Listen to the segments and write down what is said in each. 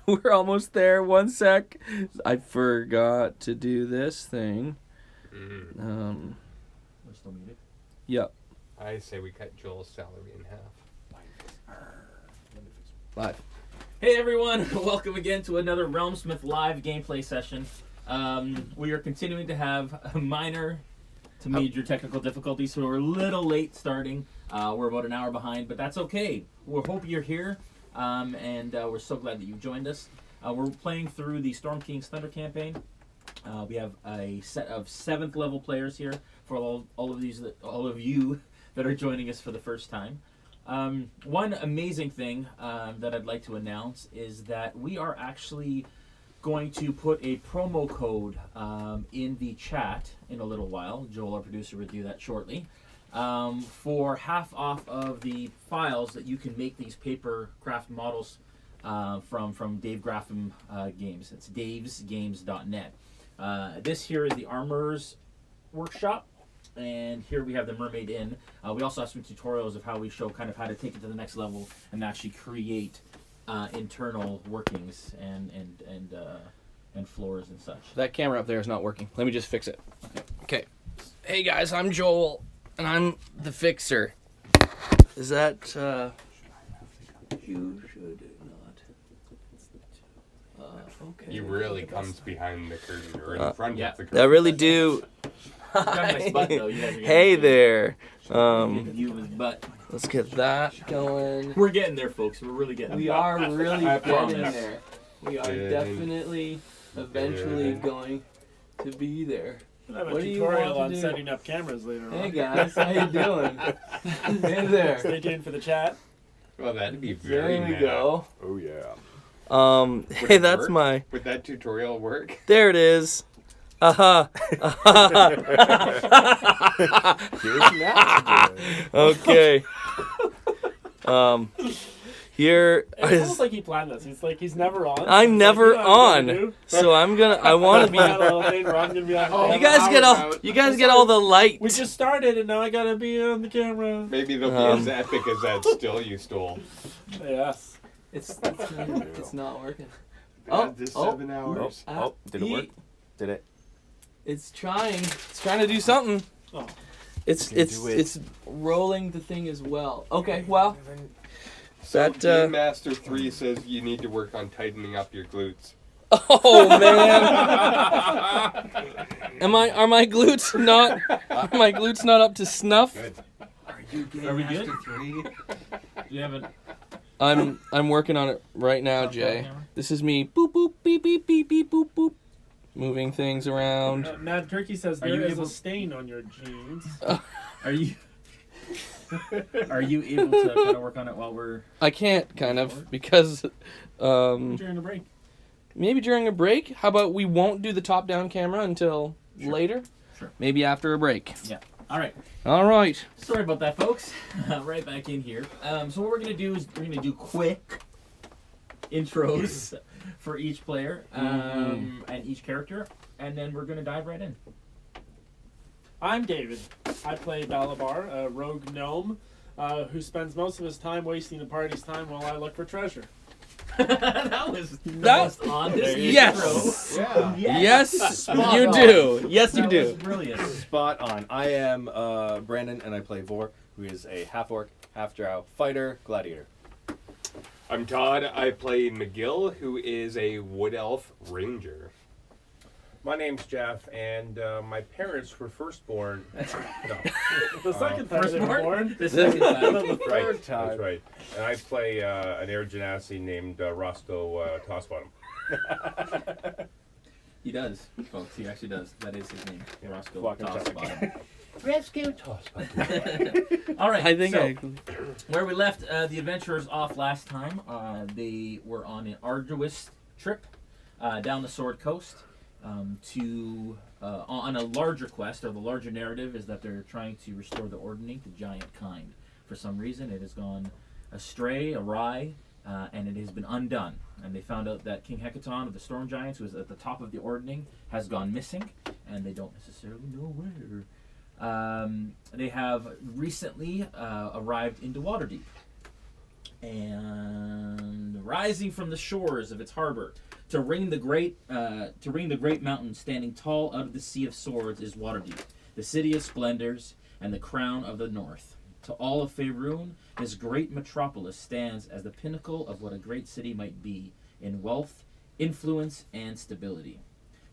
We're almost there. 1 sec. I forgot to do this thing. We're still muted. Yep. I say we cut Joel's salary in half. Live. Hey everyone, welcome again to another RealmSmith live gameplay session. We are continuing to have minor to major technical difficulties, so we're a little late starting. We're about an hour behind, but that's okay. We hope you're here, and we're so glad that you've joined us. We're playing through the Storm King's Thunder campaign. We have a set of 7th level players here for all of you that are joining us for the first time. One amazing thing that I'd like to announce is that we are actually going to put a promo code in the chat in a little while. Joel, our producer, will do that shortly. For half off of the files that you can make these paper craft models from Dave Graffam Games. It's davesgames.net. This here is the Armorer's Workshop. And here we have the Mermaid Inn. We also have some tutorials of how we show kind of how to take it to the next level and actually create internal workings and floors and such. That camera up there is not working. Let me just fix it. Okay. Hey guys, I'm Joel, and I'm the fixer. Is that, you should not. Okay. He really comes behind the curtain or in front of the curtain. I really do. Nice butt, though. You guys are Hey there. view of his butt. Let's get that going. We're getting there, folks. We're really getting We there. are really I getting promise. there. We are Yeah. definitely, eventually going to be there. I have a What do you tutorial want on to do? setting up cameras later Hey on. guys, how you doing? Hey there. Stay tuned for the chat. Well, that'd be very There we meta. go. Oh, yeah. Hey, it that's work? my. Would that tutorial work? There it is. Here's okay. Here It's is. almost like he planned this. He's never on. I'm It's never like, you know what I'm on, gonna do? so I'm gonna. I want to Be that be. little thing where I'm gonna be like, Oh, You guys get all. You guys get all the light. we just started and now I gotta be on the camera. Maybe they'll be as epic as that still you stole. Yes. It's not working. This 7 hours. Did it work? Did it? It's trying. It's trying to do something. Oh. It's rolling the thing as well. Okay, well. So That, Game Master 3 says you need to work on tightening up your glutes. Oh man. Are my glutes not up to snuff? Good. Are we good? Do you have a... I'm working on it right now, Jay. This is me boop boop beep beep beep beep boop boop moving things around. Mad Turkey says Are you there is able- a stain on your jeans. Are you... Are you able to kind of work on it while we're... I can't kind of because During the break. maybe during a break. How about we won't do the top down camera until later? Sure. Maybe after a break. Yeah. All right. All right. Sorry about that, folks. Right back in here. So what we're going to do is we're going to do quick intros for each player and each character, and then we're going to dive right in. I'm David. I play Balabar, a rogue gnome who spends most of his time wasting the party's time while I look for treasure. That was the That- most honest Yes. intro. Yeah. Yes, Spot you on. do. Yes, you That do. was brilliant. Spot on. I am Brandon, and I play Vor, who is a half-orc, half-drow fighter, gladiator. I'm Todd. I play Megil, who is a wood elf ranger. My name's Jeff, and my parents were firstborn. No, The second time they were born. The second And time. then the right, third time. that's right. And I play an air genasi named Roscoe Tossbottom. He does, folks. He actually does. That is his name. Roscoe Fucking Tossbottom. Roscoe Tossbottom. All right. I think so, where we left the adventurers off last time, they were on an arduous trip down the Sword Coast to on a larger quest, or the larger narrative is that they're trying to restore the Ordening to giant kind. For some reason, it has gone astray, awry, and it has been undone. And they found out that King Hecaton of the Storm Giants, who is at the top of the Ordening, has gone missing, and they don't necessarily know where. They have recently arrived into Waterdeep. And rising from the shores of its harbor to ring the great mountain standing tall out of the sea of swords is Waterdeep, the city of splendors and the crown of the north. To all of Faerun, this great metropolis stands as the pinnacle of what a great city might be in wealth, influence, and stability.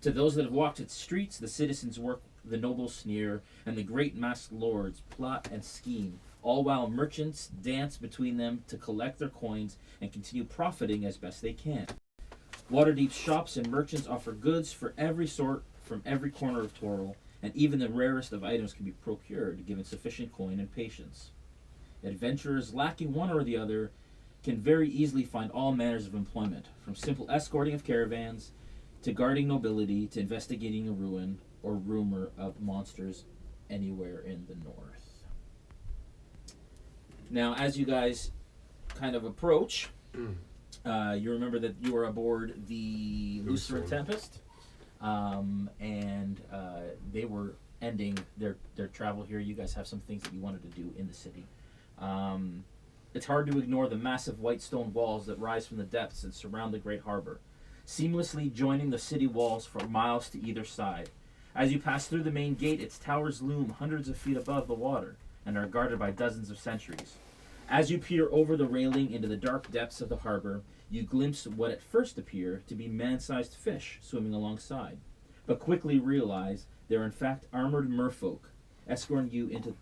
To those that have walked its streets, the citizens work, the nobles sneer, and the great masked lords plot and scheme, all while merchants dance between them to collect their coins and continue profiting as best they can. Waterdeep's shops and merchants offer goods for every sort from every corner of Toril, and even the rarest of items can be procured given sufficient coin and patience. Adventurers lacking one or the other can very easily find all manners of employment, from simple escorting of caravans to guarding nobility to investigating a ruin or rumor of monsters anywhere in the north. Now, as you guys kind of approach, you remember that you are aboard the Luskan Tempest, and they were ending their travel here. You guys have some things that you wanted to do in the city. It's hard to ignore the massive white stone walls that rise from the depths and surround the great harbor, seamlessly joining the city walls for miles to either side. As you pass through the main gate, its towers loom hundreds of feet above the water and are guarded by dozens of sentries. As you peer over the railing into the dark depths of the harbor, you glimpse what at first appear to be man-sized fish swimming alongside, but quickly realize they're in fact armored merfolk escorting you into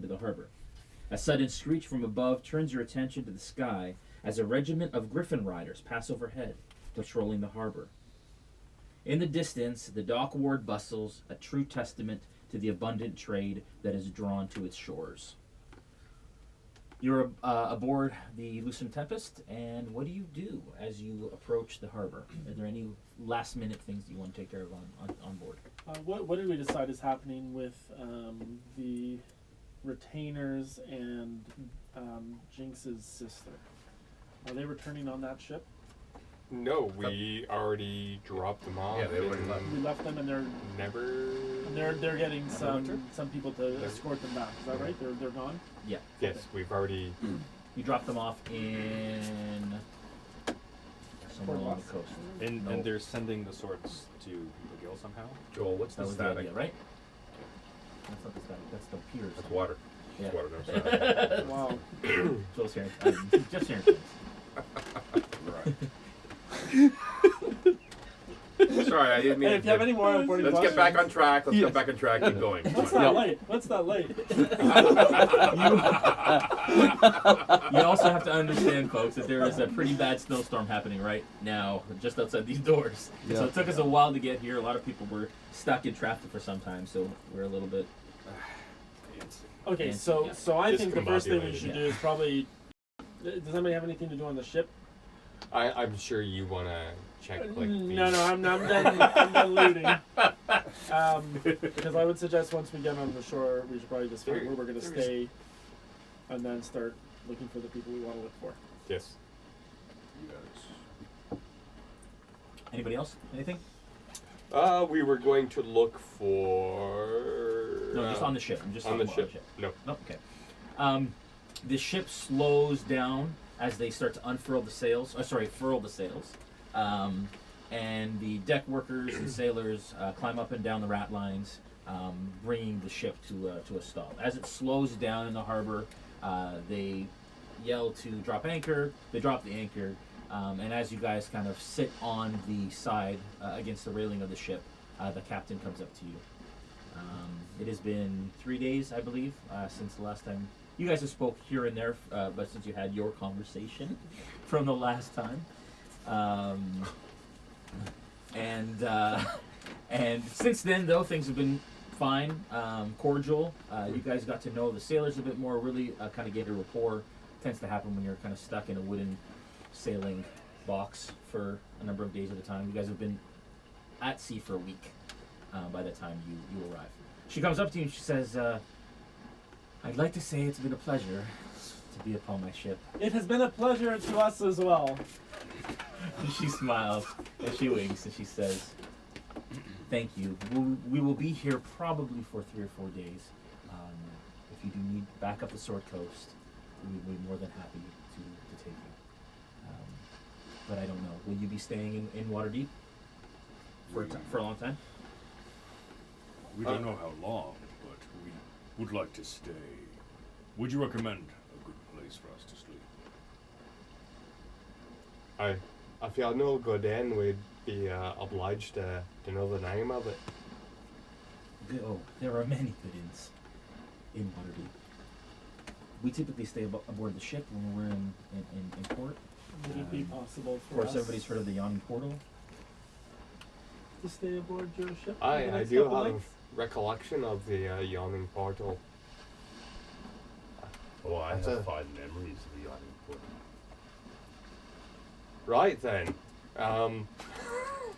the harbor. A sudden screech from above turns your attention to the sky as a regiment of griffin riders pass overhead, patrolling the harbor. In the distance, the dock ward bustles, a true testament to the abundant trade that is drawn to its shores. You're aboard the Luskan Tempest, and what do you do as you approach the harbor? Are there any last-minute things that you want to take care of on board? What did we decide is happening with the retainers and Jinx's sister? Are they returning on that ship? No, we already dropped them off. Yeah, they already left. We left them, and they're getting some people to escort them back. Is that right? They're gone. Yeah. Yes, we've already. You drop them off in somewhere along the coast. And they're sending the swords to Megil somehow? Joel, what's That the was the static? idea, right? That's not the static. That's the piers. That's water. Yeah. Water, no static. Wow. Joel's hearing. Just hearing things. Sorry, I didn't mean Hey, if you have any more important Let's questions, get back on track. Let's get back on track. Keep going. What's that light? What's that light? You also have to understand, folks, that there is a pretty bad snowstorm happening right now, just outside these doors. Yeah. So it took us a while to get here. A lot of people were stuck in traffic for some time, so we're a little bit. Okay, Yeah. so I think the first thing we Discombobulated. should do is probably. Does anybody have anything to do on the ship? I'm sure you want to check like the. No, I'm done. I'm done looting. Because I would suggest once we get on the shore, we should probably just find where we're going to stay, and then start looking for the people we want to look for. Yes. Anybody else? Anything? We were going to look for. No, just on the ship. I'm just on talking the about ship. No. No, okay. The ship slows down as they start to unfurl the sails. Furl the sails. And the deck workers and sailors climb up and down the rat lines, bringing the ship to a stop. As it slows down in the harbor, they yell to drop anchor. They drop the anchor, and as you guys kind of sit on the side against the railing of the ship, the captain comes up to you. It has been 3 days, I believe, since the last time you guys have spoke here and there, but since you had your conversation from the last time. And since then, though, things have been fine, cordial. You guys got to know the sailors a bit more, really kind of get a rapport. Tends to happen when you're kind of stuck in a wooden sailing box for a number of days at a time. You guys have been at sea for a week by the time you arrive. She comes up to you and she says, I'd like to say it's been a pleasure to be upon my ship. It has been a pleasure to us as well. She smiles and she winks and she says, thank you. We will be here probably for 3 or 4 days. If you do need back up the Sword Coast, we would be more than happy to but I don't know. Will you be staying in Waterdeep for a long time? We don't know how long, but we would like to stay. Would you recommend a good place for us to sleep? If you know good in, we'd be obliged to know the name of it. Oh, there are many good inns in Waterdeep. We typically stay aboard the ship when we're in port. Would it be possible Of for course, us everybody's heard of the Yawning portal. to stay aboard your ship? for the I next do couple have nights? recollection of the Yawning portal. Oh, I That's have a- fond memories of the Yawning portal. Right then. Well,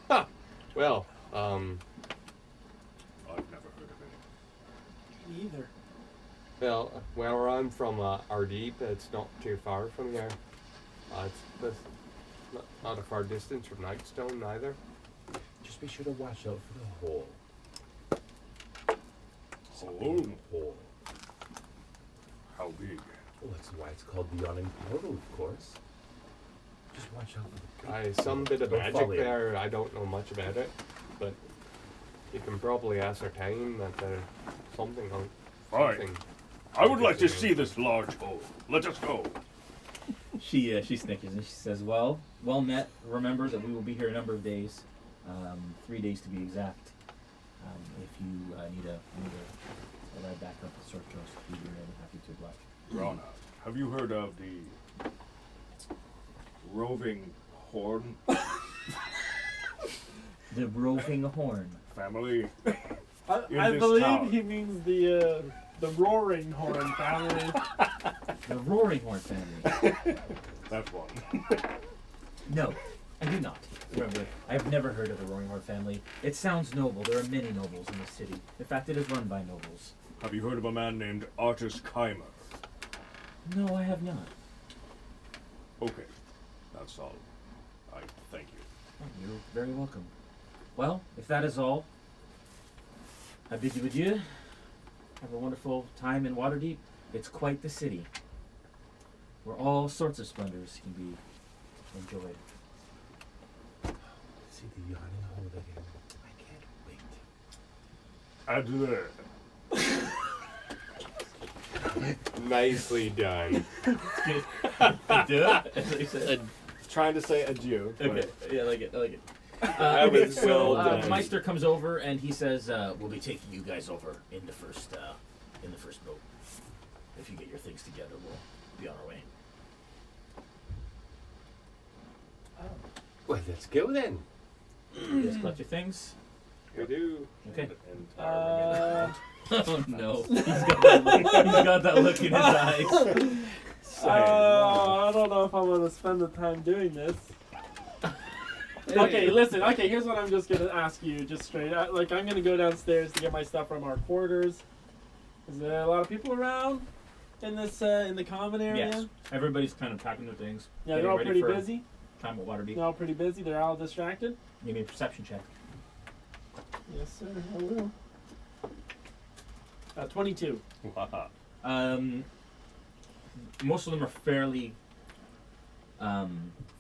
I've never heard of it. Me either. well, where I'm from, Ardeep, it's not too far from here. It's not a far distance from Nightstone either. Just be sure to watch out for the hole. Hole? Hole. How big? Well, that's why it's called the Yawning portal, of course. Just watch out for the Some bit of Don't magic fall in. there. I don't know much about it, but you can probably ascertain that there's something on. Fine. Something. I would like to see this large hole. Let us go. She snickers and she says, "Well met. Remember that we will be here a number of days, 3 days to be exact. If you need a ride back up the Surf Coast, we'd be more than happy to oblige." Rana, have you heard of the roving horn The roving horn. family? I this believe town. he means the roaring horn family. The roaring horn family. That one. No, I do not. Remember, I have never heard of the roaring horn family. It sounds noble. There are many nobles in this city. In fact, it is run by nobles. Have you heard of a man named Artus Keimer? No, I have not. Okay, that's all. I thank you. Oh, you're very welcome. Well, if that is all, I bid you adieu. Have a wonderful time in Waterdeep. It's quite the city, where all sorts of splendors can be enjoyed. See the Yawning hole again. I can't wait. Adieu. Nicely done. Trying to say adieu. but- Okay, yeah, I like it. That was well done. Meister comes over and he says, "We'll be taking you guys over in the first boat. If you get your things together, we'll be on our way." Well, let's go then. You guys collect your things. We do. Okay. And Oh no, he's got that look in his eyes. I don't know if I'm gonna spend the time doing this. Okay, listen. Okay, here's what I'm just gonna ask you, just straight. I'm gonna go downstairs to get my stuff from our quarters. Is there a lot of people around in this in the common area? Yes, everybody's kind of packing their things. Yeah, getting they're all ready pretty for busy. Time at Waterdeep. They're all pretty busy. They're all distracted. Give me a perception check. Yes, sir. I will. 22. Most of them are fairly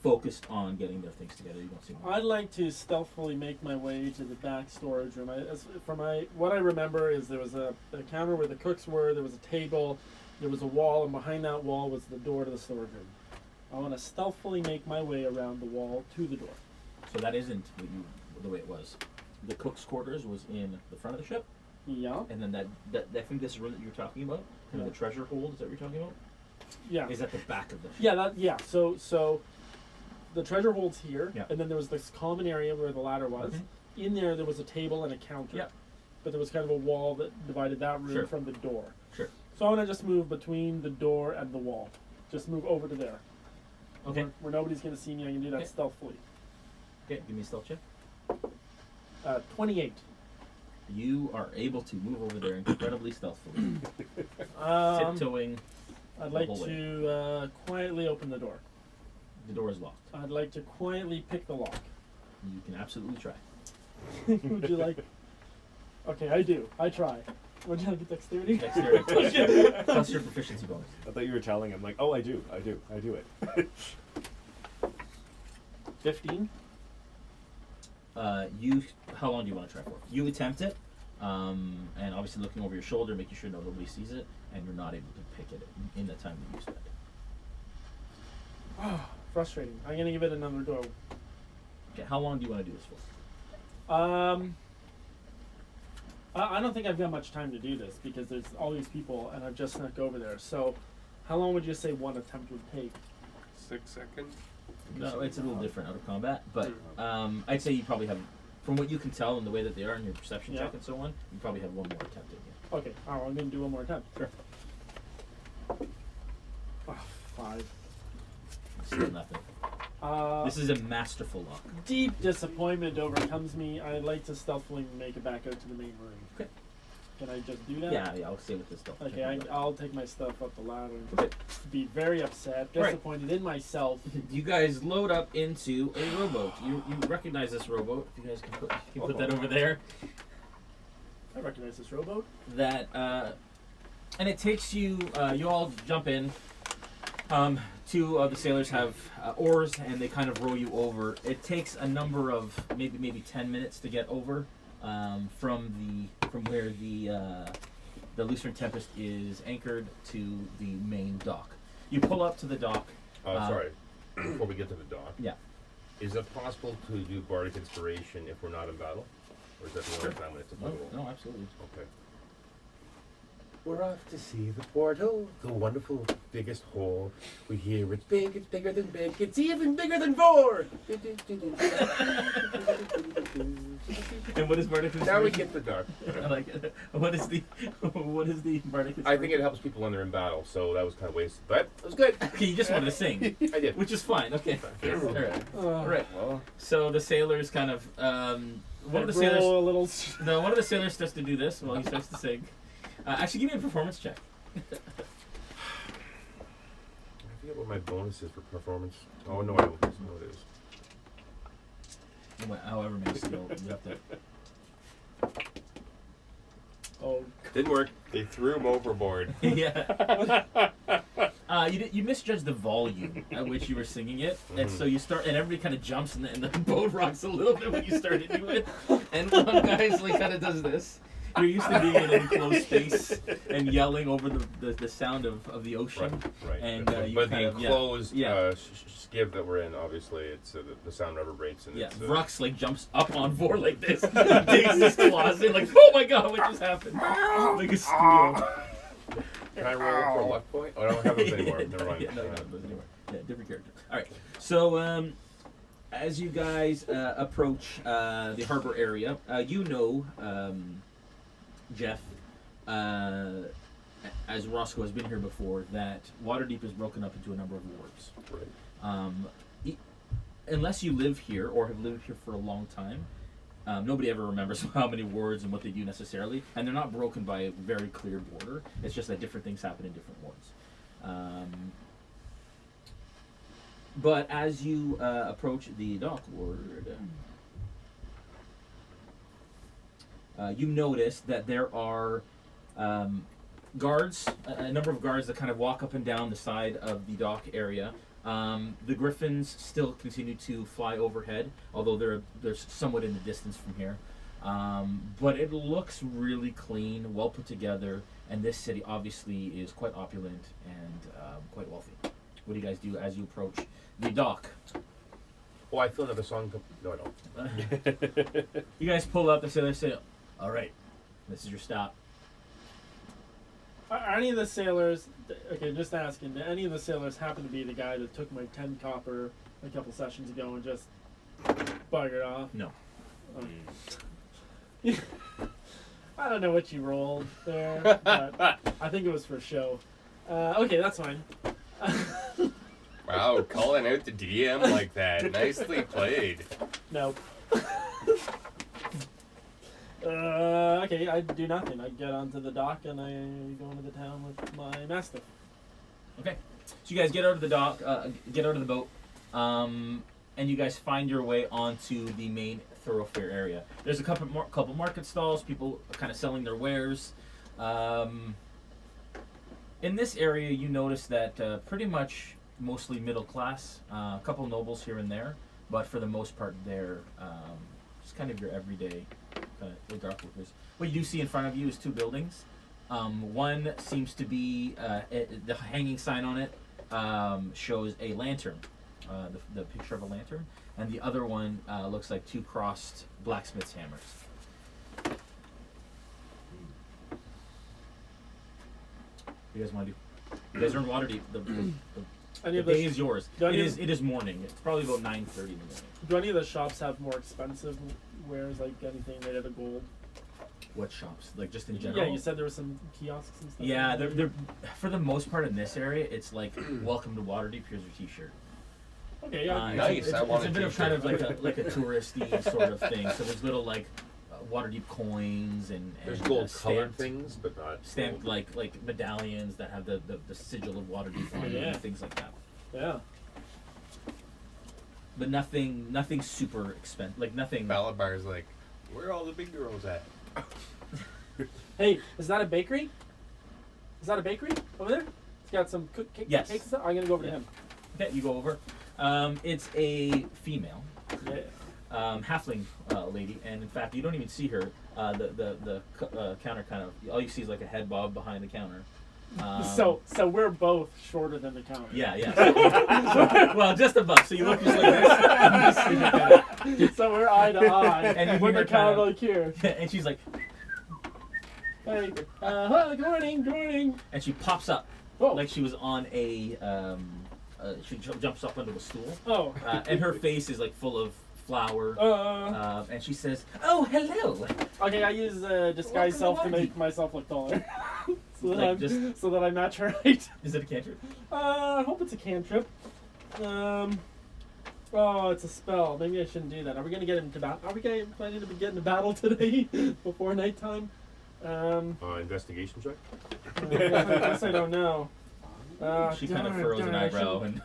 focused on getting their things together. You don't see them. I'd like to stealthily make my way to the back storage room. What I remember is there was a counter where the cooks were. There was a table. There was a wall, and behind that wall was the door to the storage room. I want to stealthily make my way around the wall to the door. So that isn't the way it was. The cook's quarters was in the front of the ship, Yeah. and then that I think this room that you're talking about, kind of the treasure hold. Is that what you're talking about? Yeah. Is at the back of the ship. Yeah. So the treasure hold's here, Yeah. and then there was this common area where the ladder was. Mhm. In there was a table and a counter. Yeah. But there was kind of a wall that divided that room Sure. from the door. Sure. So I want to just move between the door and the wall. Just move over to there. Okay. Where nobody's going to see me. I can do that Okay. stealthily. Okay. Give me a stealth check. 28. You are able to move over there incredibly stealthily, tiptoeing. I'd the like whole way. to quietly open the door. The door is locked. I'd like to quietly pick the lock. You can absolutely try. Would you like? Okay, I do. I try. Would you like a dexterity? Dexterity plus your proficiency bonus. I thought you were telling him, like, oh, I do it. 15. How long do you want to try for? You attempt it, and obviously looking over your shoulder, making sure nobody sees it, and you're not able to pick it in the time that you spend. Frustrating. I'm gonna give it another go. Okay, how long do you want to do this for? I don't think I've got much time to do this because there's all these people and I've just snuck over there. So, how long would you say one attempt would take? 6 seconds. No, it's a little different out of combat, but I'd say you probably have, from what you can tell and the way that they are in your perception check and so on, you probably have one more attempt in you. Okay, I'm gonna do one more attempt. Sure. 5. Still nothing. This is a masterful lock. Deep disappointment overcomes me. I'd like to stealthily make it back out to the main room. Okay. Can I just do that? Yeah, I'll stay with this stuff. Okay, I'll take my stuff up the ladder and Okay. be very upset, Right. disappointed in myself. You guys load up into a rowboat. You recognize this rowboat. If you guys can put that over there. I recognize this rowboat. That and it takes you. You all jump in. Two of the sailors have oars, and they kind of row you over. It takes a number of maybe 10 minutes to get over from where the Luskan Tempest is anchored to the main dock. You pull up to the dock. Sorry. Before we get to the dock. Yeah. Is it possible to do Bardic Inspiration if we're not in battle? Or is that the only time when it's applicable? No, absolutely. Okay. We're off to see the portal, the wonderful biggest hole. We hear it's bigger than big, it's even bigger than Vor! And what is Bardic Inspiration? Now we get the dark. I like it. What is the Bardic Inspiration? I think it helps people when they're in battle, so that was kind of wasted. But it was good. Okay, you just wanted to sing, I did. which is fine. Okay. All right. All Right. Well, So the sailors kind of one of the roll sailors. a little. No, one of the sailors starts to do this while he starts to sing. Actually, give me a performance check. I forget what my bonus is for performance. Oh, no, I know it is. However many skill you have to. Oh, Didn't work. They threw him overboard. Yeah. You misjudged the volume at which you were singing it, and so you start, and everybody kind of jumps, and the boat rocks a little bit when you start into it, and one guy's like kind of does this. You're used to being in an enclosed space and yelling over the sound of the ocean. Right. And but you the kind of, enclosed yeah. skiff that we're in, obviously, it's the sound reverberates. And Yeah, it's, Rux like jumps up on Vor like this, digs his claws in, like, oh my god, what just happened? Like a squeal. Can I roll for a luck point? Oh, I don't have those anymore. Never mind. Yeah, no, not those anymore. Yeah, different character. All right, so as you guys approach the harbor area, Jeff, as Roscoe has been here before, that Waterdeep is broken up into a number of wards. Right. Unless you live here or have lived here for a long time, nobody ever remembers how many wards and what they do necessarily, and they're not broken by a very clear border. It's just that different things happen in different wards. But as you approach the dock ward, you notice that there are guards, a number of guards that kind of walk up and down the side of the dock area. The griffins still continue to fly overhead, although they're somewhat in the distance from here. But it looks really clean, well put together, and this city obviously is quite opulent and quite wealthy. What do you guys do as you approach the dock? Oh, I feel another song. No, I don't. You guys pull up, the sailors say, all right, this is your stop. are any of the sailors? Okay, just asking. Do any of the sailors happen to be the guy that took my 10 copper a couple sessions ago and just buggered off? No. I don't know what you rolled there, but I think it was for show. Okay, that's fine. Wow, calling out the DM like that. Nicely played. No. Okay, I do nothing. I get onto the dock and I go into the town with my mastiff. Okay, so you guys get out of the dock, get out of the boat, and you guys find your way onto the main thoroughfare area. There's a couple market stalls, people kind of selling their wares. In this area, you notice that pretty much mostly middle class, a couple nobles here and there. but for the most part, they're just kind of your everyday kind of dark workers. What you do see in front of you is two buildings. One seems to be the hanging sign on it shows a lantern, the picture of a lantern, and the other one looks like two crossed blacksmith's hammers. What do you guys want to do? You guys are in Waterdeep. The day is yours. It is morning. It's probably about 9:30 in the morning. Do any of the shops have more expensive wares, like anything made out of gold? What shops? Like just in general? Yeah, you said there were some kiosks and stuff. Yeah, they're for the most part in this area. It's like welcome to Waterdeep. Here's your T-shirt. Okay, yeah. Nice. It's I want a a bit of t-shirt. kind of like a touristy sort of thing. So there's little like Waterdeep coins and There's gold colored stamped, things, but not stamped gold. like medallions that have the sigil of Waterdeep on them Yeah. and things like that. Yeah. But nothing super expensive. Like nothing. Balabar's like, where are all the big girls at? Hey, is that a bakery? Is that a bakery over there? It's got some Yes. cakes. I'm gonna go over to him. Okay, you go over. It's a female. Yeah. Halfling lady, and in fact, you don't even see her. The counter kind of all you see is like a head bob behind the counter. So we're both shorter than the counter. Yeah. Well, just above. So you look just like this. So we're eye to eye, And you with hear the counter kind like here. And she's like, Hey, good morning. and she pops up Oh, like she was on a. She jumps up onto a stool, oh. and her face is like full of flour. And she says, "Oh, hello." Okay, I use disguise self to make myself look taller. Like so that I match her height. Is it a cantrip? I hope it's a cantrip. Oh, it's a spell. Maybe I shouldn't do that. Are we gonna get into battle? Are we planning to get into battle today before nighttime? Investigation check? I guess I don't know. She kind of furrows an eyebrow and.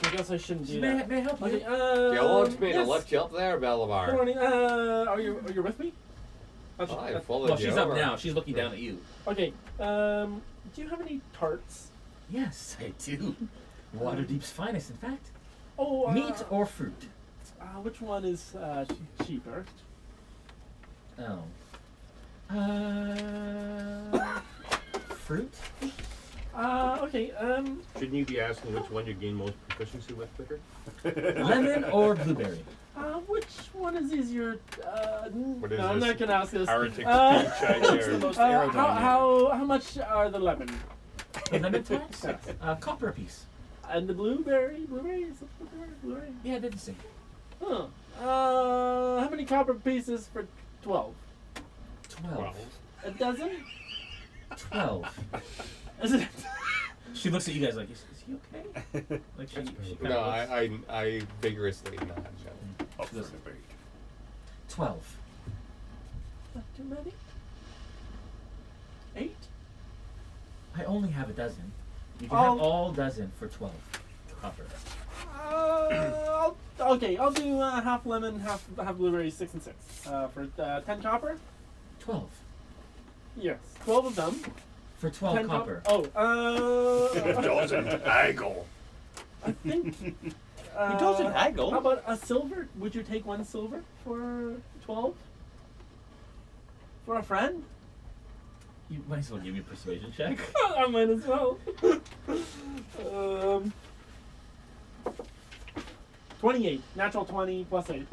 I guess I shouldn't do that. May I help you? Okay, Yawning me to yes. lift you up there, Good Balabar. morning. Are you with me? I followed Well, you she's up over. now. She's looking down at you. Okay. Do you have any tarts? Yes, I do. Waterdeep's finest, in fact. Oh, Meat or fruit? which one is cheaper? Oh. Fruit? Okay. Shouldn't you be asking which one you gain most proficiency with quicker? Lemon or blueberry? Which one is easier? What is No, I'm this? not gonna ask this. Heretic speech What's the there. most How much are the lemon? The lemon tarts? Yes. Copper a piece. And the blueberry? Is it blueberry? Yeah, they're the same. Huh. How many copper pieces for 12? 12. A dozen? 12. Is it? She looks at you guys like, is he okay? Like she kind No, of looks. I vigorously nod. Up for debate. 12. Not too many? 8? I only have a dozen. You can Oh. have all dozen for 12 copper. Okay, I'll do half lemon, half blueberry, 6 and 6. For 10 copper? 12. Yes. 12 of them. For 12 10 copper. It doesn't haggle. I think. He doesn't haggle. How about a silver? Would you take 1 silver for 12? For a friend? You might as well give me a persuasion check. I might as well. 28. Natural 20 plus 8.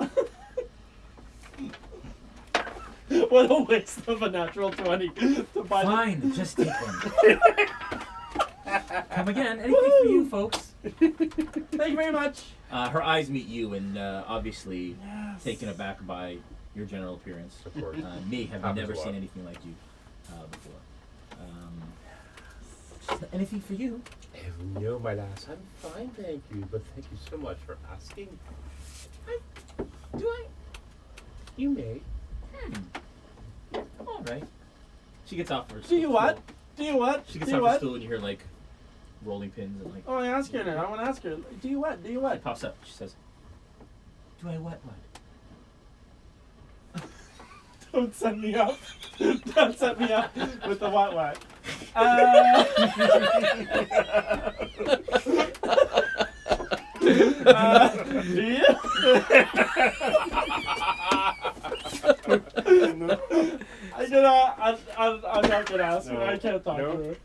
What a waste of a natural 20 to buy the- Fine, just take one. Come again. Anything for you, folks. Thank you very much. Her eyes meet you, and obviously Yes. taken aback by your general appearance. Of course. Me, have Happens never a lot. seen anything like you before. Anything for you? Oh, no, my lass, I'm fine, thank you. But thank you so much for asking. Do I? You may. All right. She gets off her Do you what? stool. Do you what? She gets Do you off her what? stool, and you hear like rolling pins and like. Oh, I ask her now. I want to ask her. Do you what? Do you She what? pops up. She says, "Do I what? Don't set me up. Don't set me up with the what. Do you? I'm not gonna ask her. I can't talk to her.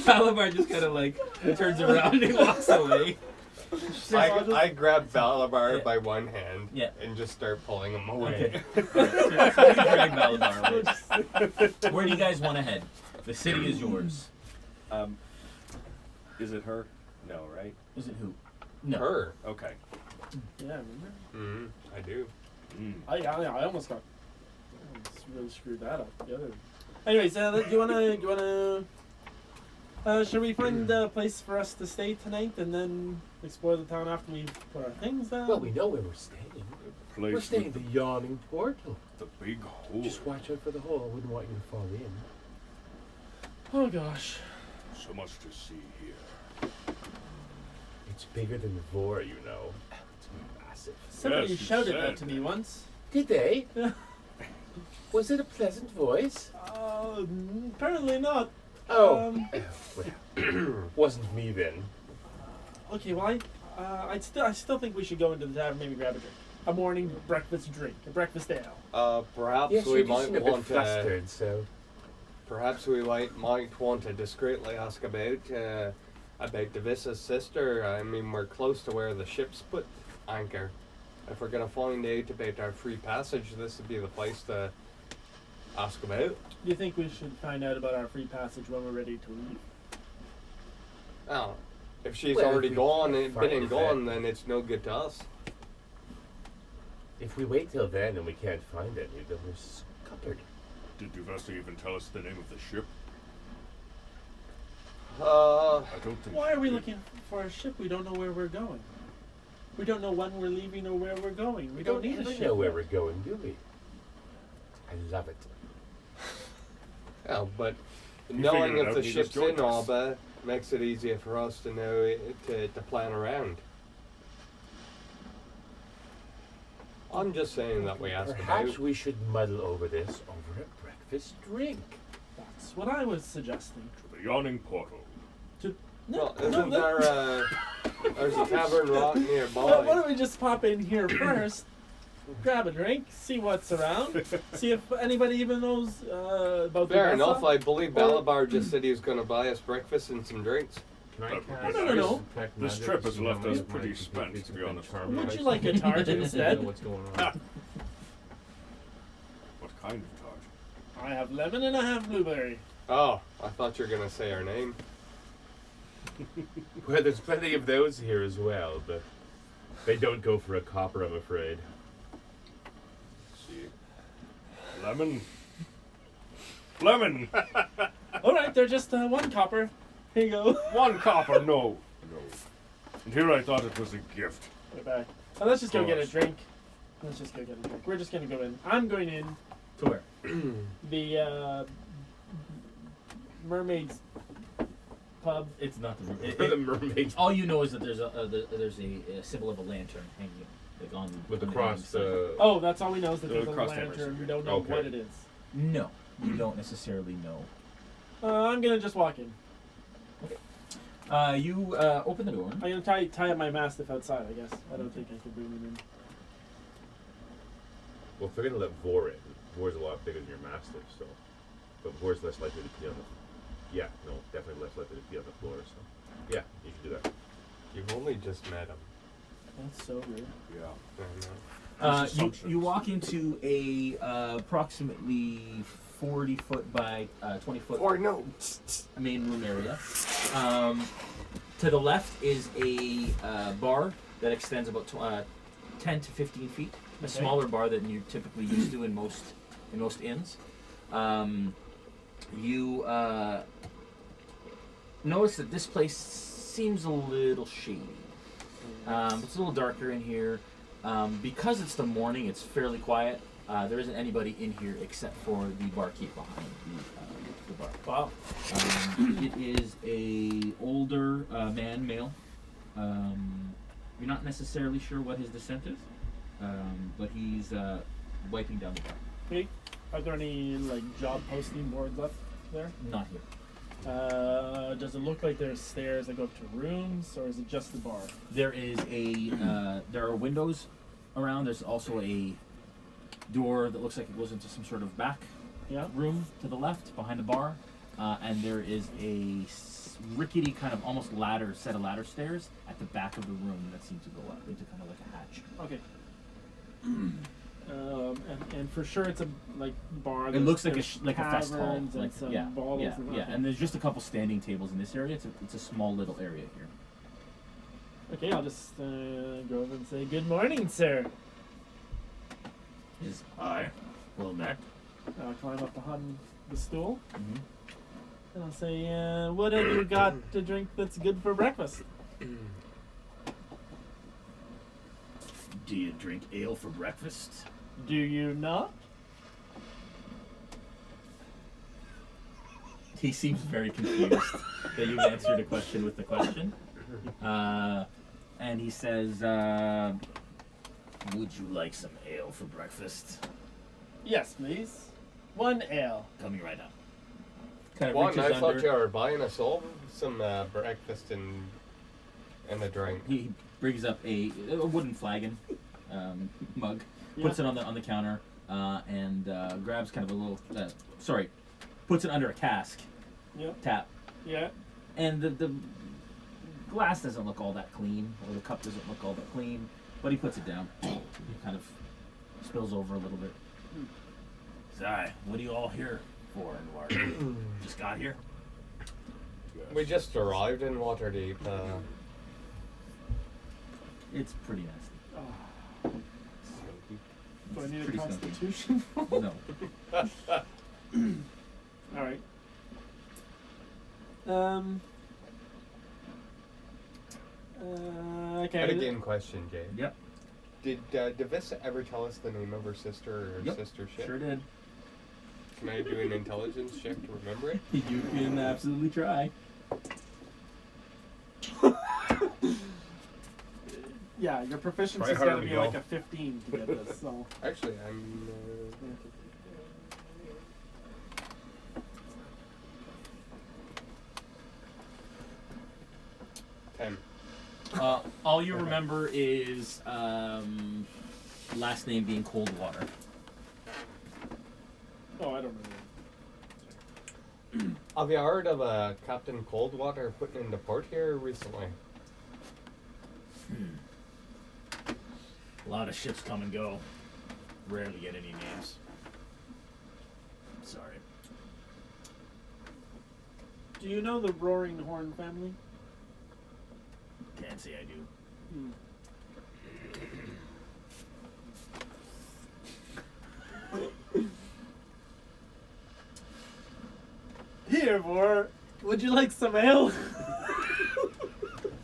Balabar just kind of like turns around and he walks away. I grab Balabar by one hand Yeah. and just start pulling him away. Okay. So you drag Balabar away. Where do you guys want to head? The city is yours. Is it her? No, right? Is it who? No. Her. Okay. Yeah, remember? Mm-hmm. I do. I almost got. I really screwed that up. The other. Anyways, do you wanna? Should we find a place for us to stay tonight and then explore the town after we put our things down? Well, we know where we're staying. We're staying at the Yawning portal. The big hole. Just watch out for the hole. I wouldn't want you to fall in. Oh gosh. So much to see here. It's bigger than Vor, you know. It's massive. Somebody Yes, you shouted that said. to me once. Did they? Yeah. Was it a pleasant voice? Apparently not. Oh. Well, wasn't me then. Okay, well I still think we should go into the tavern, maybe grab a drink. A morning breakfast drink, a breakfast ale. Perhaps Yes, we you might seem a bit want to. flustered, so. Perhaps we might want to discreetly ask about Divisa's sister. I mean, we're close to where the ships put anchor. If we're gonna find out about our free passage, this would be the place to ask about. Do you think we should find out about our free passage when we're ready to leave? Oh, if she's Well, already if we gone can't and find been it, gone, then it's no good to us. If we wait till then and we can't find any, then we're scuppered. Did Duvesta even tell us the name of the ship? Uh, I don't think. Why she are we did. looking for a ship? We don't know where we're going. We don't know when we're leaving or where we're going. We don't need a ever ship. know where we're going, do we? I love it. yeah, but You knowing figured it if out the and you just ship's in joined us. Alba makes it easier for us to know to plan around. I'm just saying that we ask Perhaps about. we should muddle over this over a breakfast drink. That's what I was suggesting. To the Yawning portal. Well, isn't there there's a tavern rock nearby? Why don't we just pop in here first, grab a drink, see what's around, see if anybody even knows about the Fair vessel? enough. I believe Balabar just said he was going to buy us breakfast and some drinks. Can I No, cast no. detect This magic trip has so left that us my pretty complete spent, is to be within honest. charm Would of you my- like a tart I instead? know what's going on. What kind of tart? I have lemon and I have blueberry. Oh, I thought you were going to say our name. Well, there's plenty of those here as well, but they don't go for a copper, I'm afraid. See. Lemon. Lemon! All right, they're just one copper. Here you go. One copper, no. No. And here I thought it was a gift. Right back. Now let's just go get a Course. drink. Let's just go get a drink. We're just gonna go in. I'm going in To where? the mermaid's pub. It's not the room. The mermaid All you know is that there's a symbol of a lantern hanging like on with the on cross. hanging sign. Oh, that's all we know is that The there's a cross lantern. towers. We don't know Okay. what it is. No, you don't necessarily know. I'm gonna just walk in. You open the door. I'm gonna tie up my mastiff outside. I guess I don't think I can bring him in. Well, if they're gonna let Vor in, Vor's a lot bigger than your mastiff, so. But Vor's less likely to pee on the. Yeah, no, definitely less likely to pee on the floor. So, yeah, you should do that. You've only just met him. That's so weird. Yeah. I know. You Assumptions. walk into a approximately 40-foot by 20-foot Or no. main room area. To the left is a bar that extends about 10 to 15 feet. A Okay. smaller bar than you're typically used to in most inns. You notice that this place seems a little shady. It's a little darker in here. Because it's the morning, it's fairly quiet. There isn't anybody in here except for the barkeep behind the bar. Wow. It is a older man, male. You're not necessarily sure what his descent is, but he's wiping down the bar. Hey, are there any like job posting boards up there? Not here. Does it look like there's stairs that go up to rooms, or is it just the bar? There is there are windows around. There's also a door that looks like it goes into some sort of back Yeah. room to the left behind the bar, and there is a rickety kind of almost set of ladder stairs at the back of the room that seem to go up into kind of like a hatch. Okay. And for sure it's a bar. It looks like there's like a fest hall, taverns and like some yeah, bottles yeah, and yeah. And there's just a couple standing tables in this area. It's a small little area here. Okay, I'll just go over and say good morning, sir. Hi. Well met. I'll climb up behind the stool Mm-hmm. and I'll say, what have you got to drink that's good for breakfast? Do you drink ale for breakfast? Do you not? He seems very confused that you've answered a question with the question. And he says, would you like some ale for breakfast? Yes, please. One ale. Coming right now. Kind of What? reaches I thought under. you were buying us all some breakfast and a drink. He brings up a wooden flagon mug, puts it on the counter, and grabs kind of a little. Puts it under a cask. Yep. Tap. Yeah. And the glass doesn't look all that clean, or the cup doesn't look all that clean, but he puts it down. It kind of spills over a little bit. Hi, what are you all here for? Just got here? We just arrived in Waterdeep. It's pretty nasty. Oh. Do I need a Pretty skunky. constitution? No. All right. I Okay. had a game question, Jay. Yep, Did Davissa ever tell us the name of her sister or her Yep, sister ship? sure did. Can I do an intelligence check to remember it? You can absolutely try. Yeah, your proficiency's Try harder, got to be Miguel. like a 15 to get this. So. Actually, I'm. 10. All you remember is last name being Coldwater. Oh, I don't know. Have you heard of Captain Coldwater putting into port here recently? A lot of ships come and go. Rarely get any names. Sorry. Do you know the Roaring Horn family? Can't say I do. Here, Vor. Would you like some ale?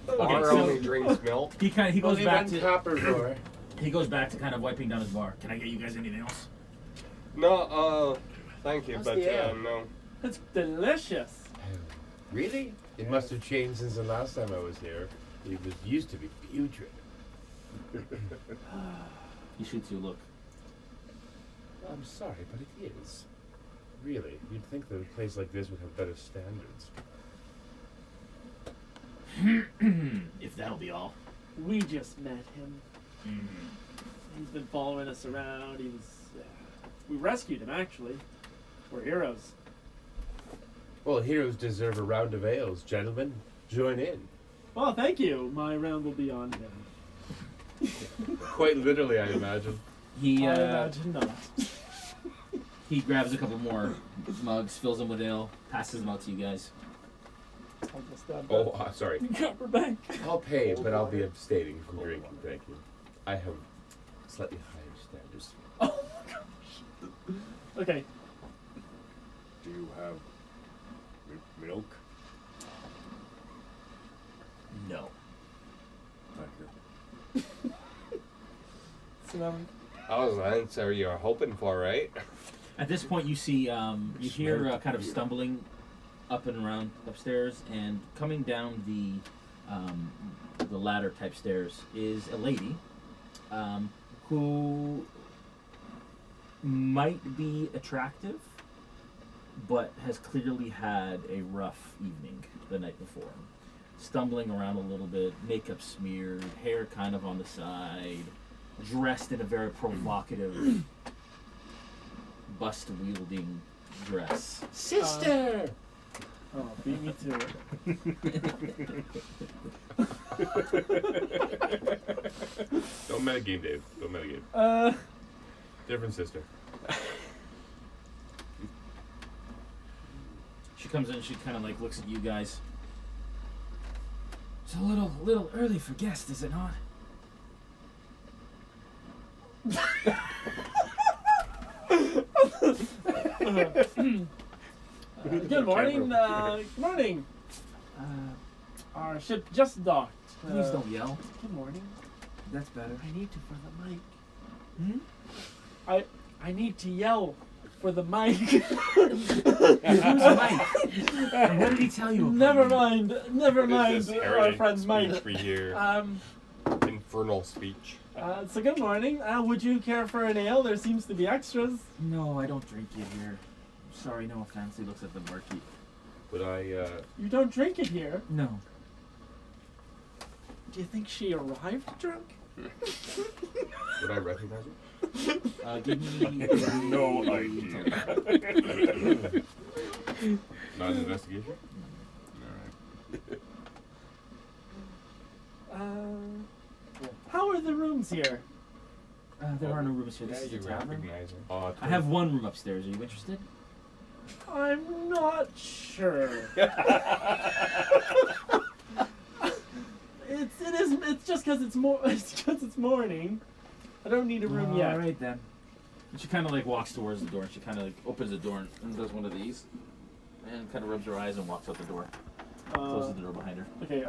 Bar so- only drinks milk. He goes Only back one to copper for. he goes back to kind of wiping down his bar. Can I get you guys anything else? No, thank you, How's but the ale? no. It's delicious. Really? It must have changed since the last time I was here. It was used to be putrid. He shoots you a look. I'm sorry, but it is. Really, you'd think that a place like this would have better standards. If that'll be all. We just met him. He's been following us around. He was. We rescued him, actually. We're heroes. Well, heroes deserve a round of ales, gentlemen. Join in. Well, thank you. My round will be on him. Quite literally, I imagine. He I imagine not. he grabs a couple more mugs, fills them with ale, passes them out to you guys. I'll just grab Oh, sorry. that copper bank. I'll pay, but I'll be abstaining from drinking, thank you. I have slightly higher standards. Oh my gosh. Okay. Do you have milk? No. Thank you. So now, That was the answer you were hoping for, right? At this point, you see, you hear kind of stumbling up and around upstairs, and coming down the ladder type stairs is a lady who might be attractive, but has clearly had a rough evening the night before. Stumbling around a little bit, makeup smeared, hair kind of on the side, dressed in a very provocative, bust-wielding dress. Sister! Oh, beat me to it. Don't metagame, Dave. Don't metagame. Different sister. She comes in, she kind of like looks at you guys. It's a little early for guests, is it not? Good morning. Good morning. Our ship just docked. Please don't yell. Good morning. That's better. I need to for the mic. I need to yell for the mic. Who's Mike? And what did he tell you? Never mind. Never What mind. is this Our heritage friend's speech Mike. we hear? Infernal speech. So good morning. Would you care for an ale? There seems to be extras. No, I don't drink it here. Sorry, no offense. He looks at the barkeep. Would I, You don't drink it here. No. Do you think she arrived drunk? would I recognize it? Give me. No idea. Not an investigation? Alright. How are the rooms here? There are no rooms here. This Yeah, is you a tavern. recognize her. I have one room upstairs. Are you interested? I'm not sure. It's just because it's morning. I don't need a room yet. All right then. And she kind of like walks towards the door. And she kind of like opens the door and does one of these, and kind of rubs her eyes and walks out the door. Closes the door behind her. Okay,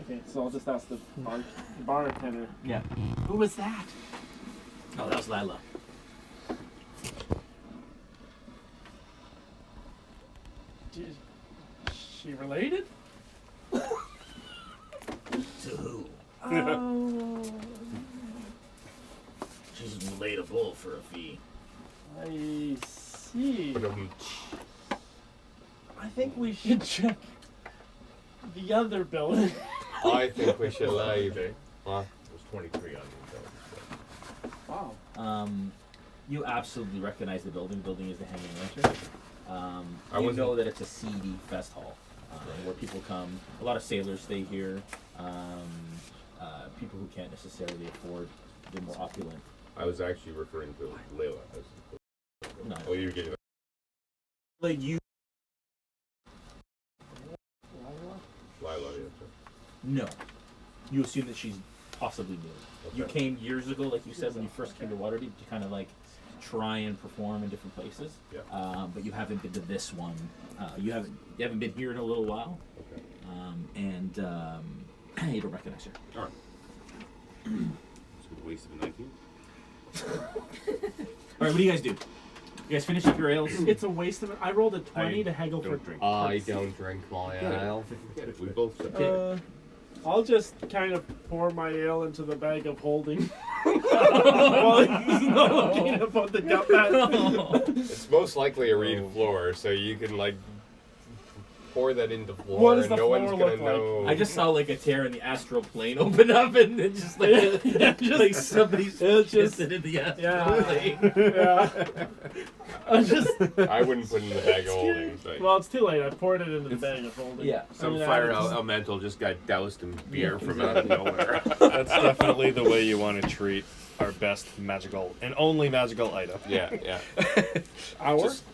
Okay, so I'll just ask the bartender. Yeah. Who was that? Oh, that was Lila. Is she related? To who? Oh, She's relatable for a fee. I see. But, I think we should check the other building. I think we should leave. Huh? It was 23 on you, Wow. You absolutely recognize the building. The building is the Hanging Lantern. You wasn't- know that it's a seedy fest hall where people come. A lot of sailors stay here. People who can't necessarily afford the more opulent. I was actually referring to Layla. No. Oh, you're getting that. Like you. Lila, yeah. No. You assume that she's possibly new. You Okay. came years ago, like you said, when you first came to Waterdeep, to kind of like try and perform in different places. Yeah. But you haven't been to this one. You haven't been here in a little while. Okay. And you don't recognize her. Alright. It's a waste of a 19. All right, what do you guys do? You guys finish up your ales? It's a waste of it. I rolled a 20 to haggle for don't drink. I don't drink my ale. Get it. We both said Okay. I'll just kind of pour my ale into the bag of holding while he's not looking about the gut mat. It's most likely a reed floor, so you can like pour that into floor What does and the no floor one's look gonna like? know. I just saw like a tear in the astral plane open up and then just like, like somebody's It's just- kissing in the astral Yeah. plane. Yeah. I just. I wouldn't put it in the bag of holding. So. Well, it's too late. I poured it into the bag of holding. Yeah. Some I mean, fire I- elemental just got doused in beer from out of nowhere. That's definitely the way you want to treat our best magical and only magical item. Yeah, yeah. Our? Just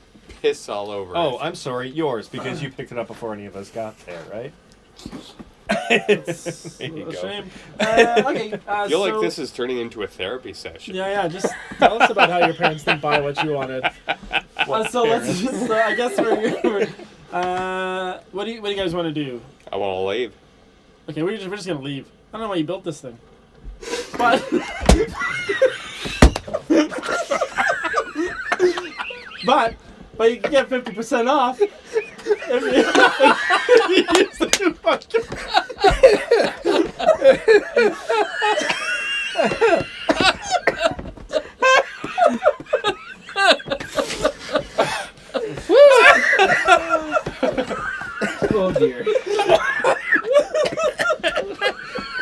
piss all over. Oh, it. I'm sorry, yours, because you picked it up before any of us got there, right? It's There you a go. shame. Okay. I feel like this is turning into a therapy session. Yeah. Just tell us about how your parents didn't buy what you wanted. So let's just. I guess we're. What do you guys want to do? I want to leave. Okay, we're just gonna leave. I don't know why you built this thing, but. But you can get 50% off if you use the new podcast.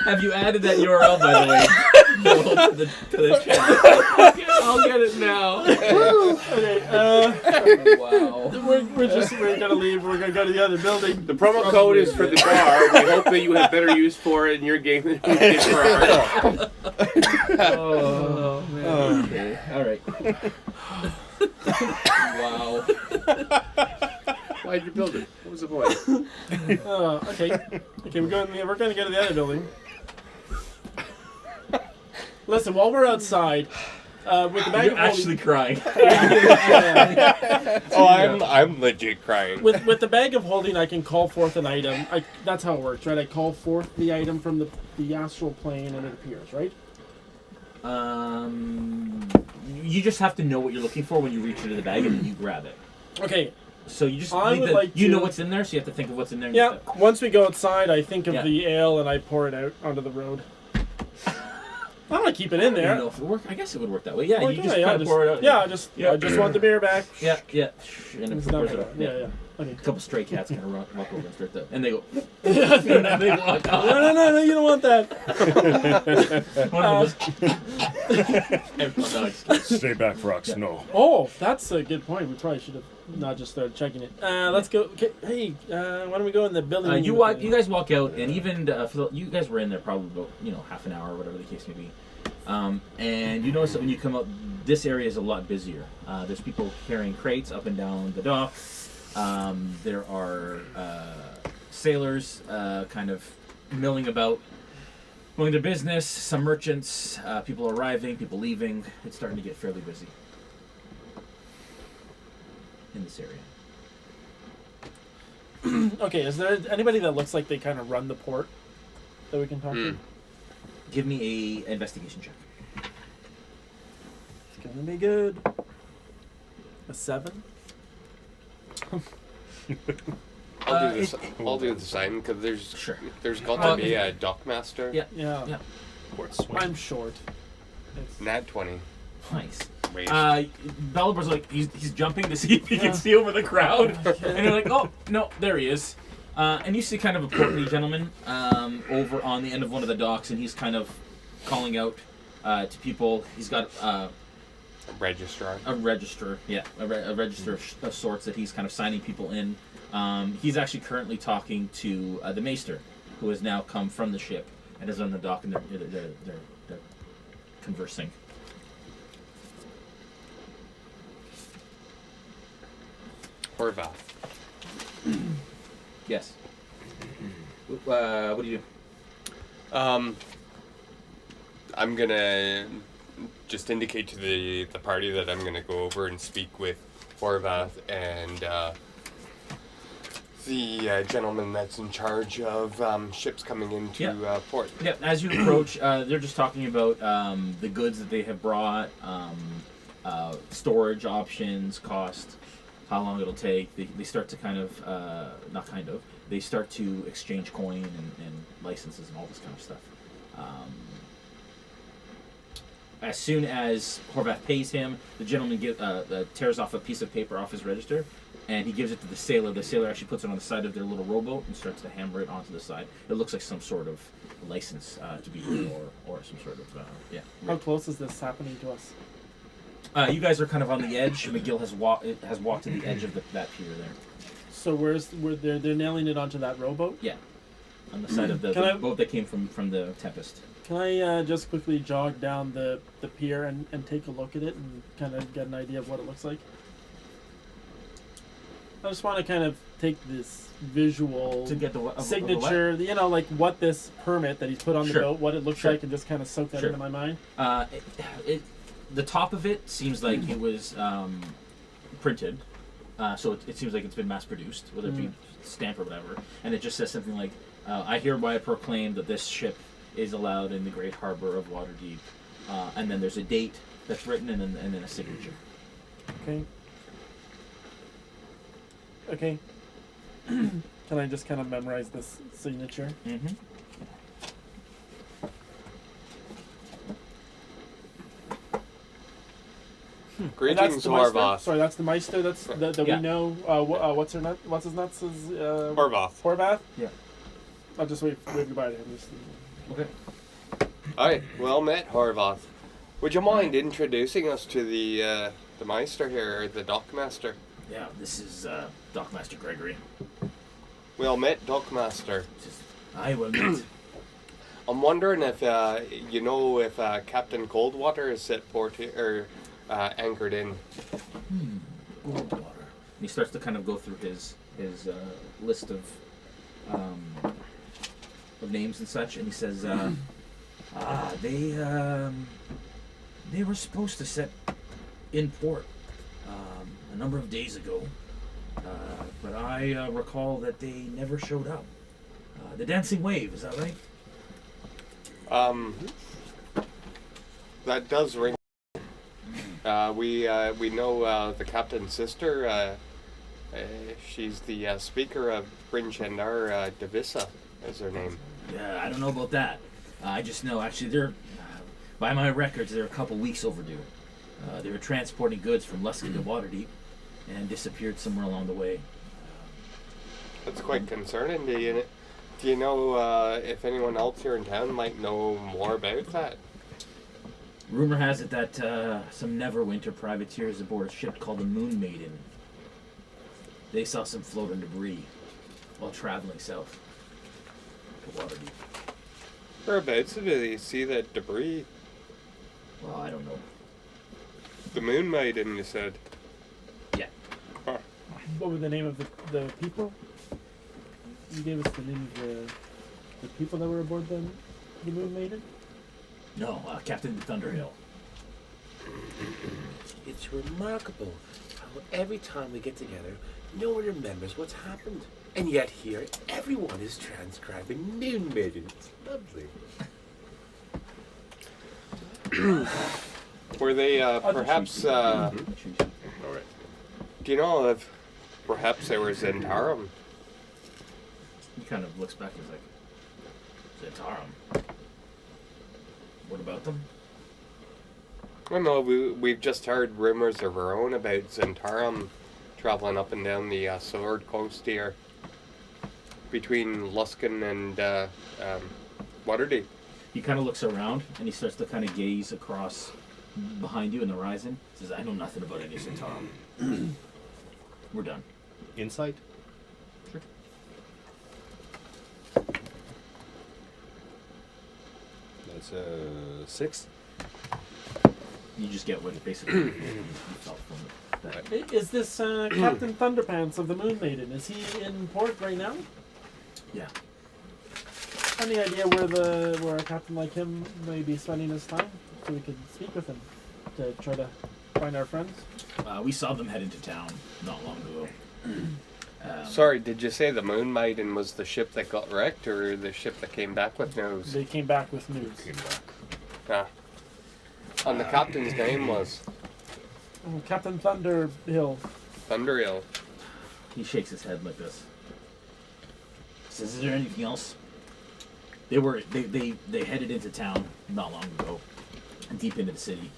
Have you added that URL, by the way, to the chat? I'll get it now. Okay, Wow. we're gonna leave. We're gonna go to the other building. The promo code is for the bar. We hope that you have better use for it in your game than we did for ours. Oh, man. Okay. All right. Wow. Why'd you build it? What was the point? Okay. Okay, we're gonna go to the other building. Listen, while we're outside, with the bag You're of actually crying. Oh, I'm legit crying. with the bag of holding, I can call forth an item. That's how it works, right? I call forth the item from the astral plane, and it appears, right? You just have to know what you're looking for when you reach into the bag, and then you grab it. Okay. So you just I need would the, like you to- know what's in there, so you have to think of what's in there. and Yeah. stuff. Once we go outside, I think of Yeah. the ale and I pour it out onto the road. I don't want to keep it in I don't there. know if it worked. I guess it would work that way. Yeah, Well, you yeah, just yeah, kind of pour it out. Yeah, Yeah. I just want the beer back. Yeah. And then It's pours not it gonna- up. yeah. Okay. A couple stray cats kind of walk over and start that, and they go, and then they walk off. No, you don't want that. One of them goes, no, just kidding. Stay back, Frox. No. Oh, that's a good point. We probably should have not just started checking it. Let's go. Okay, hey, why don't we go in the building? You guys walk out, and even you guys were in there probably about half an hour or whatever the case may be. And you notice that when you come out, this area is a lot busier. There's people carrying crates up and down the dock. There are sailors kind of milling about, going to business. Some merchants, people arriving, people leaving. It's starting to get fairly busy in this area. Okay, is there anybody that looks like they kind of run the port that we can talk to? Give me a investigation check. It's gonna be good. A 7. I'll do the same because Sure. there's got to be a dockmaster. Yeah. Yeah. Port swing. I'm short. It's, Nat 20. Nice. Wait. Balabar's like he's jumping to see if he can see over the crowd, and you're like, oh no, there he is. And you see kind of a portly gentleman over on the end of one of the docks, and he's kind of calling out to people. He's got Registrar. a register, a register of sorts that he's kind of signing people in. He's actually currently talking to the maester, who has now come from the ship and is on the dock, and they're conversing. Horvath. Yes. What do you do? I'm gonna just indicate to the party that I'm gonna go over and speak with Horvath and the gentleman that's in charge of ships coming into port. Yeah, as you approach, they're just talking about the goods that they have brought, storage options, cost, how long it'll take. They start to they start to exchange coin and licenses and all this kind of stuff. As soon as Horvath pays him, the gentleman tears off a piece of paper off his register, and he gives it to the sailor. The sailor actually puts it on the side of their little rowboat and starts to hammer it onto the side. It looks like some sort of license to be or some sort of how close is this happening to us? You guys are kind of on the edge. Megil has walked to the edge of that pier there. So they're nailing it onto that rowboat? Yeah, on the side of the boat that came from the Tempest. Can I just quickly jog down the pier and take a look at it and kind of get an idea of what it looks like? I just want to kind of take this visual To get the signature, like what this permit that he's put on the Sure. boat, what it looks Sure. like, and just kind of soak that Sure. into my mind. The top of it seems like it was printed, so it seems like it's been mass produced, whether it be stamp or whatever. And it just says something like, "I hereby proclaim that this ship is allowed in the great harbor of Waterdeep," and then there's a date that's written and then a signature. Okay. Okay. Can I just kind of memorize this signature? Mm-hmm. Greetings, the Meister? Horvath. Sorry, that's the Meister. That Yeah. we know. What's his nuts? Is Horvath. Horvath. Yeah. I'll just wave goodbye to him. Okay. Alright, well met, Horvath. Would you mind introducing us to the Meister here, or the Dockmaster? Yeah, this is Dockmaster Gregory. Well met, Dockmaster. I will meet. I'm wondering if you know if Captain Coldwater is set port or anchored in. Goldwater. He starts to kind of go through his list of names and such, and he says, they were supposed to set in port a number of days ago, but I recall that they never showed up. The Dancing Wave, is that right? That does ring. We know the captain's sister. She's the speaker of Bryn Shandar Devissa, is her name. Yeah, I don't know about that. I just know, actually, they're, by my records, they're a couple weeks overdue. They were transporting goods from Luskan to Waterdeep and disappeared somewhere along the way. That's quite concerning. Do you know if anyone else here in town might know more about that? Rumor has it that some Neverwinter privateers aboard a ship called the Moon Maiden. They saw some floating debris while traveling south to Waterdeep. Whereabouts did they see that debris? Well, I don't know. The Moon Maiden, you said? Yeah. Huh. What was the name of the people? You gave us the name of the people that were aboard the Moon Maiden? No, Captain Thunderhill. It's remarkable how every time we get together, no one remembers what's happened. And yet here, everyone is transcribing Moon Maiden. It's lovely. Were they perhaps... Alright. do you know if perhaps they were Zentarum? He kind of looks back and is like, Zentarum. What about them? I don't know, we've just heard rumors of our own about Zentarum traveling up and down the Sword Coast here between Luskan and Waterdeep. He kind of looks around and he starts to kind of gaze across behind you in the horizon. He says, I know nothing about any Zentarum. We're done. Insight? Sure. That's 6. You just get what basically you felt from that. Is this Captain Thunderpants of the Moon Maiden? Is he in port right now? Yeah. Any idea where a captain like him may be spending his time, so we could speak with him to try to find our friends? We saw them head into town not long ago. Sorry, did you say the Moon Maiden was the ship that got wrecked, or the ship that came back with news? They came back with news. Ah. And the captain's name was Captain Thunderhill. Thunderhill. He shakes his head like this. He says, is there anything else? They headed into town not long ago, deep into the city.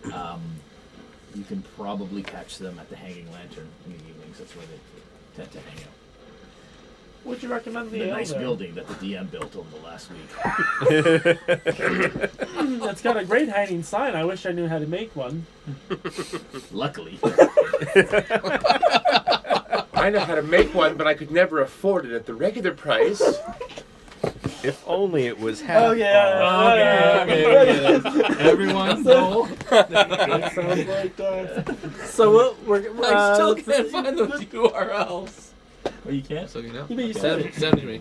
You can probably catch them at the Hanging Lantern in the evenings. That's where they tend to hang out. Would you recommend the nice there? building that the DM built over the last week. It's got a great hanging sign. I wish I knew how to make one. Luckily. I know how to make one, but I could never afford it at the regular price. If only it was half. Oh yeah. Okay. Everyone's goal. That sounds like so we're I still can't find those URLs. Oh, you can't? So you know. You may Send it to me.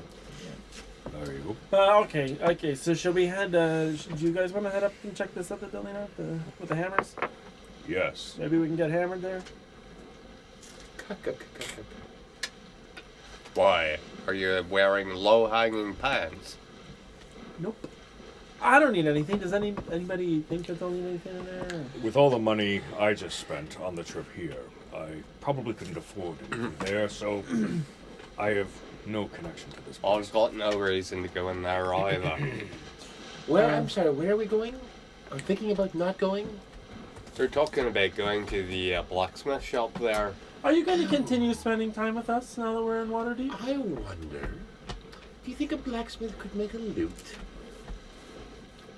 There you go. Okay. So shall we head? Do you guys want to head up and check this other building out with the hammers? Yes. Maybe we can get hammered there. Why? Are you wearing low-hanging pants? Nope. I don't need anything. Does anybody think that they'll need anything in there? With all the money I just spent on the trip here, I probably couldn't afford anything there, so I have no connection to this place. I've got no reason to go in there either. I'm sorry, where are we going? I'm thinking about not going. They're talking about going to the blacksmith shop there. Are you going to continue spending time with us now that we're in Waterdeep? I wonder, do you think a blacksmith could make a lute?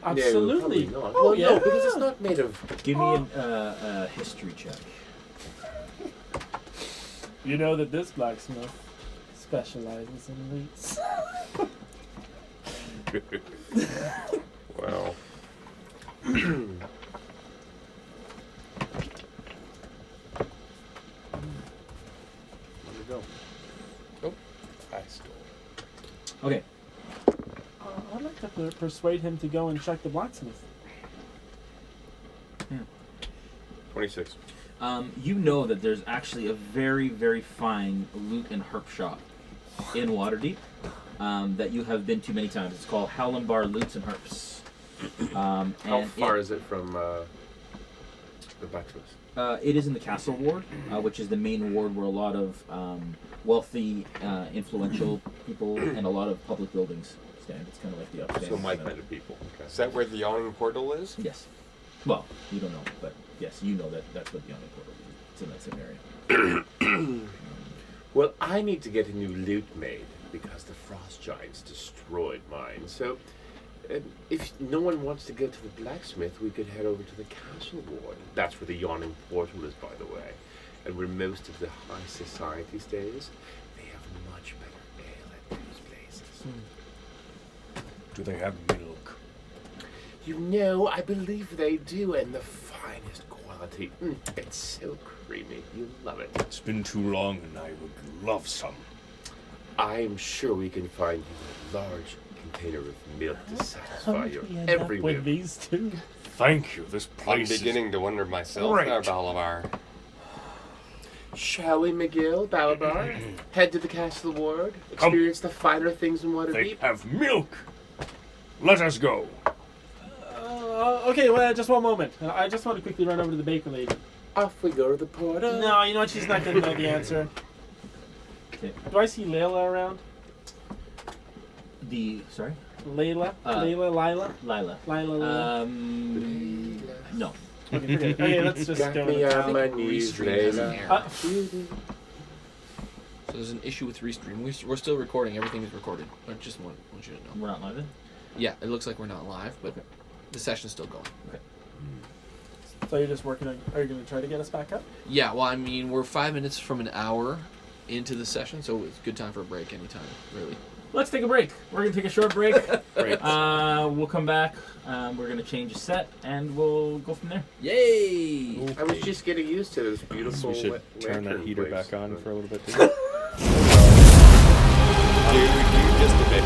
Absolutely. No, probably not. Oh, Well, yeah. no, because it's not made of. Give me a history check. You know that this blacksmith specializes in roots. Well. Where'd it go? Oh, I stole. Okay. I'd like to persuade him to go and check the blacksmith. 26. You know that there's actually a very, very fine lute and harp shop in Waterdeep that you have been to many times. It's called Balabar Lutes and Harps. How far is it from the blacksmith? It is in the Castle Ward, which is the main ward where a lot of wealthy, influential people and a lot of public buildings stand. It's kind of like the upstairs. So my kind of people. Okay. Is that where the Yawning portal is? Yes. Well, you don't know, but yes, you know that that's what the Yawning portal is. It's in that same area. Well, I need to get a new lute made because the frost giants destroyed mine. So, if no one wants to go to the blacksmith, we could head over to the castle ward. That's where the Yawning portal is, by the way, and where most of the high society stays. They have much better ale at those places. Do they have milk? You know, I believe they do, and the finest quality. It's so creamy. You love it. It's been too long and I would love some. I'm sure we can find you a large container of milk to How satisfy did your we end every up with whim. these two? Thank you. This I'm place beginning to wonder myself Great. there, Balabar. Shall we, Megil, Balabar? Head to the castle ward, experience the finer things in They Waterdeep? have milk. Let us go. Okay, well, just one moment. I just want to quickly run over to the baker lady. Off we go to the portal. No, you know what? She's not going to know the answer. Okay. Do I see Layla around? Sorry? Lila? Lila? Lila. Lila? No. Okay, forget it. Okay, let's just Got go. me with on that. my knees, Restream has an Layla. error. Uh, So there's an issue with Restream. We're still recording. Everything is recorded. I just want you to know. We're not live then? Yeah, it looks like we're not live, but the session's still going. So you're just working on. Are you going to try to get us back up? Yeah, well, I mean, we're 5 minutes from an hour into the session, so it's a good time for a break anytime, really. Let's take a break. We're going to take a short break. Great. We'll come back. We're going to change a set, and we'll go from there. Yay! I was just getting used to those So beautiful we should turn that lantern heater place. back on for a little bit too. Dude, you just a bit.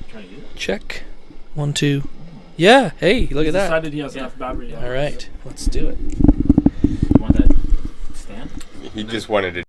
trying to use it? Check. 1, 2. Yeah. Hey, look He's at that. decided he has enough battery. All right. Let's do it. You want that stand? He just wanted to.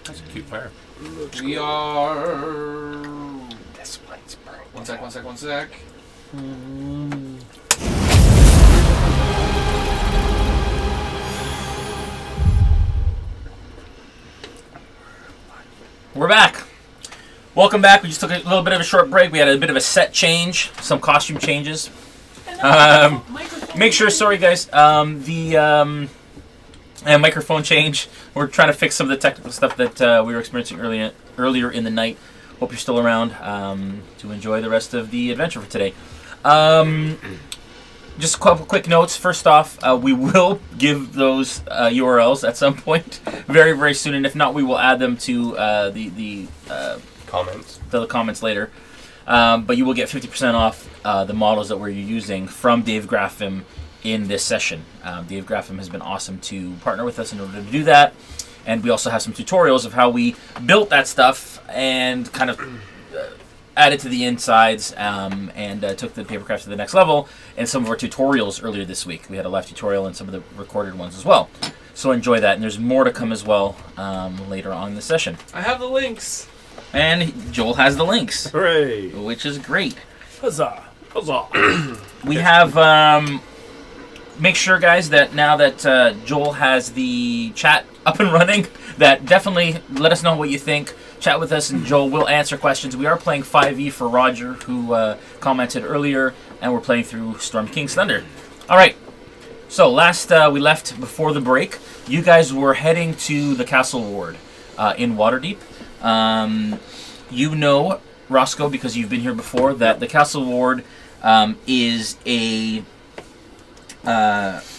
That's a cute fire. We are. This one's burning. One sec. We're back. Welcome back. We just took a little bit of a short break. We had a bit of a set change, some costume changes. Make sure, sorry guys, the microphone change. We're trying to fix some of the technical stuff that we were experiencing earlier in the night. Hope you're still around to enjoy the rest of the adventure for today. Just a couple quick notes. First off, we will give those URLs at some point very, very soon, and if not, we will add them to the comments later. But you will get 50% off the models that we're using from Dave Graffam in this session. Dave Graffam has been awesome to partner with us in order to do that, and we also have some tutorials of how we built that stuff and kind of added to the insides and took the papercraft to the next level in some of our tutorials earlier this week. We had a live tutorial and some of the recorded ones as well. So enjoy that, and there's more to come as well later on in the session. I have the links. And Joel has the links. Hooray! Which is great. Huzzah! Huzzah! We have... make sure, guys, that now that Joel has the chat up and running, that definitely let us know what you think. Chat with us, and Joel will answer questions. We are playing 5e for Roger, who commented earlier, and we're playing through Storm King's Thunder. All right. So last we left before the break, you guys were heading to the Castle Ward in Waterdeep. You know, Roscoe, because you've been here before, that the Castle Ward is a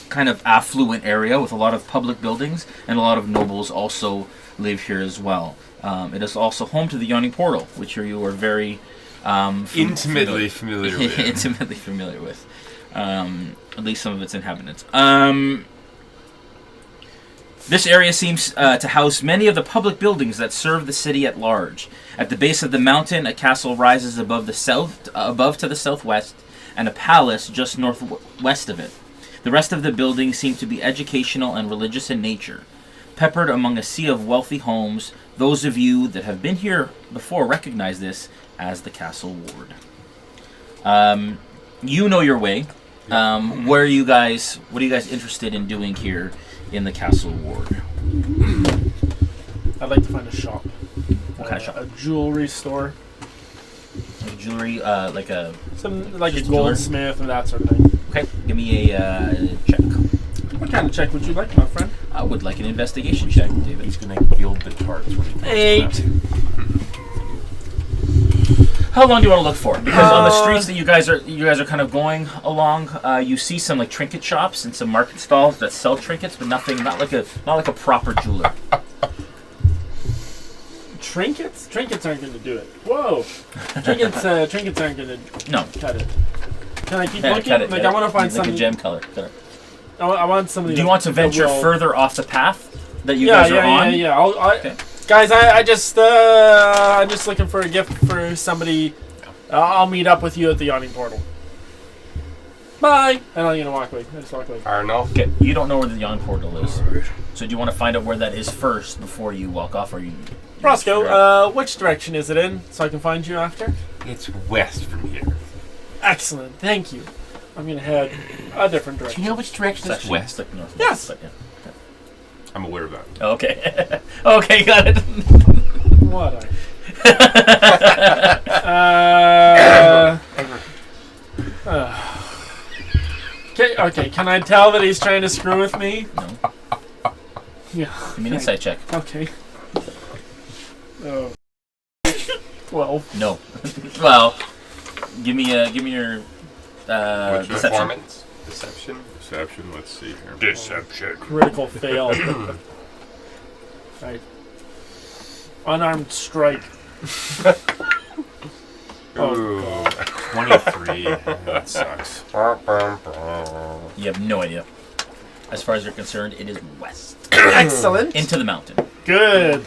kind of affluent area with a lot of public buildings, and a lot of nobles also live here as well. It is also home to the Yawning Portal, which you are very Intimately familiar with. intimately familiar with. At least some of its inhabitants. This area seems to house many of the public buildings that serve the city at large. At the base of the mountain, a castle rises above to the southwest, and a palace just northwest of it. The rest of the buildings seem to be educational and religious in nature. Peppered among a sea of wealthy homes, those of you that have been here before recognize this as the Castle Ward. You know your way. What are you guys interested in doing here in the Castle Ward? I'd like to find a shop. What kind of shop? A jewelry store. Like jewelry, like a Just a jeweler? goldsmith or that sort of thing. Okay, give me a check. What kind of check would you like, my friend? I would like an investigation check, David. He's gonna gild the tarts when he goes 8. to How long do you want to look for? Because on the streets that you guys are kind of going along, you see some like trinket shops and some market stalls that sell trinkets, but not like a proper jeweler. Trinkets? Trinkets aren't going to do it. Whoa! Trinkets aren't going to No. cut it. Can I keep Yeah, looking? cut it, Like, cut I want it. to find Like something. a gem color. Cut it. I want something. Do you want to venture will- further off the path that you guys are on? Yeah. Okay. Guys, I'm just looking for a gift for somebody. I'll meet up with you at the Yawning portal. Bye. And I'm gonna walk away. I just walk away. Fair enough. Okay. You don't know where the Yawning portal is. So do you want to find out where that is first before you walk off, or you? Roscoe, which direction is it in, so I can find you after? It's west from here. Excellent. Thank you. I'm gonna head a different Do direction. you know which direction is It's west? like north. Yes. But, yeah. I'm aware of that. Okay. Okay, got it. What? Okay. Can I tell that he's trying to screw with me? No. Yeah. Give me an insight check. Okay. Oh. 12. No. Well, give me your What's deception. performance? Deception? Deception, let's see here. Deception. Critical fail. Right. Unarmed strike. Ooh, a 23. That sucks. You have no idea. As far as you're concerned, it is west. Excellent. Into the mountain. Good.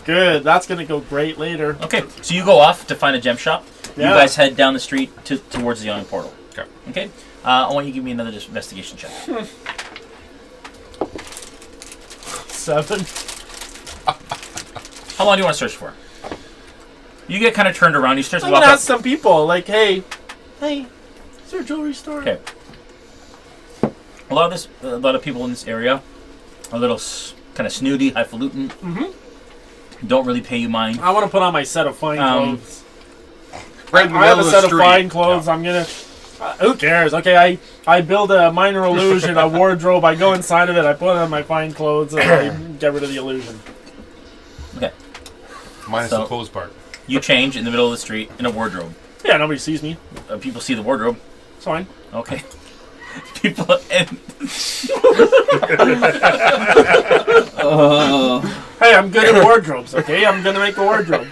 Good. That's gonna go great later. Okay, so you go off to find a gem shop. Yeah. You guys head down the street towards the Yawning portal. Okay. Okay? I want you to give me another investigation check. 7. How long do you want to search for? You get kind of turned around. You start to I'm walk gonna up. ask some people, like, hey, is there a jewelry store? Okay. A lot of people in this area are a little kind of snooty, highfalutin. Mm-hmm. Don't really pay you mind. I want to put on my set of fine clothes. Right in the I have a middle set of of the street. fine clothes. I'm gonna. Who cares? Okay, I build a minor illusion, a wardrobe. I go inside of it. I put on my fine clothes, and I get rid of the illusion. Okay. Minus So- the clothes part. You change in the middle of the street in a wardrobe. Yeah, nobody sees me. People see the wardrobe. It's fine. Okay. People and Hey, I'm good at wardrobes. Okay, I'm gonna make a wardrobe.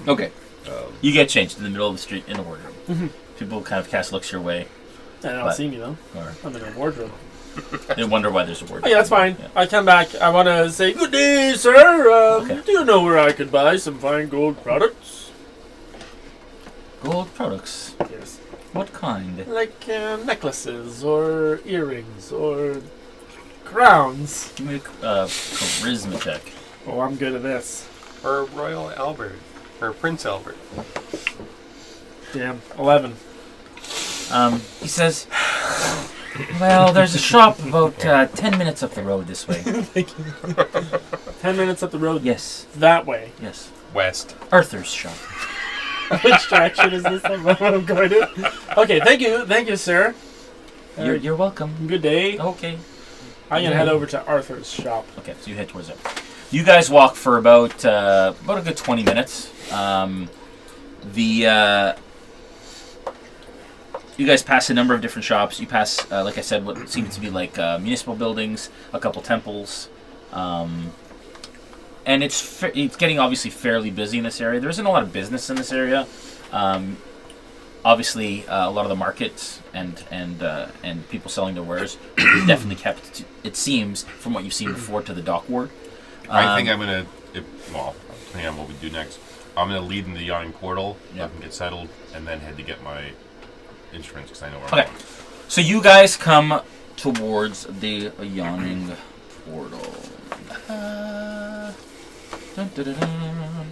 okay. You get changed in the middle of the street in a wardrobe. People kind of cast looks your way, They don't But- see me though. or I'm in a wardrobe. they wonder why there's a Oh, wardrobe. yeah, that's fine. Yeah. I come back. I want to say, good day, sir. Okay. Do you know where I could buy some fine gold products? Gold products. Yes. What kind? Like necklaces or earrings or crowns. Give me a charisma check. Oh, I'm good at this. Or Royal Albert. Or Prince Albert. Damn. 11. He says, well, there's a shop about 10 minutes up the road this way. 10 minutes up the road. Yes, That way. yes. West. Arthur's shop. Which direction is this? I'm going to. Okay, thank you, sir. You're welcome. Good day. Okay. I'm gonna head over to Arthur's shop. Okay, so you head towards it. You guys walk for about a good 20 minutes. You guys pass a number of different shops. You pass, like I said, what seems to be like municipal buildings, a couple temples, and it's getting obviously fairly busy in this area. There isn't a lot of business in this area. Obviously, a lot of the markets and people selling their wares is definitely kept. It seems from what you've seen before to the dock ward. I think I'm gonna, depending on what we do next, I'm gonna lead in the Yawning portal, Yeah. let them get settled, and then head to get my instruments because I know where Okay. I'm going. So you guys come towards the Yawning portal. Dun, dun, dun, dun.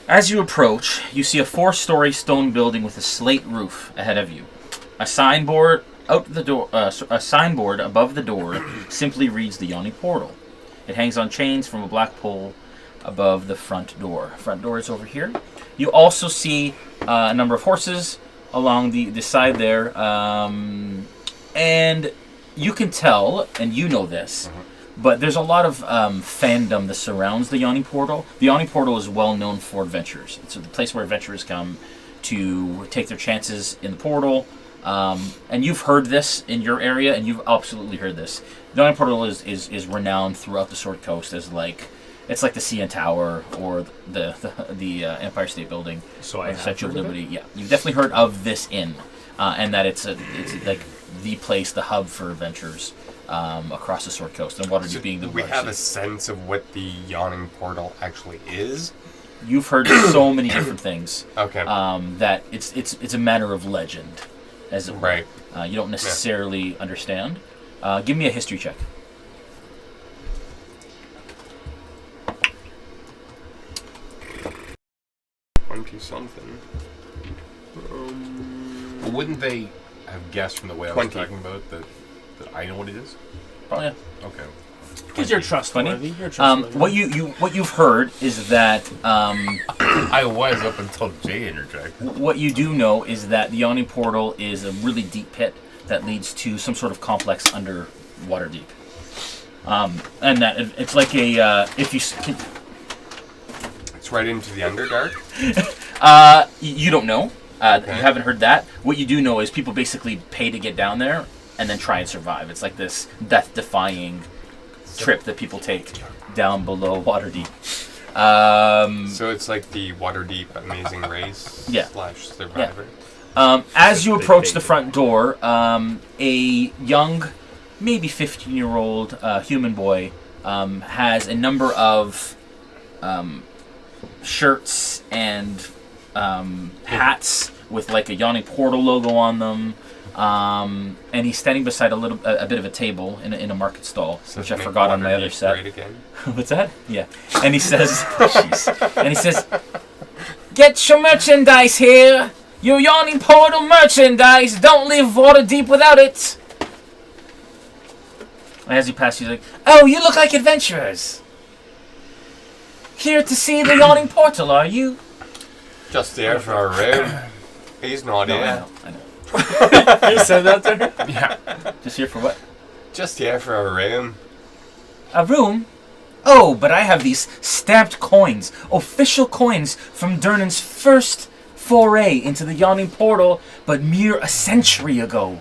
As you approach, you see a 4-story stone building with a slate roof ahead of you. A signboard out the door. A signboard above the door simply reads the Yawning portal. It hangs on chains from a black pole above the front door. Front door is over here. You also see a number of horses along the side there, and you can tell, and you know this, but there's a lot of fandom that surrounds the Yawning portal. The Yawning portal is well known for adventurers. It's the place where adventurers come to take their chances in the portal. And you've heard this in your area, and you've absolutely heard this. The Yawning portal is renowned throughout the Sword Coast as it's like the CN Tower or the Empire State Building. So I have Statue of heard of Liberty. Yeah, you've definitely heard of this inn, and that it's like the place, the hub for adventurers across the Sword Coast, and Waterdeep being the we largest have a city. sense of what the Yawning portal actually is. You've heard so many different things. Okay. That it's a matter of legend, as it were. Right. You don't necessarily understand. Give me a history check. 20-something. Well, wouldn't they have guessed from the way I 20. was talking about that I know what it is? Oh yeah. Okay. Because you're trustworthy. You're trustworthy. What you've heard is that I was up until Jay interjected. what you do know is that the Yawning portal is a really deep pit that leads to some sort of complex under Waterdeep, and that it's like a if you It's right into the Underdark. you don't know. Okay. You haven't heard that. What you do know is people basically pay to get down there and then try and survive. It's like this death-defying trip that people take down below Waterdeep. So it's like the Waterdeep Amazing Race Yeah. / Survivor. As you approach the front door, a young, maybe 15-year-old human boy has a number of shirts and hats with like a Yawning portal logo on them. And he's standing beside a bit of a table in a market stall, which I Make forgot on my other Waterdeep set. great again. What's that? Yeah. And he says, jeez. And he says, "Get your merchandise here. Your Yawning portal merchandise. Don't leave Waterdeep without it." And as he passes, he's like, "Oh, you look like adventurers. Here to see the Yawning portal, are you?" Just there for a room. He's not No, here. I know. You said that to her? Yeah. Just here for what? Just here for a room. A room? Oh, but I have these stamped coins, official coins from Durnan's first foray into the Yawning portal, but mere a century ago.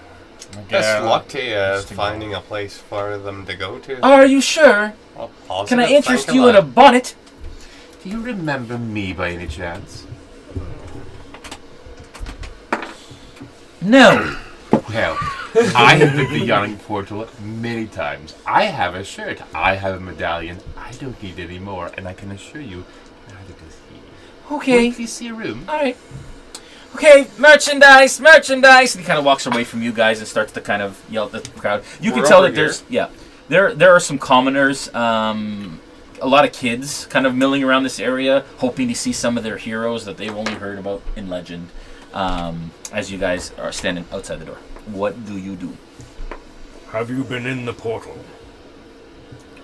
Best luck to you finding a place for them to go to. Are you sure? Well, Can I positive, interest thank you in a lot. bonnet? Do you remember me by any chance? No. Well, I have been to the Yawning portal many times. I have a shirt. I have a medallion. I don't need any more, and I can assure you, neither does he. Okay. Wait till you see a room. All right. Okay, merchandise. And he kind of walks away from you guys and starts to kind of yell at the crowd. You can We're tell over that there's there are some commoners, a lot of kids kind of milling around this area, hoping to see some of their heroes that they've only heard about in legend. As you guys are standing outside the door, what do you do? Have you been in the portal?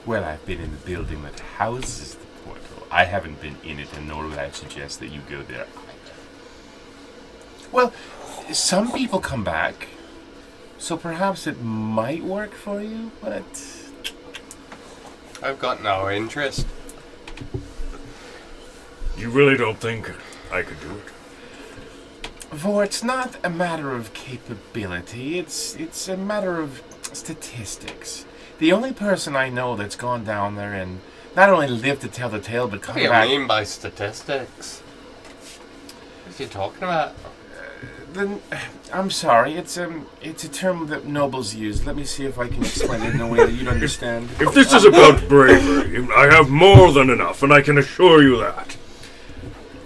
Well, I've been in the building that houses the portal. I haven't been in it, and nor would I suggest that you go there either. Well, some people come back, so perhaps it might work for you, but... I've got no interest. You really don't think I could do it? For it's not a matter of capability, it's a matter of statistics. The only person I know that's gone down there and not only lived to tell the tale, but What come do you back... mean by statistics? What are you talking about? Then, I'm sorry, it's a term that nobles use. Let me see if I can explain it in a way that you'd understand. If this is about bravery, I have more than enough, and I can assure you that.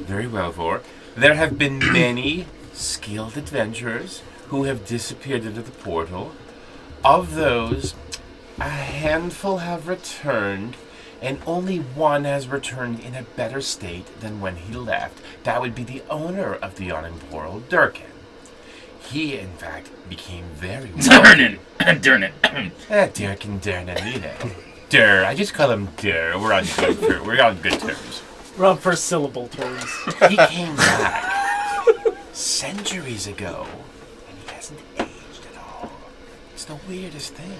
Very well, Vor. There have been many skilled adventurers who have disappeared into the portal. Of those, a handful have returned, and only one has returned in a better state than when he left. That would be the owner of the Yawning portal, Durkin. He, in fact, became very Durkin. Durkin, Durnin, you know. Dur. I just call him Dur. We're on good terms. We're on first syllable terms. He came back centuries ago, and he hasn't aged at all. It's the weirdest thing.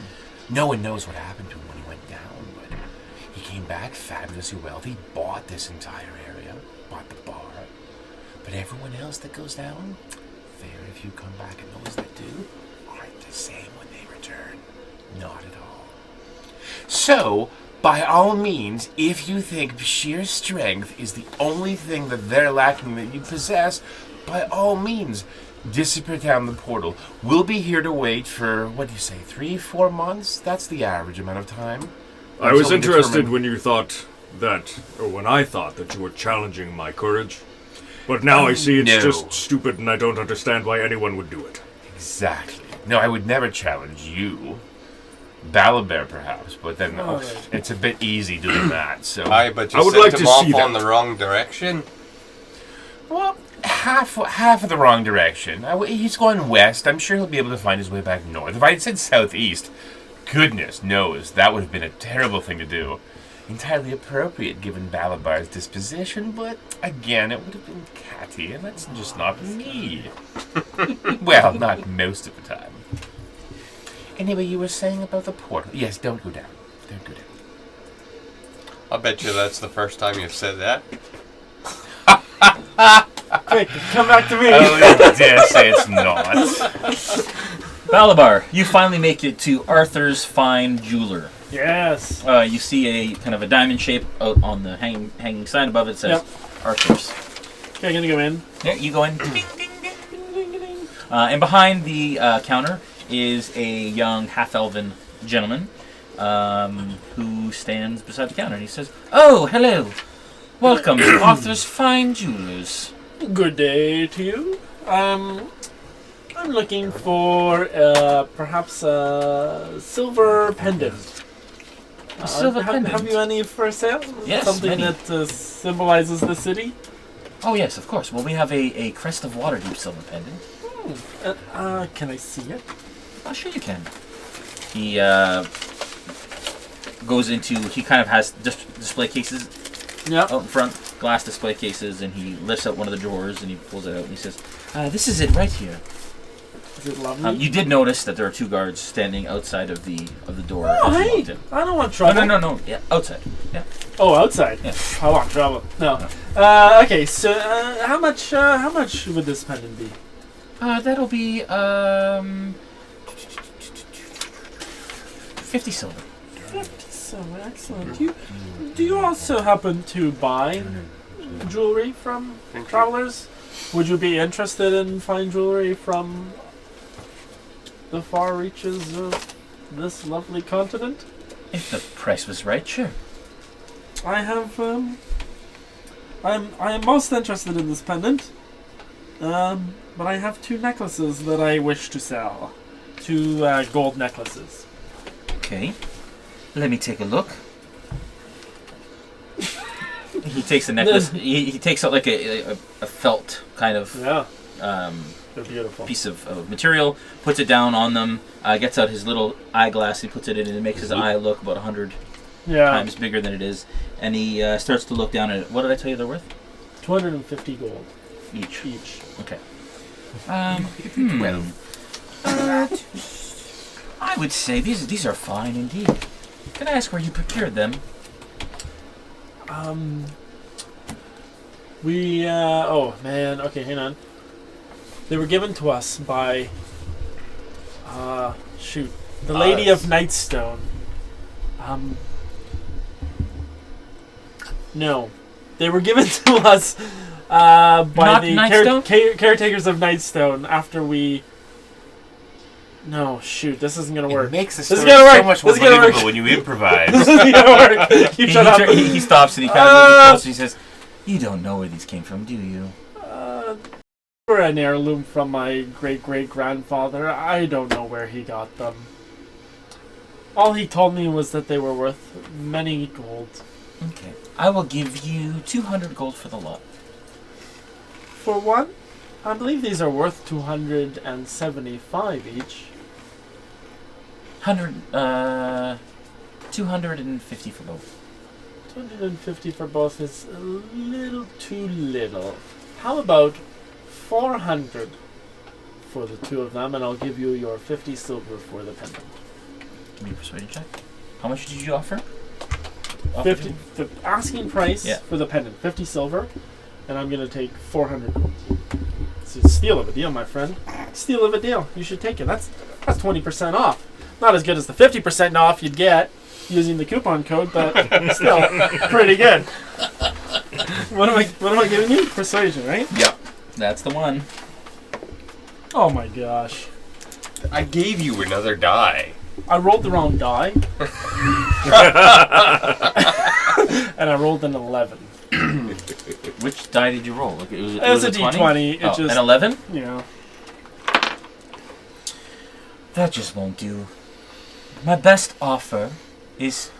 No one knows what happened to him when he went down, but he came back fabulously wealthy, bought this entire area, bought the bar. But everyone else that goes down, very few come back, and those that do aren't the same when they return. Not at all. So, by all means, if you think sheer strength is the only thing that they're lacking that you possess, by all means, disappear down the portal. We'll be here to wait for, what do you say, 3-4 months? That's the average amount of time. I was interested when you thought that, or when I thought that you were challenging my courage. But now I see it's just stupid and I don't understand why anyone would do it. Exactly. No, I would never challenge you. Balabar, perhaps, but then it's a bit easy doing that. So but you I would sent like him to off see on that. the wrong direction. Well, half of the wrong direction. He's going west. I'm sure he'll be able to find his way back north. If I had said southeast, goodness knows that would have been a terrible thing to do. Entirely appropriate given Balabar's disposition, but again, it would have been catty, and that's just not me. Well, not most of the time. Anyway, you were saying about the portal. Yes, don't go down. Don't go down. I bet you that's the first time you've said that. Quick, come back to me. Oh, I dare say it's not. Balabar, you finally make it to Arthur's Fine Jeweler. Yes. You see a kind of a diamond shape out on the hanging sign above it. Says Arthur's. Okay, I'm gonna go in. Yeah, you go in. Ding, ding, ding, ding, ding, ding. And behind the counter is a young half-elven gentleman who stands beside the counter, and he says, "Oh, hello. Welcome to Arthur's Fine Jewelers." Good day to you. I'm looking for perhaps a silver pendant. A silver pendant? Have you any for sale? Yes, something many. that symbolizes the city. Oh yes, of course. Well, we have a Crest of Waterdeep silver pendant. Can I see it? Oh, sure you can. He goes into. He kind of has display cases out in front, glass display cases, and he lifts out one of the drawers and he pulls it out and he says, "This is it right here." Is it lovely? You did notice that there are two guards standing outside of the door. Oh, as you hey! walked in. I don't want trouble. No. Yeah, outside. Yeah. Oh, outside. Yeah. I want trouble. No. Okay. So, how much would this pendant be? That'll be 50 silver. 50 silver. Excellent. Do you also happen to buy jewelry from travelers? Would you be interested in fine jewelry from the far reaches of this lovely continent? If the price was right, sure. I have. I am most interested in this pendant. But I have 2 necklaces that I wish to sell. 2 gold necklaces. Okay. Let me take a look. He takes a necklace. he takes out like a felt kind of they're beautiful piece of material, puts it down on them, gets out his little eyeglass, he puts it in, and it makes his eye look about 100 times bigger than it is. And he starts to look down at it. What did I tell you they're worth? 250 gold. Each. Okay. Well, I would say these are fine indeed. Can I ask where you procured them? Oh man. Okay, hang on. They were given to us by the Lady of Nightstone. No, they were given to us by Not the Nightstone? caretakers of Nightstone after we. No, shoot, this isn't gonna work. it makes the This is story gonna so work. much This more is gonna believable work. when you improvise. This isn't gonna work. You shut up. He stops and he kind of looks close and he says, "You don't know where these came from, do you?" They were an heirloom from my great-great-grandfather. I don't know where he got them. All he told me was that they were worth many gold. Okay. I will give you 200 gold for the lot. For one? I believe these are worth 275 each. 250 for both. 250 for both is a little too little. How about 400 for the two of them, and I'll give you your 50 silver for the pendant. Give me a persuasion check. How much did you offer? 50. The asking price for the pendant, 50 silver, and I'm going to take 400 gold. It's a steal of a deal, my friend. Steal of a deal. You should take it. That's 20% off. Not as good as the 50% off you'd get using the coupon code, but still pretty good. What am I giving you? Persuasion, right? Yep. That's the one. Oh my gosh. I gave you another die. I rolled the wrong die. And I rolled an 11. Which die did you roll? Like, it was a D20. An 11? Yeah. That just won't do. My best offer is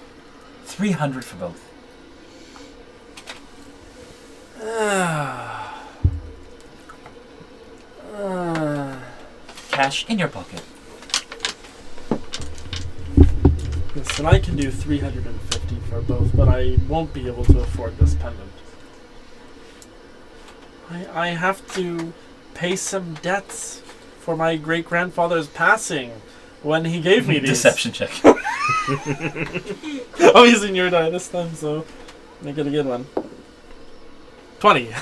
300 for both. Cash in your pocket. Listen, I can do 350 for both, but I won't be able to afford this pendant. I have to pay some debts for my great-grandfather's passing when he gave me these. Deception check. I'm using your die this time, so make it a good one. 20.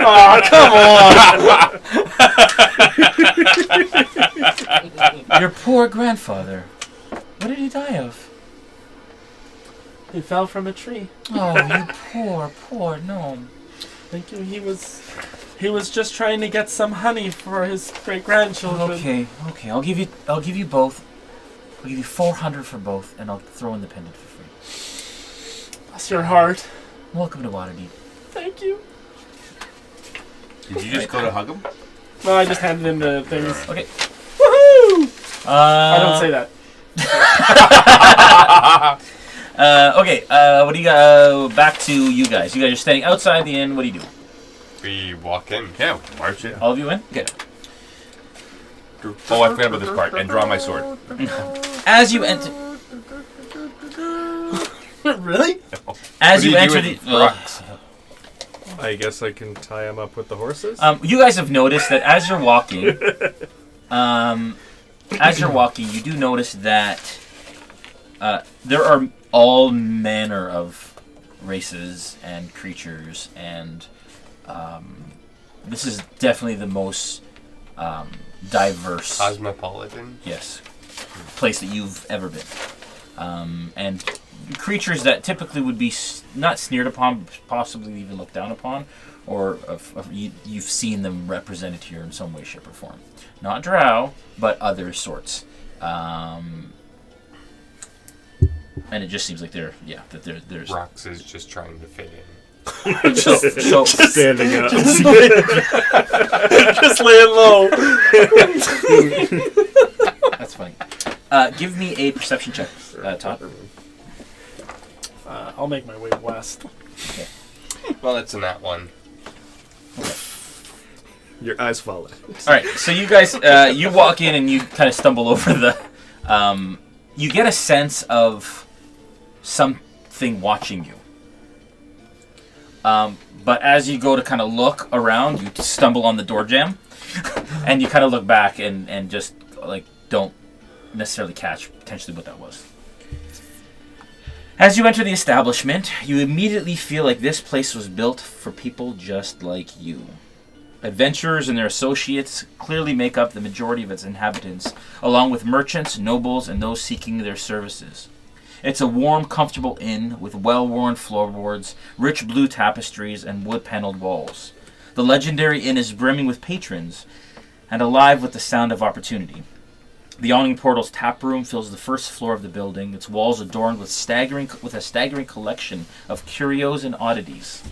Oh, come on! Your poor grandfather. What did he die of? He fell from a tree. Oh, you poor gnome. Thank you. He was just trying to get some honey for his great grandchildren. Okay. I'll give you both. I'll give you 400 for both, and I'll throw in the pendant for free. Bless your heart. Welcome to Waterdeep. Thank you. Did you just go to hug him? No, I just handed him the things. Okay. Woohoo! I don't say that. Okay, what do you got? Back to you guys. You guys are standing outside the inn. What do you do? We walk in. Yeah, march in. All of you in? Okay. Oh, I forgot about this part. And draw my sword. As you enter... Really? No. As you enter the... I guess I can tie him up with the horses? You guys have noticed that as you're walking... you do notice that there are all manner of races and creatures, and this is definitely the most diverse... Cosmopolitan? Yes. Place that you've ever been. And creatures that typically would be not sneered upon, possibly even looked down upon, or you've seen them represented here in some way, shape, or form. Not drow, but other sorts. And it just seems like there's... Rox is just trying to fit in. just standing up. Just laying low. That's funny. Give me a perception check, Todd. I'll make my way west. Okay. Well, it's in that one. Okay. Your eyes follow. All right, so you guys, you walk in and you kind of stumble over the... you get a sense of something watching you. But as you go to kind of look around, you stumble on the door jamb. And you kind of look back and just, like, don't necessarily catch potentially what that was. As you enter the establishment, you immediately feel like this place was built for people just like you. Adventurers and their associates clearly make up the majority of its inhabitants, along with merchants, nobles, and those seeking their services. It's a warm, comfortable inn with well-worn floorboards, rich blue tapestries, and wood-paneled walls. The legendary inn is brimming with patrons and alive with the sound of opportunity. The Yawning Portal's tap room fills the first floor of the building, its walls adorned with a staggering collection of curios and oddities.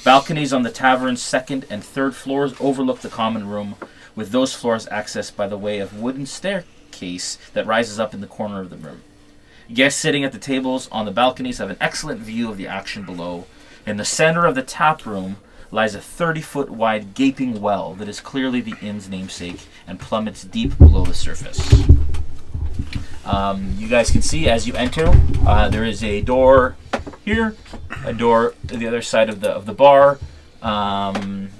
Balconies on the tavern's second and third floors overlook the common room, with those floors accessed by the way of wooden staircase that rises up in the corner of the room. Guests sitting at the tables on the balconies have an excellent view of the action below. In the center of the tap room lies a 30-foot wide gaping well that is clearly the inn's namesake and plummets deep below the surface. You guys can see as you enter, there is a door here, a door to the other side of the bar, and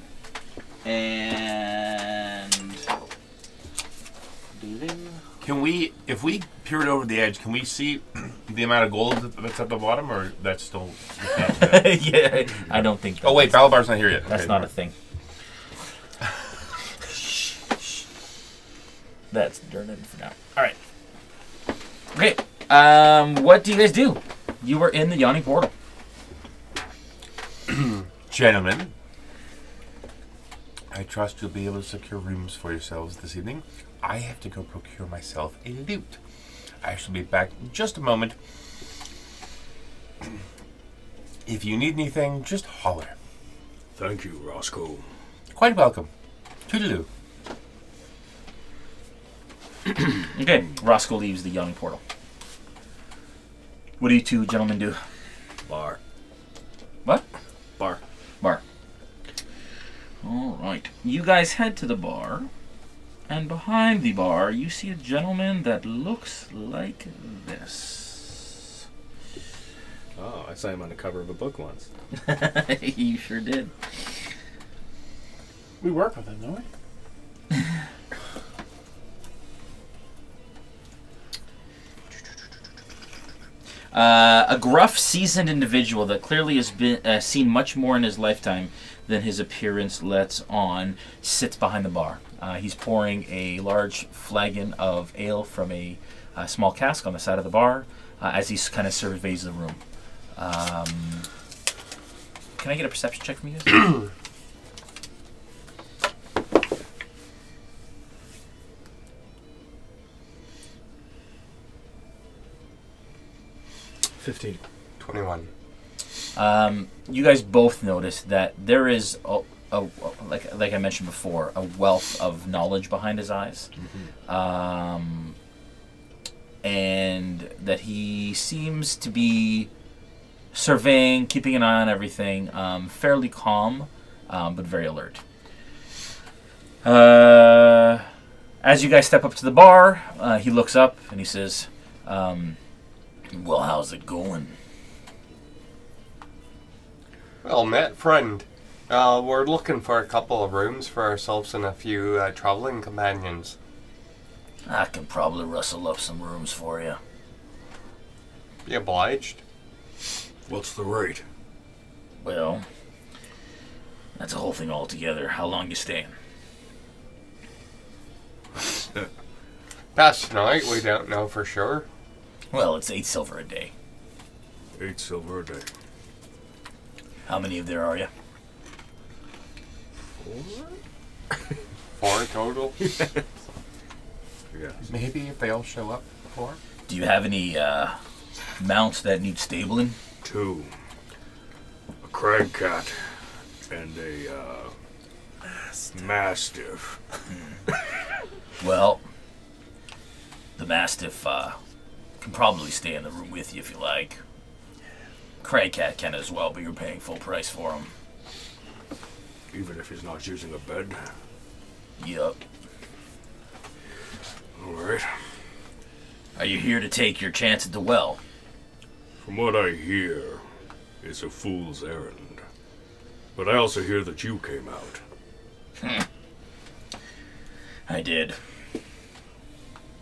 Can we, if we peered over the edge, can we see the amount of gold that's at the bottom, or that's still? Yeah, I don't think. Oh wait, Balabar's not here yet. That's okay, not a thing. That's Durnan for now. All right. Okay. What do you guys do? You were in the Yawning Portal. Gentlemen, I trust you'll be able to secure rooms for yourselves this evening. I have to go procure myself a loot. I shall be back in just a moment. If you need anything, just holler. Thank you, Roscoe. Quite welcome. Toodaloo. Okay. Roscoe leaves the Yawning Portal. What do you two gentlemen do? Bar. What? Bar. Bar. All right. You guys head to the bar. And behind the bar, you see a gentleman that looks like this. Oh, I saw him on the cover of a book once. You sure did. We work with him, don't we? A gruff, seasoned individual that clearly has been seen much more in his lifetime than his appearance lets on, sits behind the bar. He's pouring a large flagon of ale from a small cask on the side of the bar as he kind of surveys the room. Can I get a perception check from you guys? 15. 21. You guys both notice that there is like I mentioned before, a wealth of knowledge behind his eyes, and that he seems to be surveying, keeping an eye on everything, fairly calm, but very alert. As you guys step up to the bar, he looks up and he says, "Well, how's it going?" Well met, friend. We're looking for a couple of rooms for ourselves and a few traveling companions. I can probably rustle up some rooms for you. Be obliged. What's the rate? Well, that's a whole thing altogether. How long you staying? Past tonight, we don't know for sure. Well, it's 8 silver a day. 8 silver a day. How many of there are you? 4 total. Yeah. Maybe if they all show up, 4. Do you have any mounts that need stabling? 2. A crag cat and a mastiff. Well, the mastiff can probably stay in the room with you if you like. Crag cat can as well, but you're paying full price for him. Even if he's not using a bed? Yup. Alright. Are you here to take your chance at the well? From what I hear, it's a fool's errand. But I also hear that you came out. I did.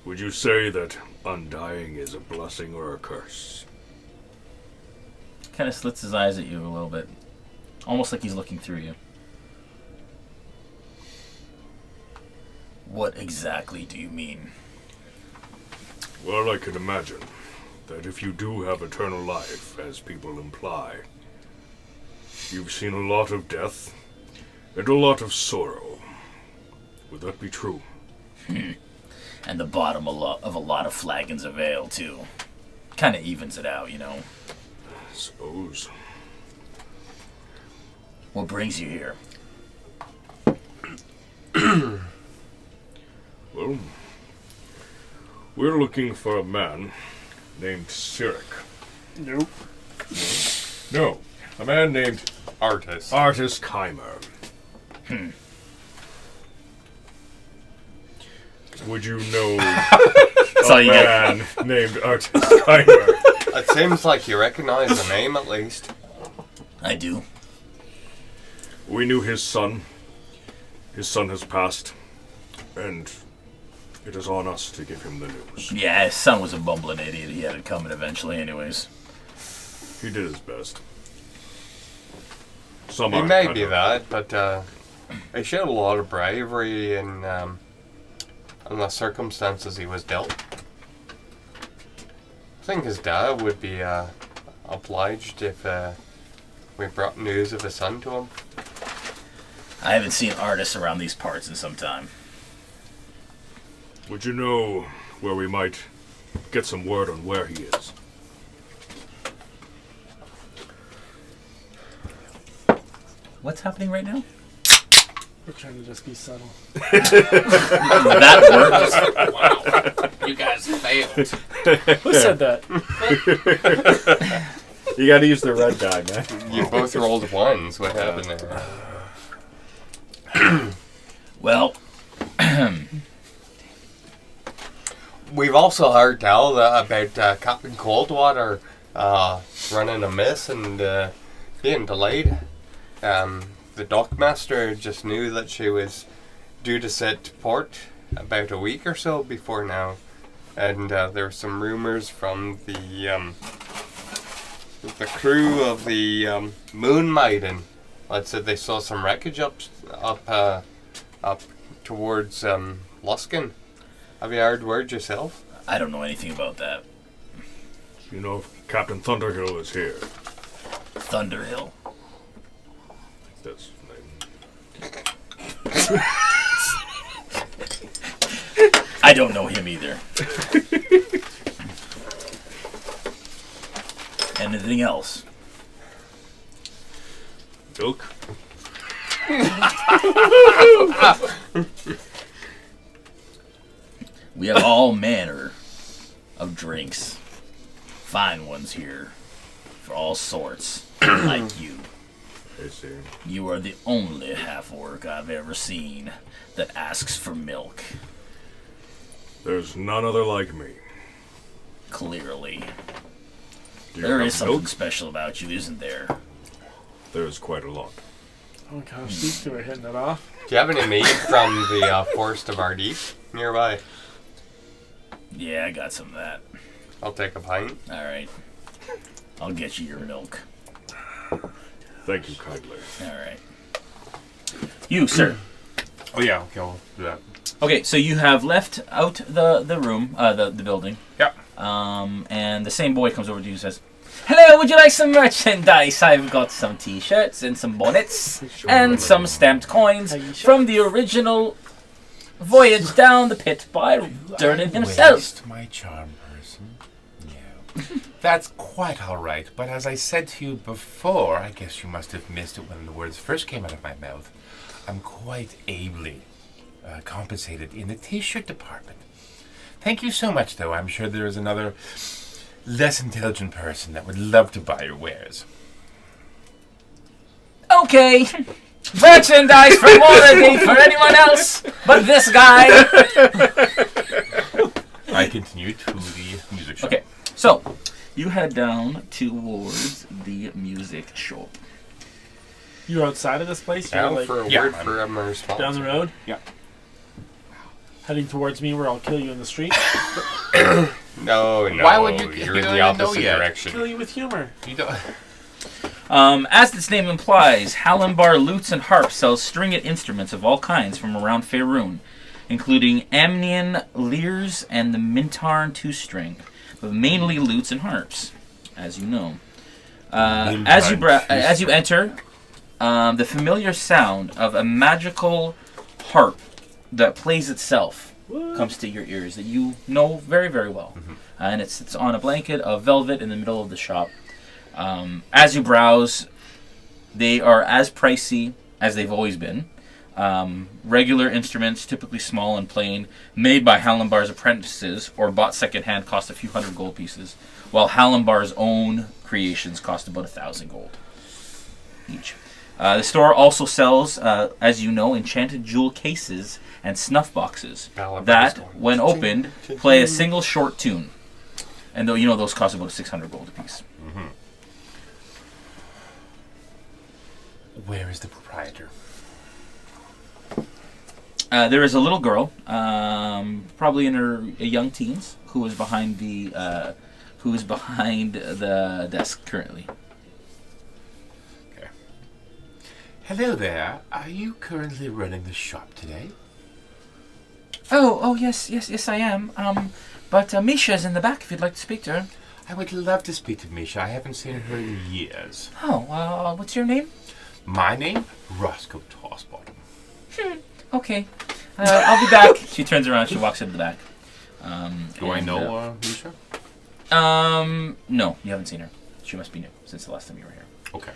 Would you say that undying is a blessing or a curse? Kind of slits his eyes at you a little bit. Almost like he's looking through you. What exactly do you mean? Well, I can imagine that if you do have eternal life, as people imply, you've seen a lot of death and a lot of sorrow. Would that be true? And the bottom of a lot of flagons of ale, too. Kind of evens it out, you know. I suppose. What brings you here? Well, we're looking for a man named Cyric. Nope. No, a man named Artis. Artis Keimer. Would you know a man named Artis Keimer? It seems like you recognize the name at least. I do. We knew his son. His son has passed, and it is on us to give him the news. Yeah, his son was a bumbling idiot. He had it coming eventually anyways. He did his best. He may be that, but he showed a lot of bravery in the circumstances he was dealt. I think his dad would be obliged if we brought news of his son to him. I haven't seen artists around these parts in some time. Would you know where we might get some word on where he is? What's happening right now? We're trying to just be subtle. That works. Wow. You guys failed. Who said that? You gotta use the red die, man. You both rolled ones. What happened there? Well, we've also heard tell about Captain Coldwater running amiss and being delayed. The dockmaster just knew that she was due to set to port about a week or so before now, and there were some rumors from the crew of the Moon Maiden that said they saw some wreckage up towards Luskan. Have you heard word yourself? I don't know anything about that. You know if Captain Thunderhill is here. Thunderhill. That's his name. I don't know him either. Anything else? Milk? We have all manner of drinks. Fine ones here. For all sorts. Like you. I see. You are the only half-orc I've ever seen that asks for milk. There's none other like me. Clearly. Do you There have is something milk? special about you, isn't there? There's quite a lot. Oh gosh, these two are hitting it off. Do you have any meat from the forest of Waterdeep nearby? Yeah, I got some of that. I'll take a pint. Alright. I'll get you your milk. Thank you kindly. Alright. You, sir. Oh yeah, okay, we'll do that. Okay, so you have left out the room, the building. Yeah. And the same boy comes over to you and says, "Hello, would you like some merchandise? I've got some t-shirts and some bonnets and some stamped coins from the original voyage down the pit by Durnan himself." Waste my charm, person. No. That's quite all right, but as I said to you before, I guess you must have missed it when the words first came out of my mouth. I'm quite ably compensated in the t-shirt department. Thank you so much, though. I'm sure there is another less intelligent person that would love to buy your wares. Okay. Merchandise from Waterdeep for anyone else but this guy. I continue to the music shop. Okay, so you head down towards the music shop. You're outside of this place? You're Down like for a word for my response. down the road? Yeah. Heading towards me where I'll kill you in the street? No, Why would you- You're you in don't the even know opposite yet. direction. Kill you with humor. You don't... As its name implies, Hallenbar Lutes and Harps sells stringed instruments of all kinds from around Faerun, including Amnian lyres and the Mintarn two-string, but mainly lutes and harps, as you know. As you enter, the familiar sound of a magical harp that plays itself comes to your ears that you know very, very well. And it's on a blanket of velvet in the middle of the shop. As you browse, they are as pricey as they've always been. Regular instruments, typically small and plain, made by Halambar's apprentices or bought secondhand, cost a few hundred gold pieces, while Halambar's own creations cost about 1,000 gold each. The store also sells, as you know, enchanted jewel cases and snuff boxes that, when opened, play a single short tune. And though you know those cost about 600 gold apiece. Where is the proprietor? There is a little girl, probably in her young teens, who is behind the desk currently. Okay. Hello there. Are you currently running the shop today? Oh, yes, I am. But Misha's in the back if you'd like to speak to her. I would love to speak to Misha. I haven't seen her in years. Oh, what's your name? My name? Roscoe Tossbottom. Okay. I'll be back. She turns around. She walks into the back. Do I know Misha? No, you haven't seen her. She must be new since the last time you were here. Okay.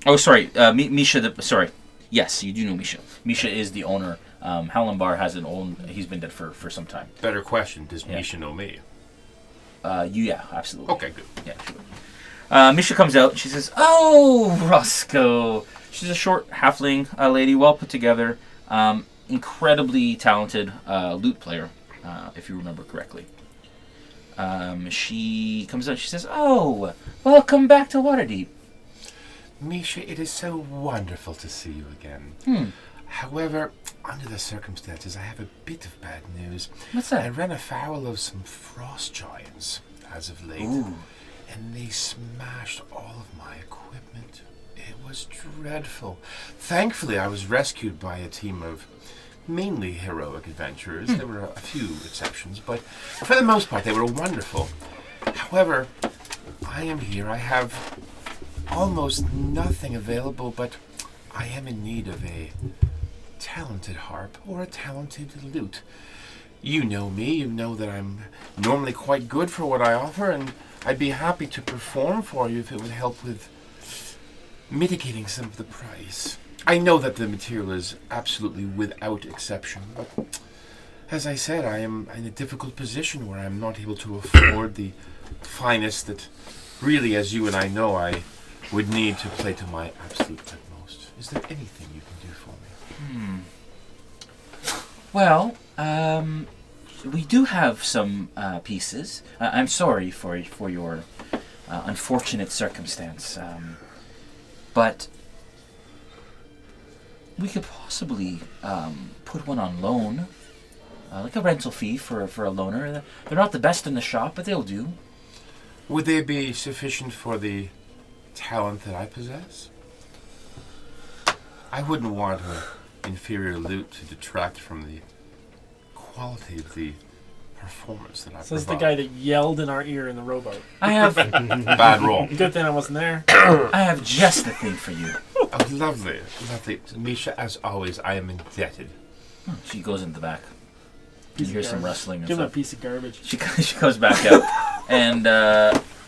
Oh, sorry. Misha. Sorry. Yes, you do know Misha. Misha is the owner. Halambar hasn't owned. He's been dead for some time. Better question. Does Misha know me? Yeah, absolutely. Okay, good. Yeah, sure. Misha comes out and she says, "Oh, Roscoe." She's a short halfling lady, well put together, incredibly talented lute player, if you remember correctly. She comes out and she says, "Oh, welcome back to Waterdeep." Misha, it is so wonderful to see you again. However, under the circumstances, I have a bit of bad news. What's that? I ran afoul of some frost giants as of late, and they smashed all of my equipment. It was dreadful. Thankfully, I was rescued by a team of mainly heroic adventurers. There were a few exceptions, but for the most part, they were wonderful. However, I am here. I have almost nothing available, but I am in need of a talented harp or a talented lute. You know me. You know that I'm normally quite good for what I offer, and I'd be happy to perform for you if it would help with mitigating some of the price. I know that the material is absolutely without exception, but as I said, I am in a difficult position where I'm not able to afford the finest that really, as you and I know, I would need to play to my absolute utmost. Is there anything you can do for me? Well, we do have some pieces. I'm sorry for your unfortunate circumstance, but we could possibly put one on loan, like a rental fee for a loaner. They're not the best in the shop, but they'll do. Would they be sufficient for the talent that I possess? I wouldn't want an inferior lute to detract from the quality of the performance that I Says provide. the guy that yelled in our ear in the rowboat. I have bad roll. Good thing I wasn't there. I have just the thing for you. Oh, lovely, lovely. Misha, as always, I am indebted. She goes into the back. You hear some rustling and Give him a stuff. piece of garbage. She goes back out, and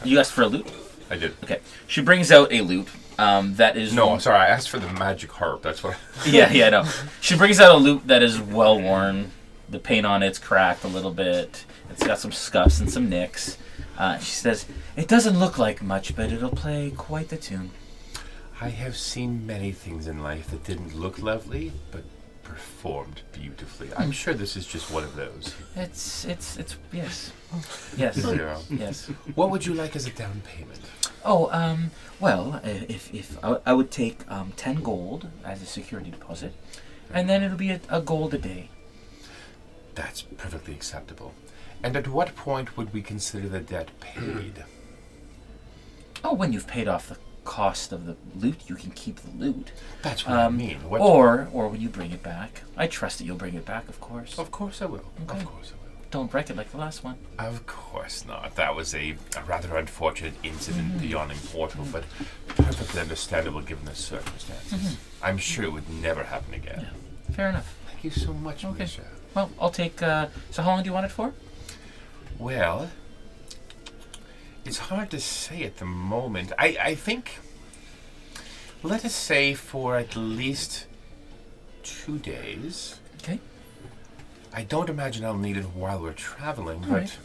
you asked for a lute? I did. Okay. She brings out a lute that is... No, I'm sorry, I asked for the magic harp. That's what Yeah, no. She brings out a lute that is well worn. The paint on it's cracked a little bit. It's got some scuffs and some nicks. She says, "It doesn't look like much, but it'll play quite the tune." I have seen many things in life that didn't look lovely, but performed beautifully. I'm sure this is just one of those. It's yes. Yes. Yes. What would you like as a down payment? Oh, well, if I would take 10 gold as a security deposit, and then it'll be a gold a day. That's perfectly acceptable. And at what point would we consider the debt paid? Oh, when you've paid off the cost of the loot, you can keep the loot. That's what I mean. Or when you bring it back. I trust that you'll bring it back, of course. Of course I will. Okay. Of course I will. Don't wreck it like the last one. Of course not. That was a rather unfortunate incident, the Yawning portal, but perfectly understandable given the circumstances. I'm sure it would never happen again. Yeah. Fair enough. Thank you so much, Okay. Misha. Well, I'll take. So how long do you want it for? Well, it's hard to say at the moment. I think, let us say for at least 2 days. Okay. I don't imagine I'll need it while we're traveling, All but right.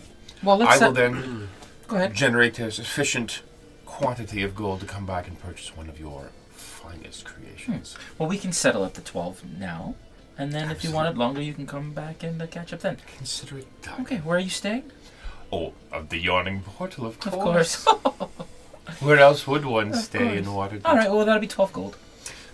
Well, let's I will then go ahead. generate a sufficient quantity of gold to come back and purchase one of your finest creations. Well, we can settle at the 12 now, and then if you want it longer, you can come back and catch up then. Consider it done. Okay, where are you staying? Oh, of the Yawning Portal, of Of course. course. Where else would one Of stay in course. Waterdeep? All right, well, that'll be 12 gold.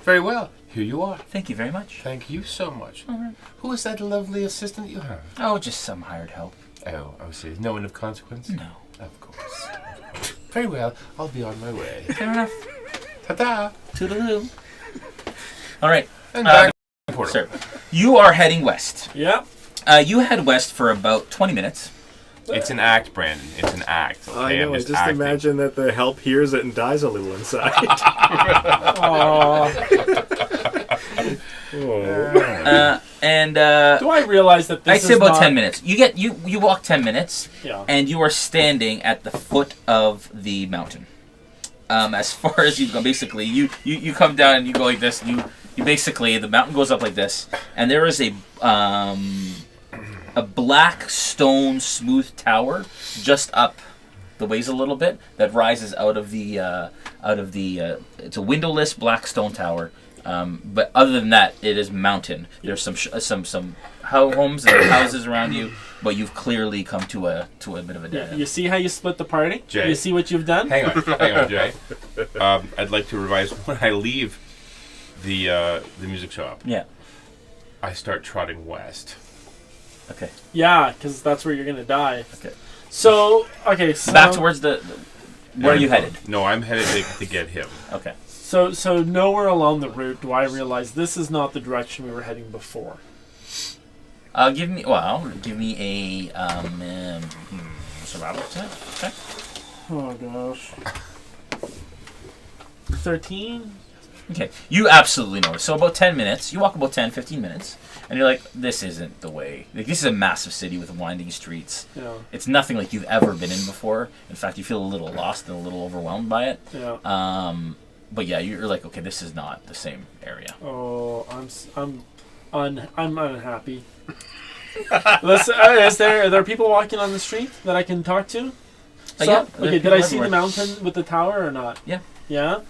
Very well. Here you are. Thank you very much. Thank you so much. All right. Who is that lovely assistant you have? Oh, just some hired help. Oh, I see. No one of consequence? No. Of course. Very well. I'll be on my way. Fair enough. Ta-da! Toodaloo. All right. And back to the portal. Sir, you are heading west. Yeah. You head west for about 20 minutes. It's an act, Brandon. It's an act. Okay? I know. I'm Just acting. imagine that the help hears it and dies a little inside. Do I realize that this I'd say is about not... 10 minutes. You walk 10 minutes, Yeah. and you are standing at the foot of the mountain. As far as you've gone, basically, you come down and you go like this. And you basically, the mountain goes up like this, and there is a black stone smooth tower just up the ways a little bit that rises out of the it's a windowless black stone tower. But other than that, it is mountain. There's some homes and houses around you, but you've clearly come to a bit of a dead end. You see how you split the party? Jay. You see what you've done? Hang on, Jay. I'd like to revise when I leave the music shop. Yeah. I start trotting west. Okay. Yeah, because that's where you're going to die. Okay. So back towards the where are you headed? No, I'm headed to get him. Okay. So nowhere along the route do I realize this is not the direction we were heading before. Give me a survival check. Oh gosh. 13? Okay, you absolutely know. So about 10 minutes, you walk about 10, 15 minutes, and you're like, this isn't the way. Like, this is a massive city with winding streets. Yeah. It's nothing like you've ever been in before. In fact, you feel a little lost and a little overwhelmed by it. Yeah. But yeah, you're like, okay, this is not the same area. Oh, I'm unhappy. Listen, are there people walking on the street that I can talk to? Yeah. Okay, did I see the mountain with the tower or not? Yeah. Yeah?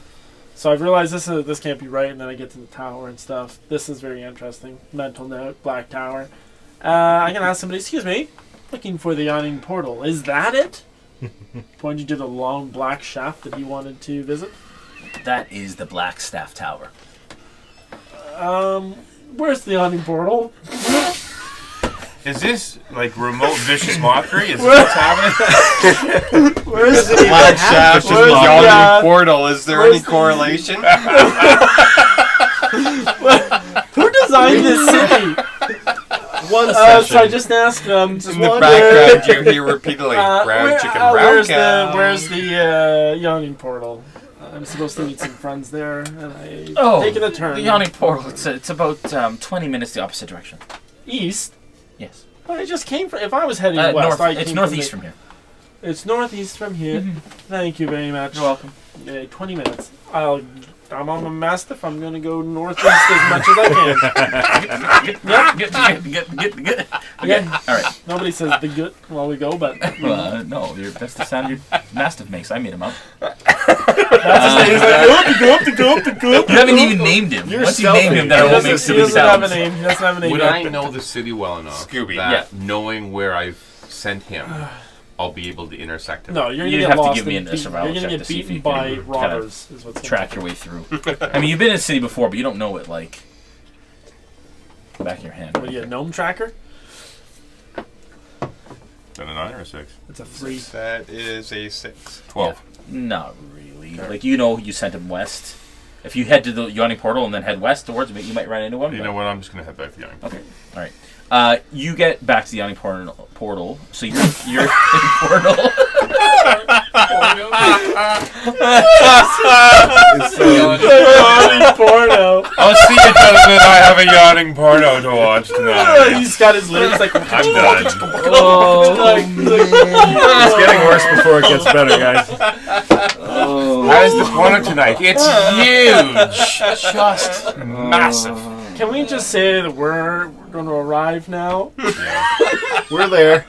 So I've realized this can't be right, and then I get to the tower and stuff. This is very interesting. Mental note, Black Tower. I can ask somebody, excuse me, looking for the Yawning Portal. Is that it? Pointing to the long black shaft that he wanted to visit. That is the Black Staff Tower. Where's the Yawning Portal? Is this like remote vicious mockery? Is this what's happening? Where's the Black shaft and Yawning portal? Is there any correlation? Who designed this city? One so I just asked just in the wonder, background you hear repeatedly brown chicken, brown cow. Where's the Yawning Portal? I'm supposed to meet some friends there, and I've taken a turn. The Yawning Portal, it's about 20 minutes the opposite direction. East? Yes. But I just came from... If I was heading west, it's northeast from here. It's northeast from here. Mm-hmm. Thank you very much. You're welcome. 20 minutes. I'm on my Mastiff. I'm going to go northeast as much as I can. Good. Okay. All right. Nobody says the good while we go, but... no, that's the sound your Mastiff makes. I made him up. That's his name. He's like, go. You haven't even named him. Once you name him, then I won't make silly sounds. He doesn't have a name. Would I know the city well enough Scooby. that knowing where I've sent him, I'll be able to intersect him? No, you're You'd gonna have get to lost. give me a survival You're check gonna to get see if you beaten by can robbers. Is what's track your way through. I mean, you've been in the city before, but you don't know it like back of your hand. What are you, a gnome tracker? Is that a 9 or a 6? It's a 3. That is a 6. 12. Yeah, not really. Like, you sent him west. If you head to the Yawning Portal and then head west towards me, you might run into him. You know what? I'm just gonna head back to Yawning. Okay. All right. You get back to the Yawning Portal. So you're in Portal. Yawning porno. I'll see you, gentlemen. I have a yawning porno to watch tonight. He's got his lips like. I'm done. It's getting worse before it gets better, guys. How's the porno tonight? It's huge. Just massive. Can we just say that we're going to arrive now? Yeah. We're there.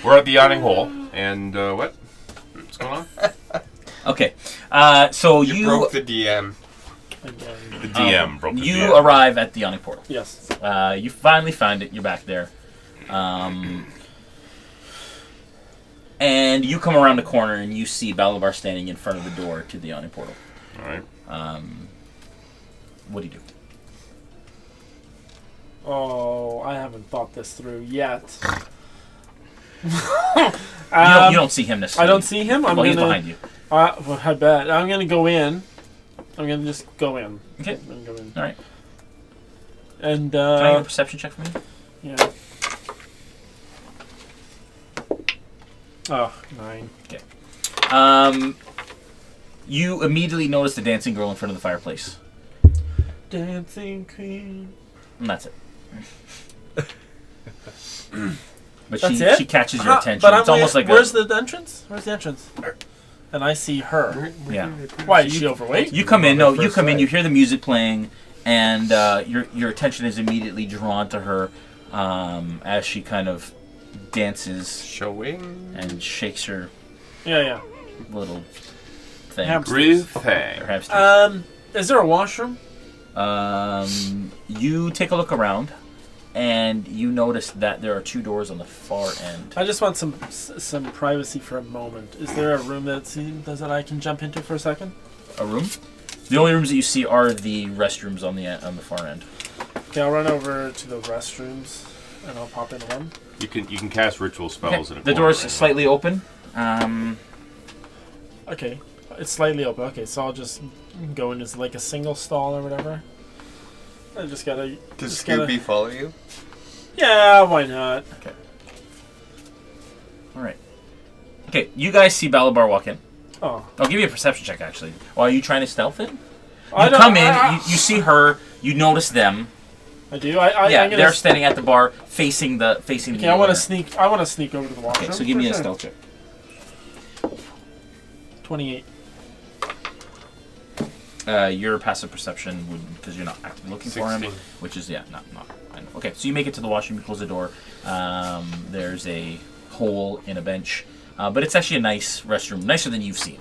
We're at the yawning hole. And what? What's going on? Okay. So you broke the DM. The DM broke the DM. You arrive at the Yawning portal. Yes. You finally find it. You're back there. And you come around the corner and you see Balabar standing in front of the door to the Yawning portal. All right. What do you do? Oh, I haven't thought this through yet. You don't see him necessarily. I don't see him? He's behind you. Well, I bet. I'm going to go in. I'm going to just go in. Okay. I'm gonna go in. All right. And, Can I get a perception check from you? Yeah. Oh, 9. Okay. You immediately notice the dancing girl in front of the fireplace. Dancing queen. And that's it. But That's it? she catches your attention. But It's almost like where's the entrance? Where's the entrance? And I see her. Yeah. Why, is she overweight? You come in. No, you come in. You hear the music playing, and your attention is immediately drawn to her as she kind of dances, showing, and shakes her. Yeah. Little thing. Groove thing. Is there a washroom? You take a look around, and you notice that there are 2 doors on the far end. I just want some privacy for a moment. Is there a room that I can jump into for a second? A room? The only rooms that you see are the restrooms on the far end. Okay, I'll run over to the restrooms, and I'll pop into one. You can cast ritual spells in a The door's slightly open. Okay, it's slightly open. Okay, so I'll just go into like a single stall or whatever. I just gotta. Does Scooby follow you? Yeah, why not? Okay. All right. Okay, you guys see Balabar walk in. Oh. I'll give you a perception check, actually. Or are you trying to stealth it? You come in, you see her, you notice them. I do. They're standing at the bar, facing the. Okay, I want to sneak. I want to sneak over to the washroom. Okay, so give me a stealth check. 28. Your passive perception would, because you're not actively looking 16. for him, which is not. I know. Okay, so you make it to the washroom, you close the door. There's a hole in a bench, but it's actually a nice restroom, nicer than you've seen,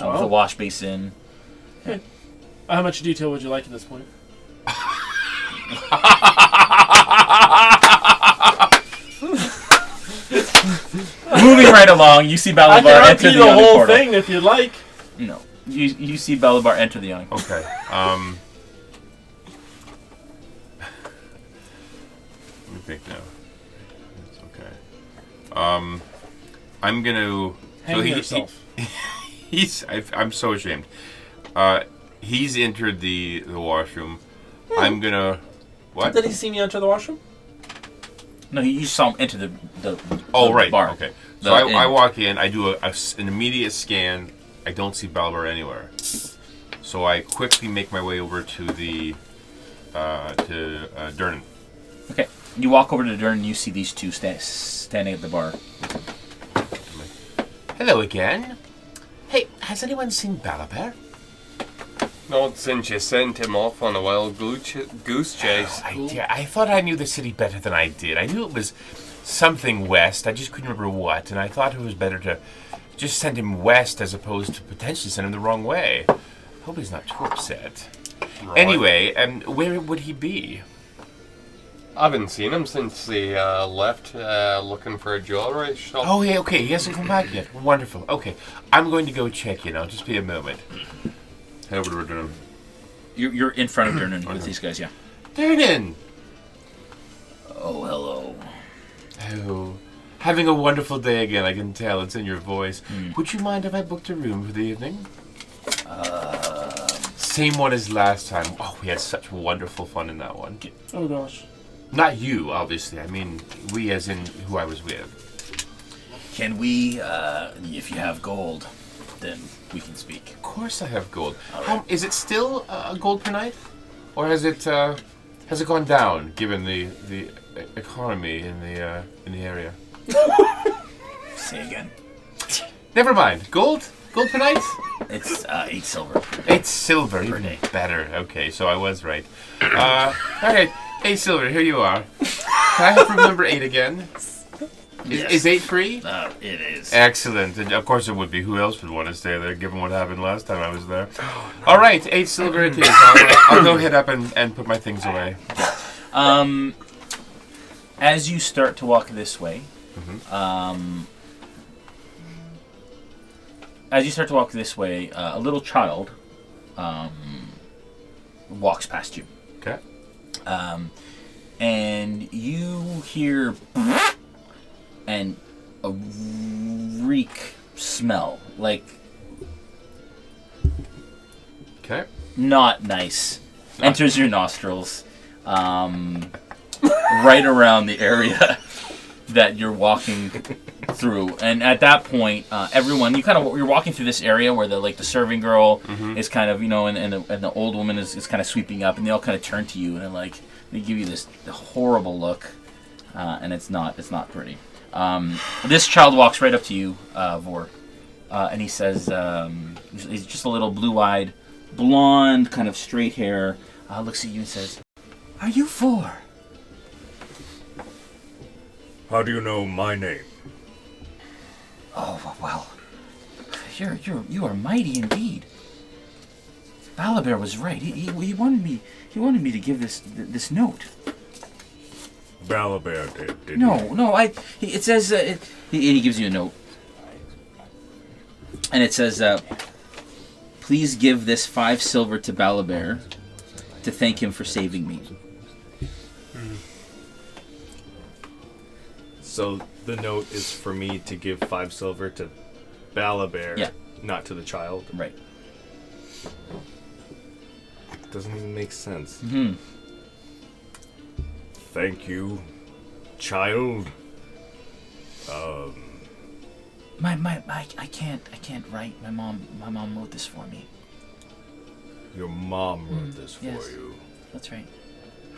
with a wash basin. Okay. How much detail would you like at this point? Moving right along, you see Balabar enter the whole portal. thing if you'd like. No, you see Balabar enter the Yawning. Okay. Let me think now. It's okay. I'm gonna. Hang yourself. I'm so ashamed. He's entered the washroom. Yeah. I'm gonna. What? Did he see me enter the washroom? No, you saw him enter the right. bar. Okay. So I walk in. I do an immediate scan. I don't see Balabar anywhere. So I quickly make my way over to the Durnan. Okay. You walk over to Durnan and you see these two standing at the bar. Hello again. Hey, has anyone seen Balabar? Not since you sent him off on a wild goose chase. I thought I knew the city better than I did. I knew it was something west. I just couldn't remember what, and I thought it was better to just send him west as opposed to potentially send him the wrong way. Hope he's not too upset. Right. Anyway, where would he be? I haven't seen him since he left looking for a jewelry shop. Oh, yeah, okay. He hasn't come back yet. Wonderful. Okay. I'm going to go check in. I'll just be a moment. Head over to Durnan. You're in front of Durnan with these guys, yeah. Durnan! Oh, hello. Oh, having a wonderful day again. I can tell. It's in your voice. Would you mind if I booked a room for the evening? Same one as last time. Oh, we had such wonderful fun in that one. Oh, gosh. Not you, obviously. I mean, we as in who I was with. Can we, if you have gold, then we can speak. Of course I have gold. Right. Is it still a gold per night? Or has it gone down, given the economy in the area? Say again. Never mind. Gold per night? It's 8 silver. 8 silver, even better. Okay, so I was right. Okay, 8 silver, here you are. Can I have room number 8 again? Is 8 free? It is. Excellent. And of course it would be. Who else would want to stay there, given what happened last time I was there? All right, 8 silver it is. I'll go head up and put my things away. As you start to walk this way, a little child walks past you. Okay. And you hear and a reek smell, like not nice, enters your nostrils, right around the area that you're walking through. And at that point, everyone, you're walking through this area where the serving girl is kind of, and the old woman is kind of sweeping up, and they all kind of turn to you and they give you this horrible look, and it's not pretty. This child walks right up to you, Vor, and he says, he's just a little blue-eyed, blonde, kind of straight hair, looks at you and says, "Are you Vor?" How do you know my name? Oh, well, you are mighty indeed. Balabar was right. He wanted me to give this note. Balabar did. No. It says he gives you a note, and it says, "Please give this 5 silver to Balabar to thank him for saving me." So the note is for me to give 5 silver to Balabar, not to the child. Right. Doesn't even make sense. Mm-hmm. Thank you, child. I can't write. My mom wrote this for me. Your mom wrote this for yes. you. That's right.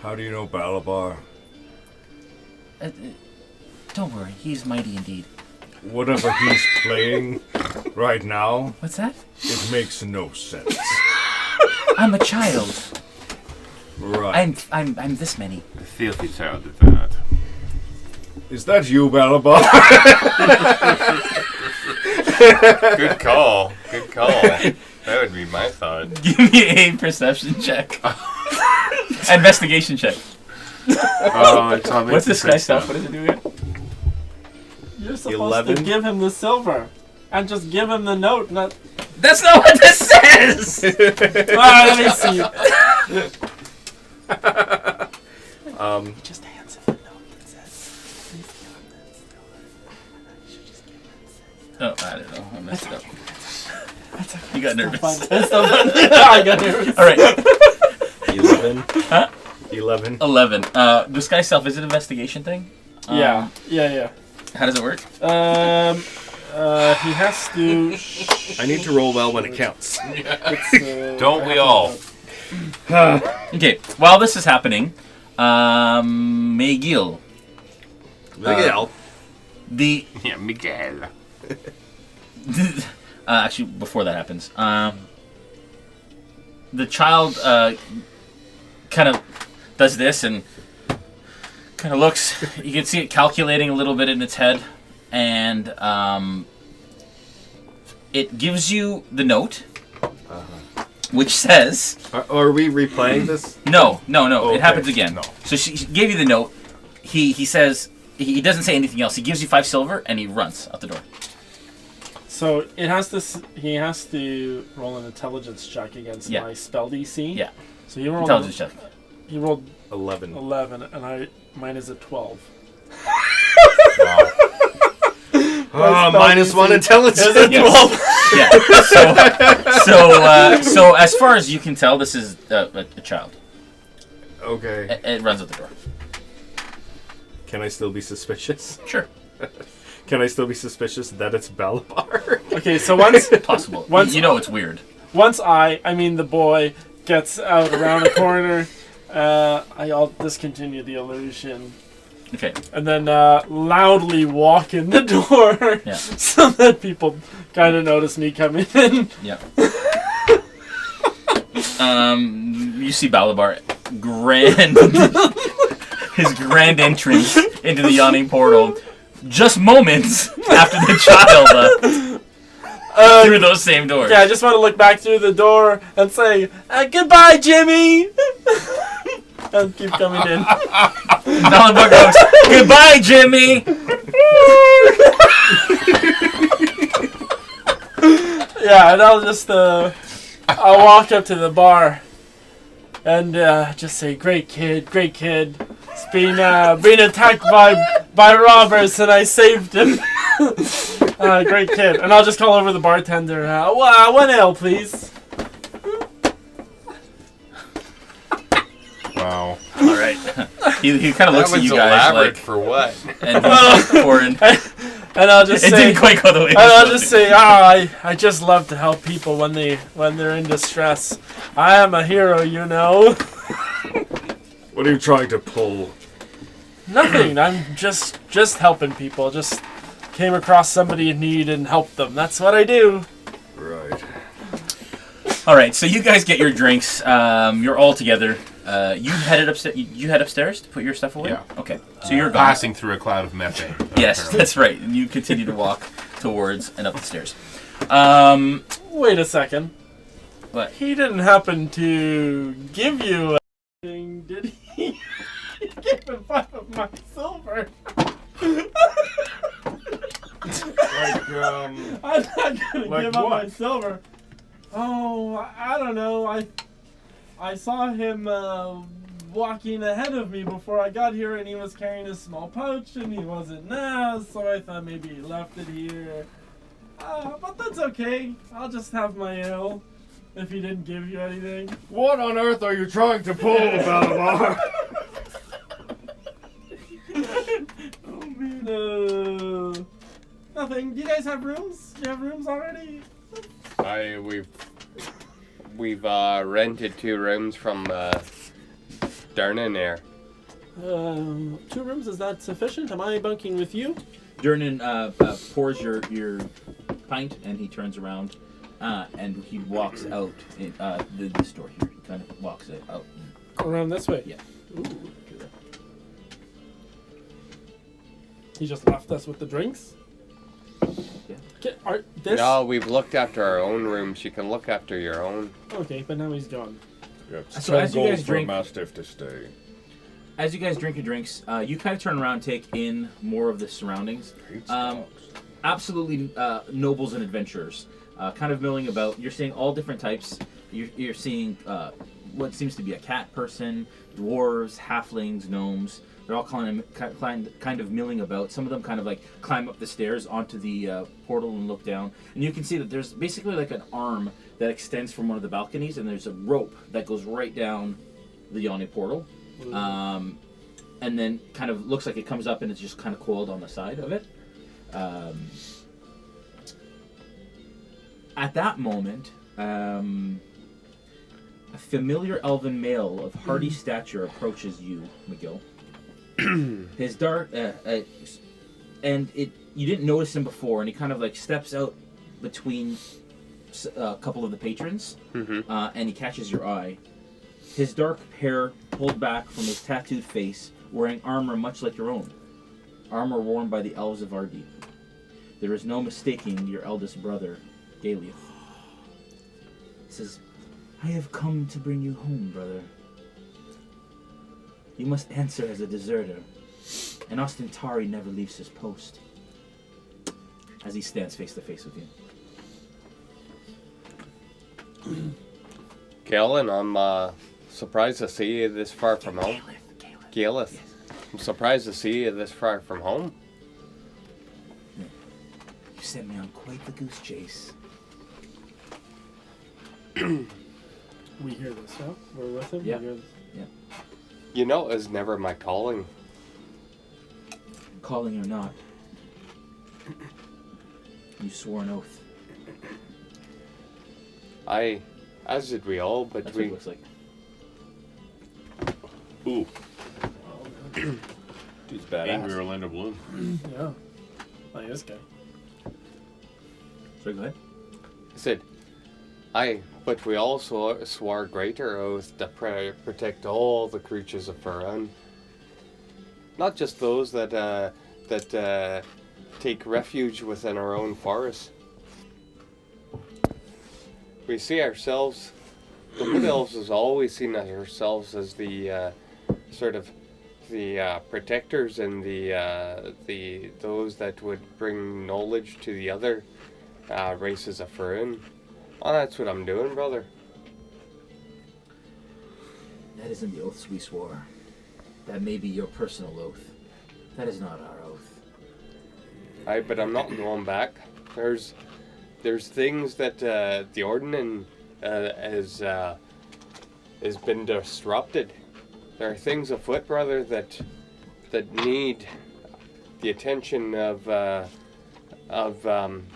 How do you know Balabar? Don't worry, he's mighty indeed. Whatever he's playing right now. What's that? It makes no sense. I'm a child. Right. I'm this many. A filthy child at that. Is that you, Balabar? Good call. Good call. That would be my thought. Give me a perception check. Investigation check. What's this guy's stuff? What does it do again? You're supposed to give him the silver and just give him the note. That's not what this says! Let me see. Just hands him a note that says, "Please give him that silver." You should just give him that. Oh, I don't know. I messed it up. That's okay. You got nervous. I got nervous. All right. 11. Huh? 11. 11. This guy's self, is it an investigation thing? Yeah. How does it work? He has to. I need to roll well when it counts. Don't we all? Okay. While this is happening, Megil. Megil. Miguel. Actually, before that happens, the child kind of does this and kind of looks. You can see it calculating a little bit in its head, and it gives you the note, which says... Are we replaying this? No. Okay. It happens again. No. So she gave you the note. He says... He doesn't say anything else. He gives you 5 silver, and he runs out the door. So it has to. He has to roll an intelligence check against my spell DC. Yeah. So he rolled intelligence check. He rolled 11. 11, and mine is a 12. Wow. -1 intelligence. Yes. 12. Yeah. So as far as you can tell, this is a child. Okay. It runs out the door. Can I still be suspicious? Sure. Can I still be suspicious that it's Balabar? Okay, so once Possible. Once- You know it's weird. once I mean the boy, gets out around the corner, I'll discontinue the illusion. Okay. And then loudly walk in the door Yeah. so that people kind of notice me coming in. Yeah. You see Balabar his grand entrance into the Yawning portal, just moments after the child through those same doors. Yeah, I just want to look back through the door and say, goodbye, Jimmy! And keep coming in. Balabar goes, goodbye, Jimmy! Yeah, and I'll just, I'll walk up to the bar and just say, great kid. It's been attacked by robbers and I saved him. Great kid. And I'll just call over the bartender, 1 ale, please. Wow. All right. He kind of looks at you guys like, for what? and I'll just it say, didn't quite go the way. And I'll just say, I just love to help people when they're in distress. I am a hero, you know. What are you trying to pull? Nothing. I'm just helping people. Just came across somebody in need and helped them. That's what I do. Right. All right. So you guys get your drinks. You're all together. You headed upstairs. You head upstairs to put your stuff away. Yeah. Okay. So you're gone. Passing through a cloud of methane. Yes, apparently. that's right. And you continue to walk towards and up the stairs. Wait a second. What? He didn't happen to give you anything, did he? He gave him 5 of my silver. Like, I'm not gonna like give up what? my silver. Oh, I don't know. I saw him walking ahead of me before I got here, and he was carrying a small pouch, and he wasn't now, so I thought maybe he left it here. But that's okay. I'll just have my ale if he didn't give you anything. what on earth are you trying to pull, Balabar? Oh man. Nothing. Do you guys have rooms? Do you have rooms already? We've rented 2 rooms from Dernan there. 2 rooms, is that sufficient? Am I bunking with you? Dernan pours your pint and he turns around and he walks out this door here. He kind of walks it out. Around this way? Yeah. Ooh. He just left us with the drinks? Yeah. No, we've looked after our own rooms. You can look after your own. Okay, but now he's gone. Yeah, it's So 10 as you gold guys for a drink- mastiff to stay. As you guys drink your drinks, you kind of turn around, take in more of the surroundings. Absolutely nobles and adventurers, kind of milling about. You're seeing all different types. You're seeing what seems to be a cat person, dwarves, halflings, gnomes. They're all kind of milling about. Some of them kind of like climb up the stairs onto the portal and look down. And you can see that there's basically like an arm that extends from one of the balconies, and there's a rope that goes right down the Yawning portal. And then kind of looks like it comes up and it's just kind of coiled on the side of it. At that moment, a familiar elven male of hardy stature approaches you, Megil. His dark, and you didn't notice him before, and he kind of like steps out between a couple of the patrons, and he catches your eye. His dark hair pulled back from his tattooed face, wearing armor much like your own. Armor worn by the elves of Waterdeep. There is no mistaking your eldest brother, Galith. He says, I have come to bring you home, brother. You must answer as a deserter. An Ostentari never leaves his post. As he stands face to face with you. Galen, I'm surprised to see you this far from home. Galith. Yes. I'm surprised to see you this far from home. You sent me on quite the goose chase. We hear this, huh? We're with him? Yeah. Yeah. You know, it was never my calling. Calling or not, You swore an oath. As did we all, but That's we. what it looks like. Ooh, Dude's badass. angry Orlando Bloom. Yeah. Like this guy. Sorry, go ahead. I said, but we also swore a greater oath to protect all the creatures of Faerun. Not just those that take refuge within our own forest. We see ourselves, the Wood Elves has always seen ourselves as the sort of the protectors and the those that would bring knowledge to the other races of Faerun. Oh, that's what I'm doing, brother. That isn't the oaths we swore. That may be your personal oath. That is not our oath. But I'm not going back. There's things that the Ordening has been disrupted. There are things afoot, brother, that need the attention of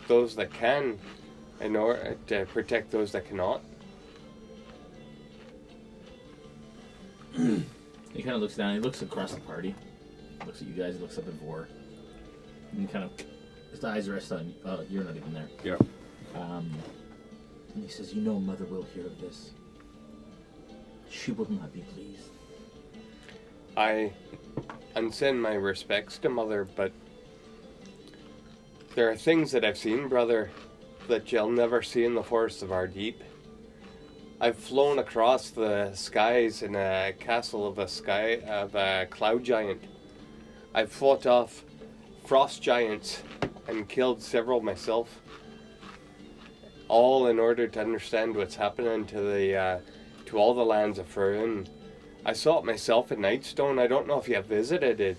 those that can, in order to protect those that cannot. He kind of looks down. He looks across the party. Looks at you guys. Looks up at Vor. And he kind of, his eyes rest on. You're not even there. Yeah. And he says, "You know, Mother will hear of this. She will not be pleased." I send my respects to Mother, but there are things that I've seen, brother, that you'll never see in the forests of Waterdeep. I've flown across the skies in a castle of a cloud giant. I've fought off frost giants and killed several myself. All in order to understand what's happening to all the lands of Faerun. I saw it myself in Nightstone. I don't know if you have visited it,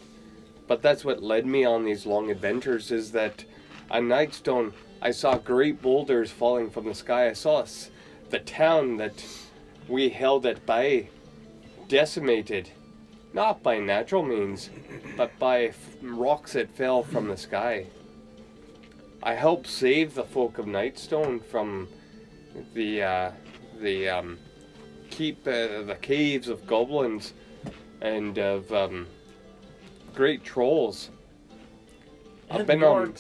but that's what led me on these long adventures, is that on Nightstone I saw great boulders falling from the sky. I saw the town that we held at bay decimated, not by natural means, but by rocks that fell from the sky. I helped save the folk of Nightstone from the caves of goblins and of great trolls. I've been on.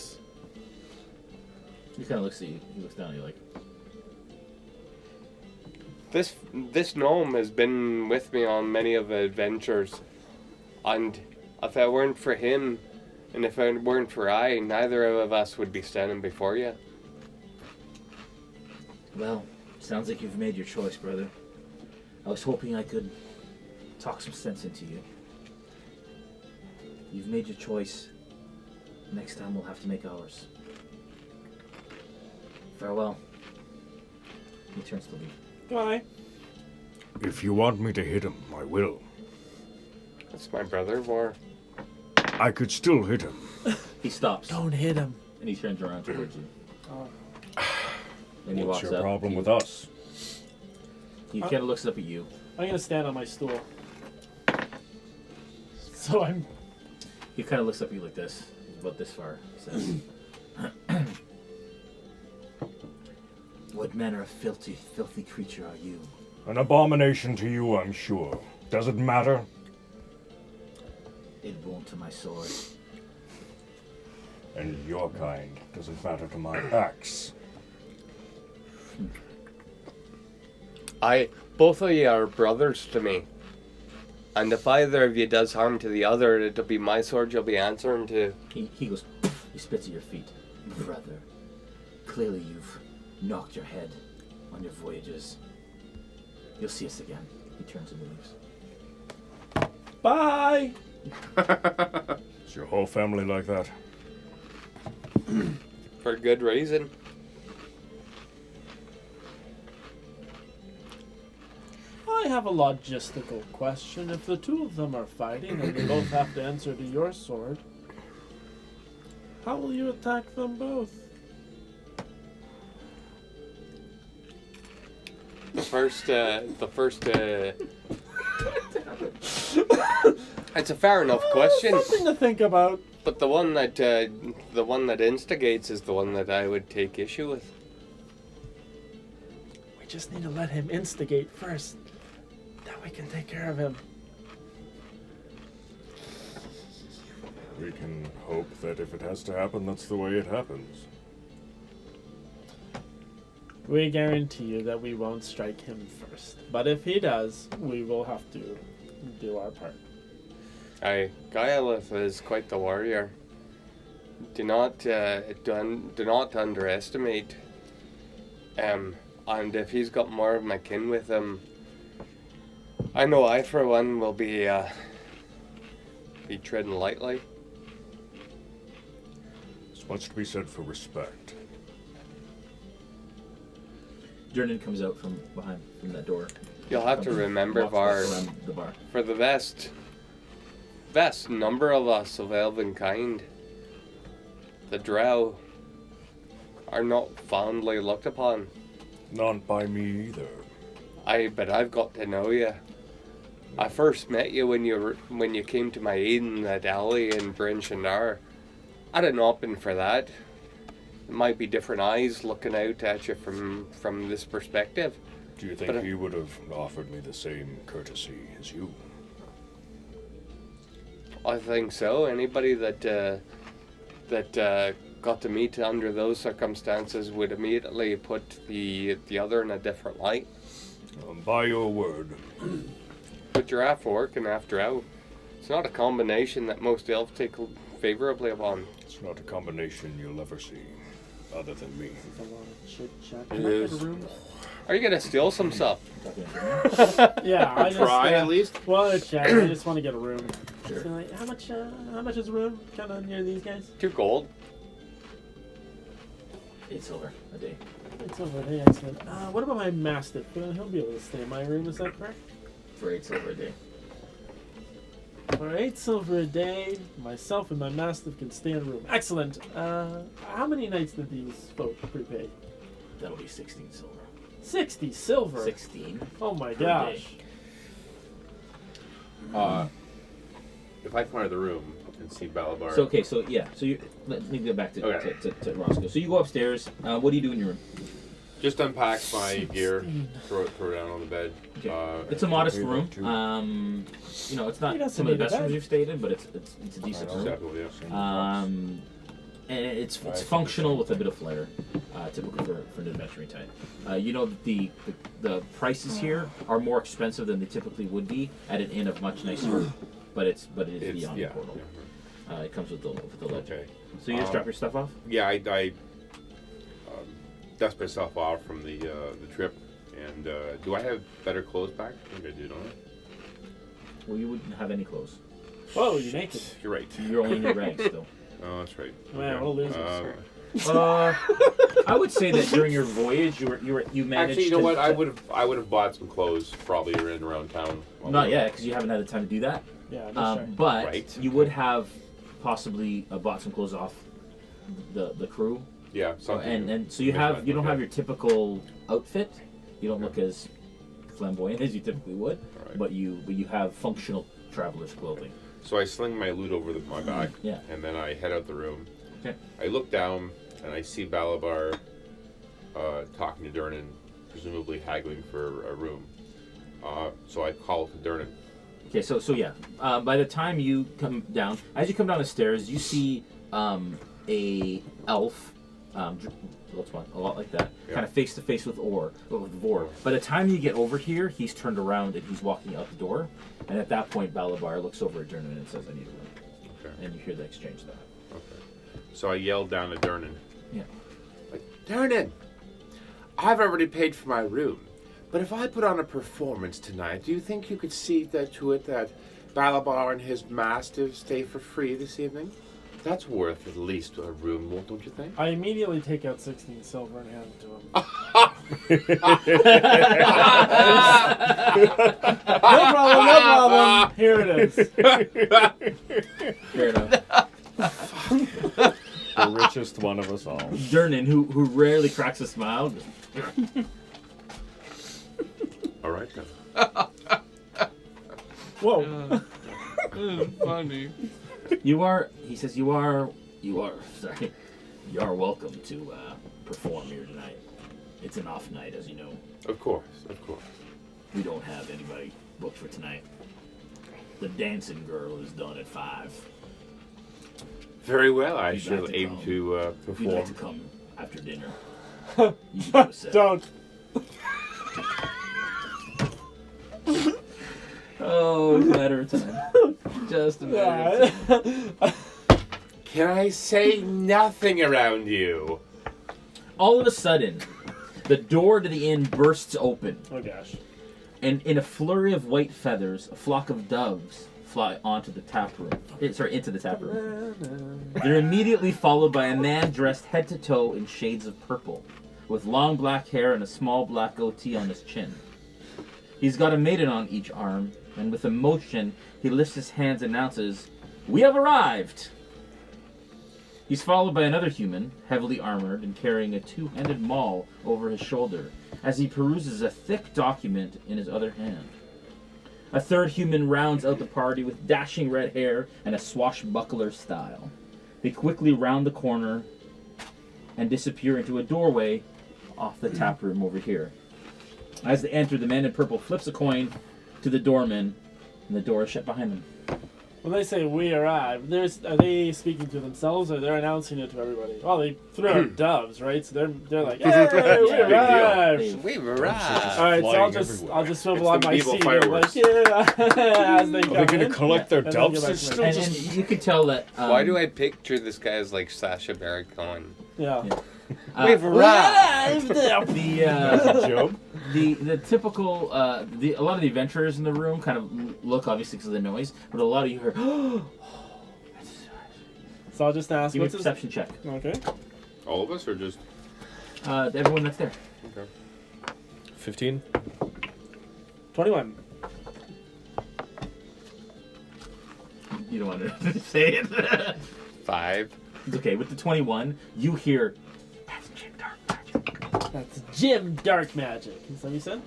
He kind of looks at you. He looks down at you like, This gnome has been with me on many of the adventures, and if it weren't for him, and if it weren't for I, neither of us would be standing before you. "Well, sounds like you've made your choice, brother. I was hoping I could talk some sense into you. You've made your choice. Next time we'll have to make ours. Farewell." He turns to leave. Bye. If you want me to hit him, I will. That's my brother, Vor. I could still hit him. He stops. Don't hit him. And he turns around towards you. Oh. And he What's walks your up. problem with us? He kind of looks up at you. I'm gonna stand on my stool. So I'm. He kind of looks up at you like this. He's about this far. He says, "What manner of filthy creature are you?" An abomination to you, I'm sure. Does it matter? "It won't to my sword." And your kind doesn't matter to my axe. Both of you are brothers to me. And if either of you does harm to the other, it'll be my sword you'll be answering to. He goes, he spits at your feet. "Brother, clearly you've knocked your head on your voyages. You'll see us again." He turns and leaves. Bye. Is your whole family like that? For good reason. I have a logistical question. If the two of them are fighting and they both have to answer to your sword, how will you attack them both? It's a fair enough question. Something to think about. But the one that instigates is the one that I would take issue with. We just need to let him instigate first. Then we can take care of him. We can hope that if it has to happen, that's the way it happens. We guarantee you that we won't strike him first. But if he does, we will have to do our part. Aye, Gaelith is quite the warrior. Do not underestimate. And if he's got more of my kin with him, I know I for one will be treading lightly. There's much to be said for respect. Jordan comes out from behind that door. You'll have to remember, Var, around the bar. for the vast number of us of elven kind, the drow are not fondly looked upon. Not by me either. But I've got to know you. I first met you when you came to my aid in that alley in Bryn Shannara. I'd have not been for that. It might be different eyes looking out at you from this perspective. Do you think he would have offered me the same courtesy as you? I think so. Anybody that got to meet under those circumstances would immediately put the other in a different light. By your word. But you're half orc and half drow. It's not a combination that most elves take favorably upon. It's not a combination you'll ever see, other than me. It is. Are you gonna steal some stuff? Yeah, I try at least. Well, chat. I just want to get a room. Sure. So, like, how much is a room kind of near these guys? 2 gold. 8 silver a day. It's over there. Excellent. What about my mastiff? He'll be able to stay in my room. Is that correct? For 8 silver a day. For 8 silver a day, myself and my mastiff can stay in a room. Excellent. How many nights did these folk prepay? That'll be 16 silver. 60 silver. 16. Oh my per gosh. day. If I come out of the room and see Balabar. So you let me go back to Roscoe. So you go upstairs. What do you do in your room? Just unpack my gear, throw it down on the bed. Okay. It's a modest room. It's not some of the best rooms you've stayed in, but it's a decent room. Acceptable, yeah. And it's functional with a bit of flair, typical for an adventuring type. The prices here are more expensive than they typically would be at an inn of much nicer, but it is beyond the portal. Yeah. It comes with the ledger. Okay. So you just drop your stuff off? Yeah, I dust myself off from the trip, and do I have better clothes back? I think I do, don't I? Well, you wouldn't have any clothes. Whoa, you're naked. You're right. You're only in your rags still. Oh, that's right. Man, what a loser. I would say that during your voyage, you managed. Actually, you know what? I would have bought some clothes probably around town. Not yet, because you haven't had the time to do that. Yeah, that's right. But you would have possibly bought some clothes off the crew. Yeah, something. And so you don't have your typical outfit. You don't look as flamboyant as you typically would, but you have functional traveler's clothing. So I sling my loot over my back, and then I head out the room. Okay. I look down and I see Balabar talking to Durnan, presumably haggling for a room. So I call to Durnan. Okay, so by the time you come down, as you come down the stairs, you see a elf, a lot like that, kind of face to face with Vor. By the time you get over here, he's turned around and he's walking out the door, and at that point, Balabar looks over at Durnan and says, "I need a room." Okay. And you hear the exchange there. Okay. So I yell down at Durnan. Yeah. Like, Durnan, I've already paid for my room, but if I put on a performance tonight, do you think you could see to it that Balabar and his mastiff stay for free this evening? That's worth at least a room, don't you think? I immediately take out 16 silver and hand it to him. No problem. Here it is. Fair enough. The richest one of us all. Durnan, who rarely cracks a smile. All right then. Whoa. This is funny. He says you are welcome to perform here tonight. It's an off night, as you know. Of course. We don't have anybody booked for tonight. The dancing girl is done at 5. Very well. I You'd shall like to aim come. to If you'd perform. like to come after dinner, you can do a set. Don't. Oh, it's a matter of time. Just a matter of time. Can I say nothing around you? All of a sudden, the door to the inn bursts open, Oh gosh. and in a flurry of white feathers, a flock of doves fly onto the tap room. Into the tap room. They're immediately followed by a man dressed head to toe in shades of purple, with long black hair and a small black goatee on his chin. He's got a maiden on each arm, and with a motion, he lifts his hands and announces, "We have arrived!" He's followed by another human, heavily armored and carrying a two-handed maul over his shoulder, as he peruses a thick document in his other hand. A third human rounds out the party with dashing red hair and a swashbuckler style. They quickly round the corner and disappear into a doorway off the tap room over here. As they enter, the man in purple flips a coin to the doorman, and the door is shut behind them. When they say we arrived, are they speaking to themselves or they're announcing it to everybody? Well, they threw out doves, right? So they're like, "Hey, we arrived!" We arrived. All right, so I'll just swivel on my seat and like, yeah, as they come Are they gonna in, collect their and then doves? go back It's to still my- And you can tell that. Why do I picture this guy as like Sacha Baron Cohen? Yeah. We've arrived. Job? The typical a lot of the adventurers in the room kind of look obviously because of the noise, but a lot of you heard. So I'll just ask. Give me a What's his... perception check. Okay. All of us, or just? Everyone that's there. Okay. 15. 21. You don't want to say it. 5. It's okay. With the 21, you hear. That's Jim Dark Magic. That's Jim Dark Magic. Is that what you said?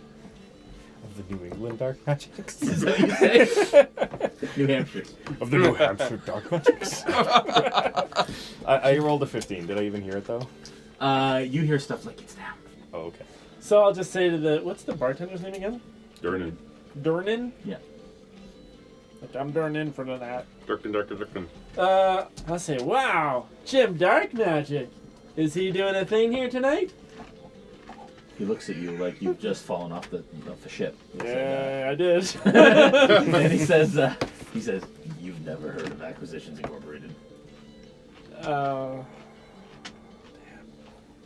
Of the New England Dark Magics. Is that what you say? New Hampshire. Of the New Hampshire Dark Magics. I rolled a 15. Did I even hear it though? You hear stuff like it's them. Oh, okay. So I'll just say to the what's the bartender's name again? Durnan. Durnan. Yeah. Like I'm Durnan for that. Durkin. I'll say, wow, Jim Dark Magic. Is he doing a thing here tonight? He looks at you like you've just fallen off the ship. Yeah, I did. And he says, "You've never heard of Acquisitions Incorporated?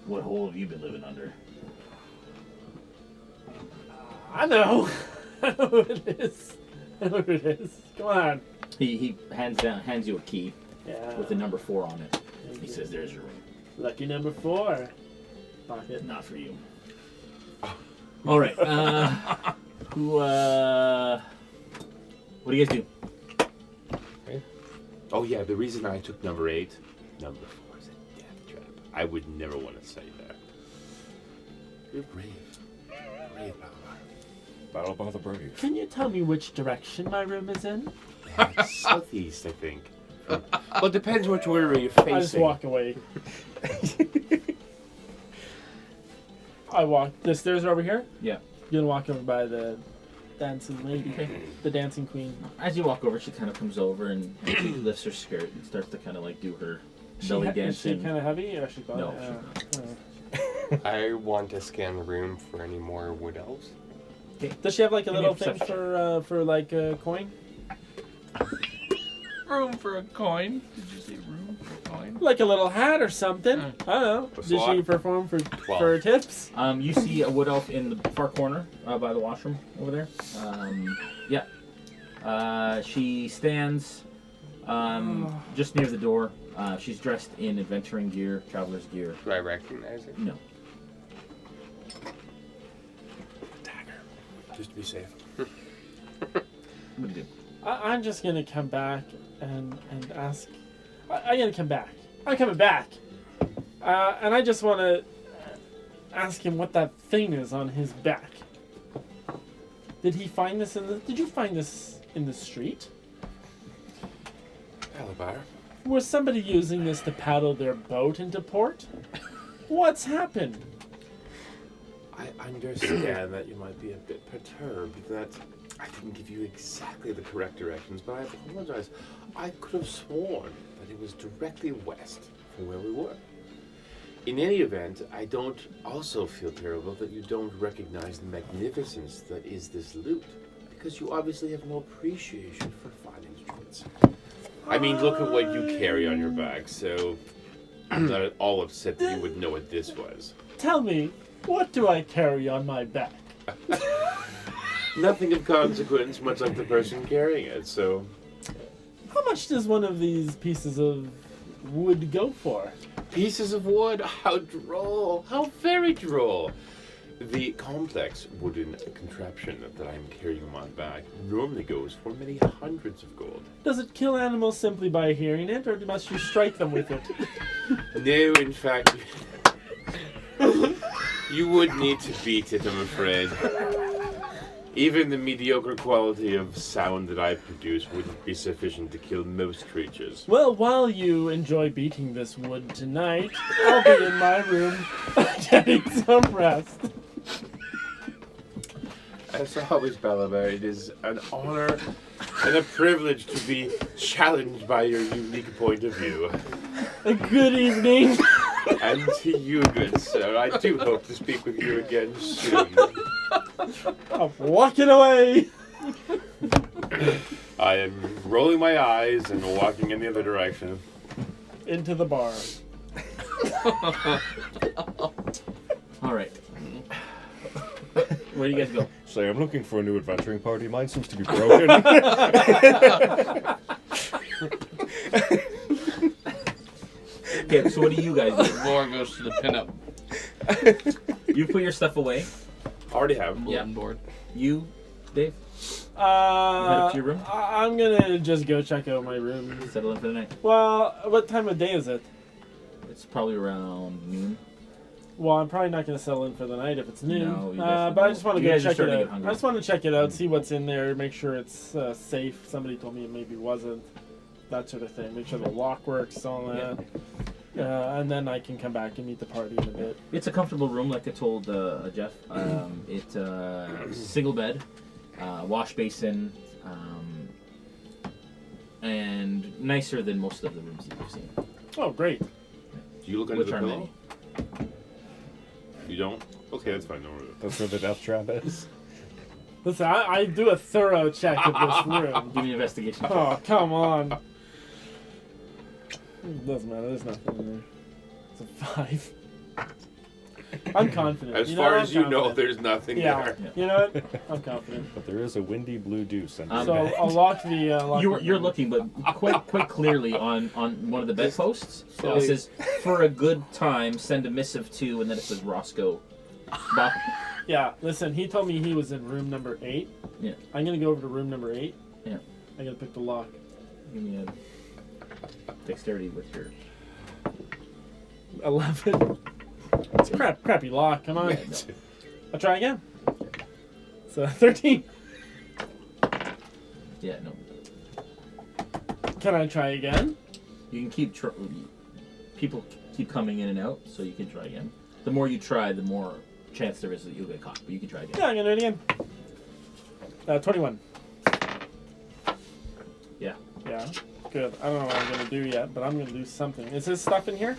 What hole have you been living under?" I know. I know who it is. I know who it is. Come on. He hands you a key Yeah. with the number 4 on it. Thank He you. says, "There's your room. Lucky number 4. Pocket. Not for you." All right. What do you guys do? Oh yeah, the reason I took number 8, number 4 is a death trap. I would never want to say that. You're brave. Brave, Balabar. Balabar the Brave. Can you tell me which direction my room is in? Yeah, it's southeast, I think. Well, it depends which way you're facing. I just walk away. I walk. The stairs are over here? Yeah. You're gonna walk over by the dancing lady. Okay. The dancing queen. As you walk over, she kind of comes over and she lifts her skirt and starts to kind of like do her belly Is dancing. she kind of heavy or is she No, I want to scan the room for any more wood elves. Does she have like a Give me a little thing perception. for like a coin? Room for a coin? Did you say room for a coin? Like a little hat or something? I don't know. A Did she slot? perform for 12. tips? You see a wood elf in the far corner by the washroom over there. Yeah. She stands just near the door. She's dressed in adventuring gear, traveler's gear. Do I recognize it? No. Just to be safe. What do you do? I'm just gonna come back and ask. I'm gonna come back. I'm coming back. And I just want to ask him what that thing is on his back. Did he find this Did you find this in the street? Balabar. Was somebody using this to paddle their boat into port? What's happened? I understand that you might be a bit perturbed that I didn't give you exactly the correct directions, but I apologize. I could have sworn that it was directly west from where we were. In any event, I don't also feel terrible that you don't recognize the magnificence that is this loot, because you obviously have no appreciation for fine instruments. I mean, look at what you carry on your back, so I'm not at all upset that you would know what this was. Tell me, what do I carry on my back? Nothing of consequence, much like the person carrying it, so... How much does one of these pieces of wood go for? Pieces of wood? How droll! How very droll! The complex wooden contraption that I'm carrying on my back normally goes for many hundreds of gold. Does it kill animals simply by hearing it, or must you strike them with it? No, in fact, you would need to beat it, I'm afraid. Even the mediocre quality of sound that I produce wouldn't be sufficient to kill most creatures. Well, while you enjoy beating this wood tonight, I'll be in my room getting some rest. As always, Balabar, it is an honor and a privilege to be challenged by your unique point of view. A good evening. And to you, good sir. I do hope to speak with you again soon. I'm walking away. I am rolling my eyes and walking in the other direction. Into the bar. All right. Where do you guys go? Say, I'm looking for a new adventuring party. Mine seems to be broken. Okay, so what do you guys do? Vor goes to the pinup. You put your stuff away. Already have. Bulletin board. You, Dave? Head Uh, up to your room? I'm gonna just go check out my room. Settle in for the night. Well, what time of day is it? It's probably around noon. Well, I'm probably not gonna settle in for the night if it's noon. No, you guys but I just want to you go guys are check it starting to out. get hungry. I just want to check it out, see what's in there, make sure it's safe. Somebody told me it maybe wasn't. That sort of thing. Make sure the lock works, all that. And then I can come back and meet the party in a bit. It's a comfortable room, like I told Jeff. It's single bed, wash basin, and nicer than most of the rooms that you've seen. Oh, great. Do you look under Which the are pillow? You don't? Okay, that's fine. Don't worry. That's where the death trap is. Listen, I do a thorough check of this room. Give me an investigation. Oh, come on. It doesn't matter. There's nothing in there. It's a 5. I'm confident. As You far I'm as you know, confident. there's nothing Yeah. there. You know what? I'm confident. But there is a windy blue deuce. So I'll lock the. You're looking, but quite clearly on one of the bedposts. So- It says, "For a good time, send a missive to," and then it says Roscoe. Bob. Yeah. Listen, he told me he was in room number 8. Yeah. I'm gonna go over to room number 8. Yeah. I gotta pick the lock. Give me a dexterity with your. 11. It's a crappy lock. Come on. Yeah, no. I'll try again. So 13. Yeah, no. Can I try again? You can keep. People keep coming in and out, so you can try again. The more you try, the more chance there is that you'll get caught. But you can try again. Yeah, I'm gonna do it again. 21. Yeah. Yeah. Good. I don't know what I'm gonna do yet, but I'm gonna do something. Is his stuff in here?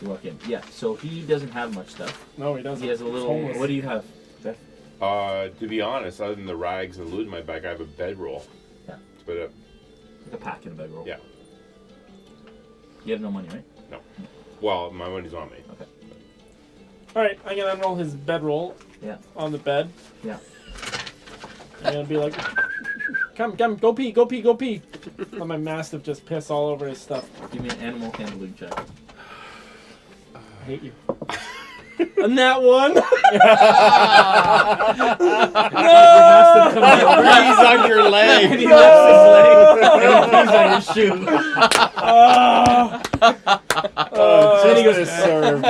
You walk in. Yeah. So he doesn't have much stuff. No, he doesn't. He has a He's little. homeless. What do you have, Jeff? To be honest, other than the rags and loot in my bag, I have a bedroll. Yeah. But Like a pack in a bedroll. yeah, You have no money, right? no. Well, my money's on me. Okay. All right, I'm gonna unroll his bedroll. Yeah. On the bed. Yeah. I'm gonna be like, come, go pee, go pee, go pee. Let my mastiff just piss all over his stuff. Give me an animal handling check. I hate you. And that one. He's on your leg. And he lifts his leg. And he's on your shoe. Oh, Then he goes, served.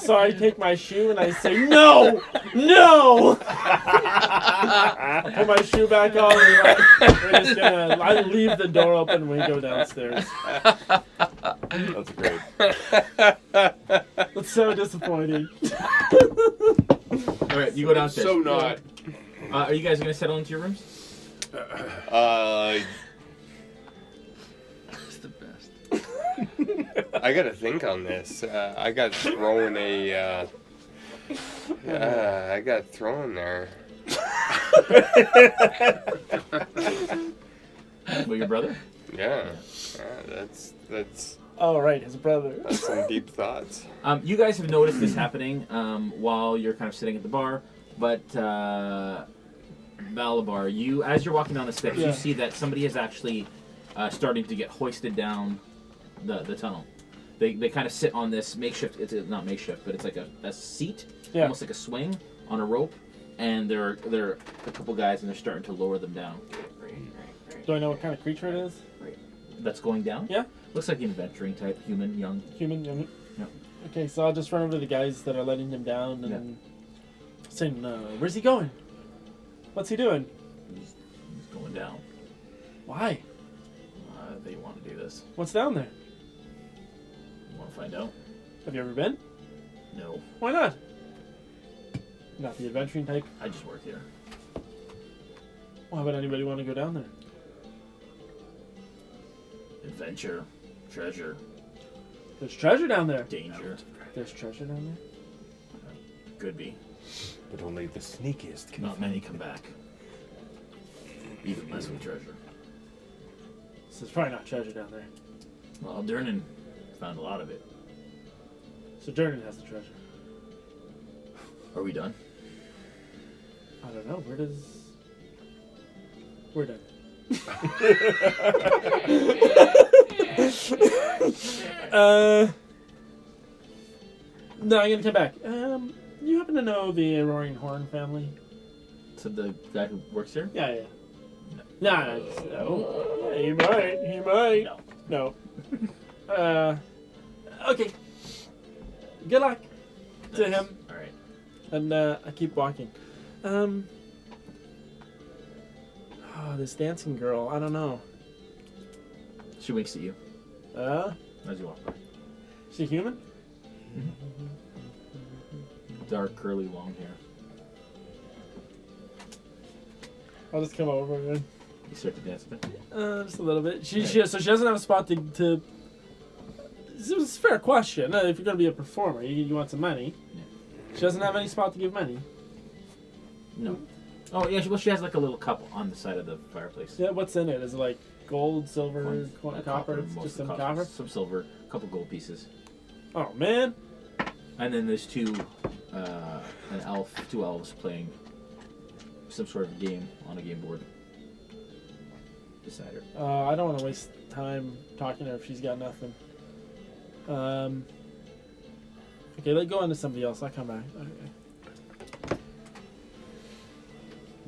So I take my shoe and I say, no! No! I put my shoe back on and I leave the door open and we go downstairs. That's great. It's so disappointing. All right, you go downstairs. So not. Are you guys gonna settle into your rooms? It's the best. I gotta think on this. I got thrown a. I got thrown there. With your brother? Yeah. That's Oh, right, his brother. that's some deep thoughts. You guys have noticed this happening while you're kind of sitting at the bar, but Balabar, as you're walking down the steps, you see that somebody is actually starting to get hoisted down the tunnel. They kind of sit on this makeshift. It's not makeshift, but it's like a seat, almost like a swing on a rope, and they're a couple guys, and they're starting to lower them down. Do I know what kind of creature it is? That's going down? Yeah. Looks like an adventuring type, human, young. Human, young. Yep. Okay, so I'll just run over to the guys that are letting him down and saying, where's he going? What's he doing? He's going down. Why? They want to do this. What's down there? You want to find out? Have you ever been? No. Why not? Not the adventuring type? I just work here. Why would anybody want to go down there? Adventure, treasure, There's treasure down there. danger. There's treasure down there? Could be. But only the sneakiest can. Not many come back. Even less with treasure. So there's probably not treasure down there. Well, Durnan found a lot of it. So Durnan has the treasure. Are we done? I don't know. We're done. No, I'm gonna come back. You happen to know the Roaring Horn family? To the guy who works here? Yeah. No. Yeah, he might. No. Okay. Good luck to him. All right. And I keep walking. This dancing girl. I don't know. She winks at you as you walk by. Is she human? Dark, curly, long hair. I'll just come over and You start to dance a bit. just a little bit. So she doesn't have a spot to. This is a fair question. If you're gonna be a performer, you want some money. Yeah. She doesn't have any spot to give money. No. Oh yeah. She has like a little cup on the side of the fireplace. Yeah. What's in it? Is it like gold, silver, copper? It's most just of some the copper. some silver, a couple gold pieces, Oh man. and then there's two elves playing some sort of game on a game board beside her. I don't want to waste time talking to her if she's got nothing. Okay, let's go on to somebody else. I'll come back. Okay.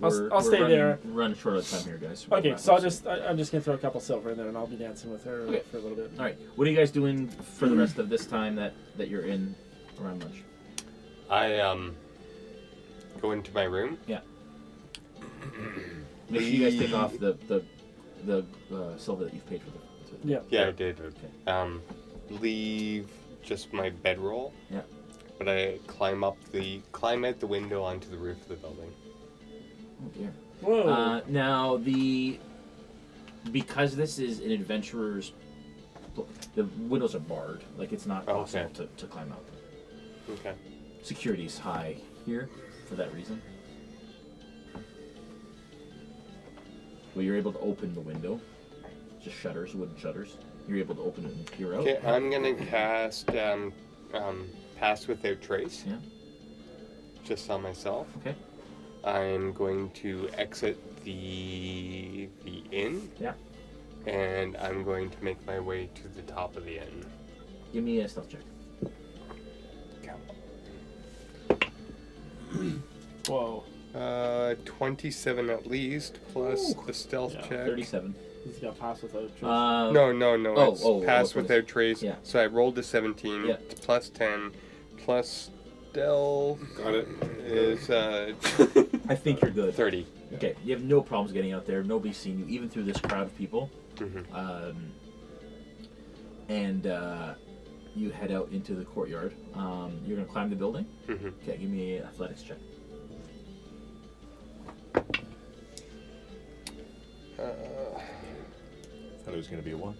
I'll stay there. Run short of time here, guys. Okay, so I'm just gonna throw a couple silver in there, and I'll be dancing with her for a little bit. All right. What are you guys doing for the rest of this time that you're in around lunch? I go into my room. Yeah. Make sure you guys take off the silver that you've paid for. Yeah, I did. Okay. Leave just my bedroll. Yeah. But I climb out the window onto the roof of the building. Oh dear. Whoa. Now because this is an adventurer's, the windows are barred. Like it's not possible to climb out. Okay. Security's high here for that reason. Well, you're able to open the window. Just shutters, wooden shutters. You're able to open it and peer out. Okay, I'm gonna cast Pass Without Trace. Yeah. Just on myself. Okay. I'm going to exit the inn. Yeah. And I'm going to make my way to the top of the inn. Give me a stealth check. Whoa. 27 at least, plus the stealth check. 37. He's got pass without trace. No. Oh, it's pass oh, without trace. Yeah. So I rolled a 17. Yeah. It's plus 10. Plus stealth. Got it. Is I think you're good. 30. Okay, you have no problems getting out there. Nobody's seen you, even through this crowd of people. Mm-hmm. And you head out into the courtyard. You're going to climb the building? Mm-hmm. Okay, give me an athletics check. Thought it was going to be a 1.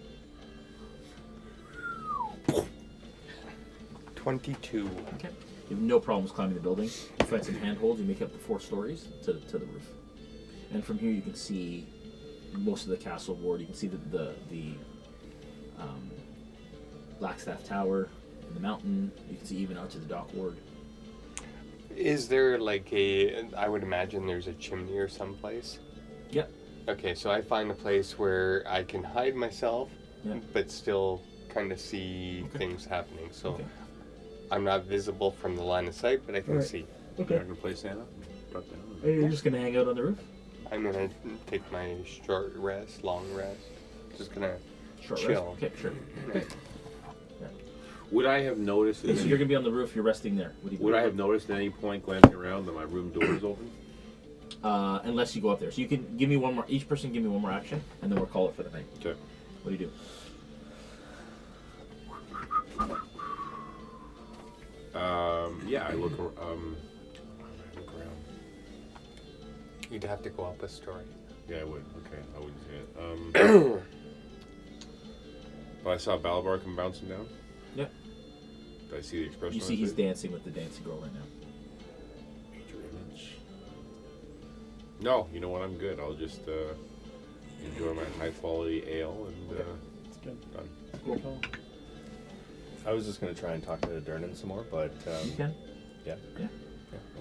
22. Okay. You have no problems climbing the building. You find some handholds. You make up the 4 stories to the roof. And from here you can see most of the castle ward. You can see the Blackstaff Tower in the mountain. You can see even out to the dock ward. Is there I would imagine there's a chimney or someplace? Yep. Okay, so I find a place where I can hide myself, Yeah. but still kind of see things happening. So Okay. I'm not visible from the line of sight, but I can Alright. see. You're not going to play Santa? Drop down. And you're just going to hang out on the roof? I'm gonna take my short rest, long rest. Just gonna Short chill. rest? Okay, sure. Okay. Would I have noticed? So you're going to be on the roof. You're resting there. What do you Would I have noticed at any point glancing around that my room door is open? Unless you go up there. So you can give me one more. Each person give me one more action, and then we'll call it for the night. Okay. What do you do? Yeah, I look. Look around. You'd have to go up a story. Yeah, I would. Okay, I wouldn't say it. But I saw Balabar come bouncing down. Yeah. Did I see the expression? You see he's dancing with the dancing girl right now. Major image. No, you know what? I'm good. I'll just enjoy my high quality ale and It's good. done. Cool. I was just going to try and talk to Dernan some more, but... You can. Yeah? Yeah.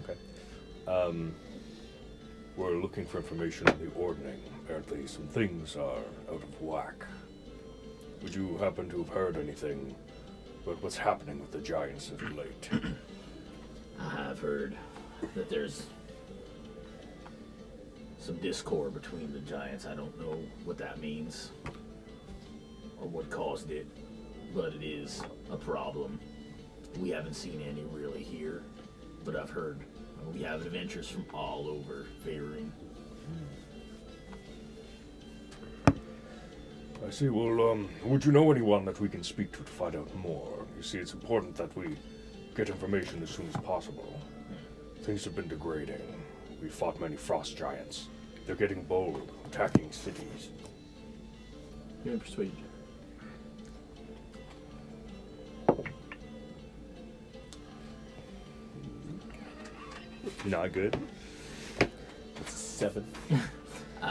Okay. We're looking for information on the Ordening. Apparently some things are out of whack. Would you happen to have heard anything about what's happening with the Giants of late? I have heard that there's some discord between the Giants. I don't know what that means or what caused it, but it is a problem. We haven't seen any really here, but I've heard we have adventures from all over Faerun. I see. Well, would you know anyone that we can speak to find out more? You see, it's important that we get information as soon as possible. Things have been degrading. We fought many frost giants. They're getting bold, attacking cities. Give me persuasion. Not good. It's a 7.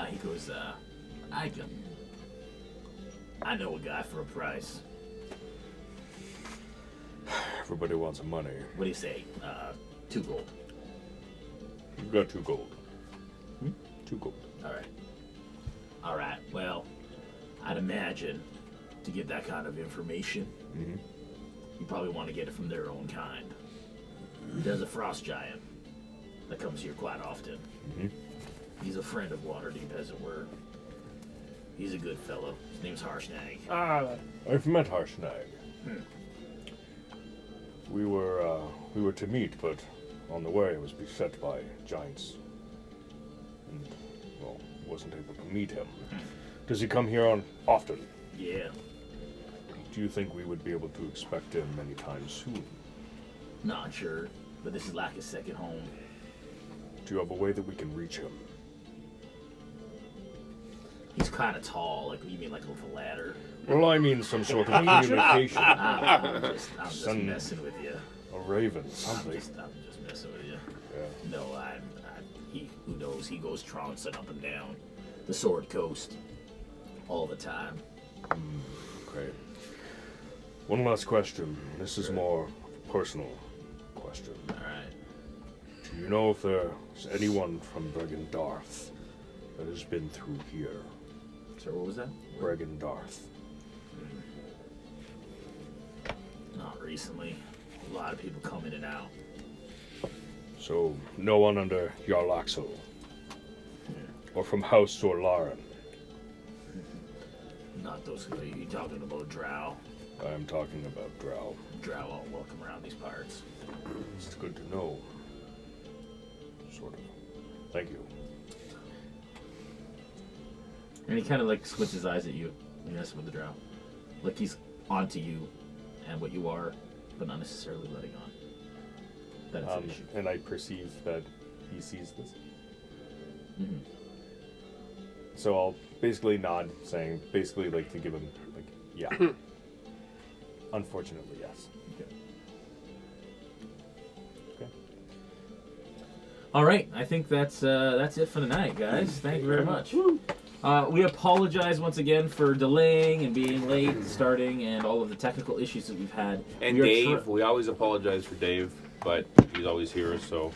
He goes, I know a guy for a price. Everybody wants money. What do you say? 2 gold. You've got 2 gold. 2 gold. Alright, well, I'd imagine to get that kind of information, you probably want to get it from their own kind. There's a frost giant that comes here quite often. He's a friend of Waterdeep, as it were. He's a good fellow. His name's Harshnag. I've met Harshnag. We were to meet, but on the way I was beset by giants. And, well, wasn't able to meet him. Does he come here on often? Yeah. Do you think we would be able to expect him anytime soon? Not sure, but this is like his second home. Do you have a way that we can reach him? He's kind of tall. Like, you mean like with a ladder? Well, I mean some sort of communication. I'm just messing with you. A raven, something. I'm just messing with you. Yeah. No, who knows? He goes trouncing up and down the Sword Coast all the time. Okay. One last question. This is more of a personal question. All right. Do you know if there's anyone from Bregan Darth that has been through here? So what was that? Bregan Darth. Not recently. A lot of people come in and out. So, no one under Jarlaxle? Or from House Zorlaren? Not those. Are you talking about drow? I am talking about drow. Drow all welcome around these parts. It's good to know. Sort of. Thank you. And he kind of like squints his eyes at you when you're messing with the drow. Like he's onto you and what you are, but not necessarily letting on. That it's an issue. And I perceive that he sees this. Mm-hmm. So I'll basically nod, saying, basically like to give him, like, yeah. Unfortunately, yes. Okay. All right, I think that's it for the night, guys. Thank you very much. We apologize once again for delaying and being late starting and all of the technical issues that we've had. And Dave, we always apologize for Dave, but he's always here, so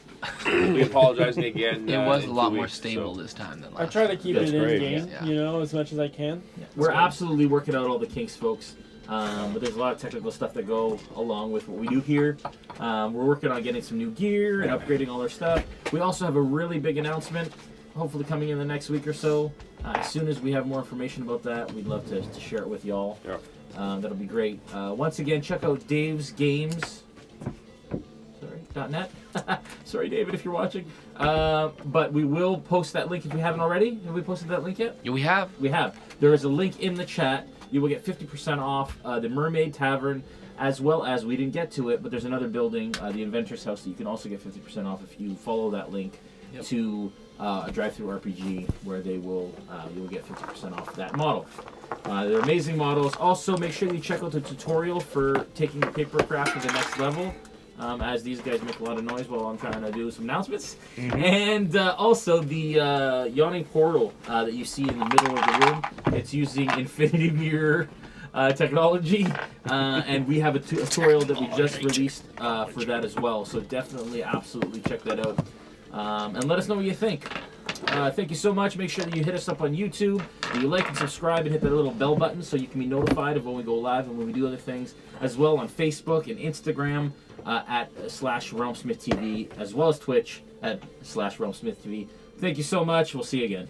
we apologize again. It was a lot more weeks, stable this time than I last. try to keep it in great. game, Yeah. you know, as much as I can. Yeah. We're absolutely working out all the kinks, folks. But there's a lot of technical stuff that go along with what we do here. We're working on getting some new gear and upgrading all our stuff. We also have a really big announcement, hopefully coming in the next week or so. As soon as we have more information about that, we'd love to share it with y'all. Yeah. That'll be great. Once again, check out Dave's Games. .net. Sorry, David, if you're watching. But we will post that link if we haven't already. Have we posted that link yet? Yeah, we have. We have. There is a link in the chat. You will get 50% off the Mermaid Tavern, as well as, we didn't get to it, but there's another building, the Inventor's House, that you can also get 50% off if you follow that link to a drive-through RPG, where they will you will get 50% off that model. They're amazing models. Also, make sure you check out the tutorial for taking your papercraft to the next level. As these guys make a lot of noise while I'm trying to do some announcements. And also the Yawning portal that you see in the middle of the room. It's using infinity mirror technology. And we have a tutorial that we just released for that as well. So definitely, absolutely check that out. And let us know what you think. Thank you so much. Make sure that you hit us up on YouTube. You like and subscribe and hit that little bell button so you can be notified of when we go live and when we do other things. As well on Facebook and Instagram. At /RealmSmith TV, as well as Twitch at /RealmSmith TV. Thank you so much. We'll see you again.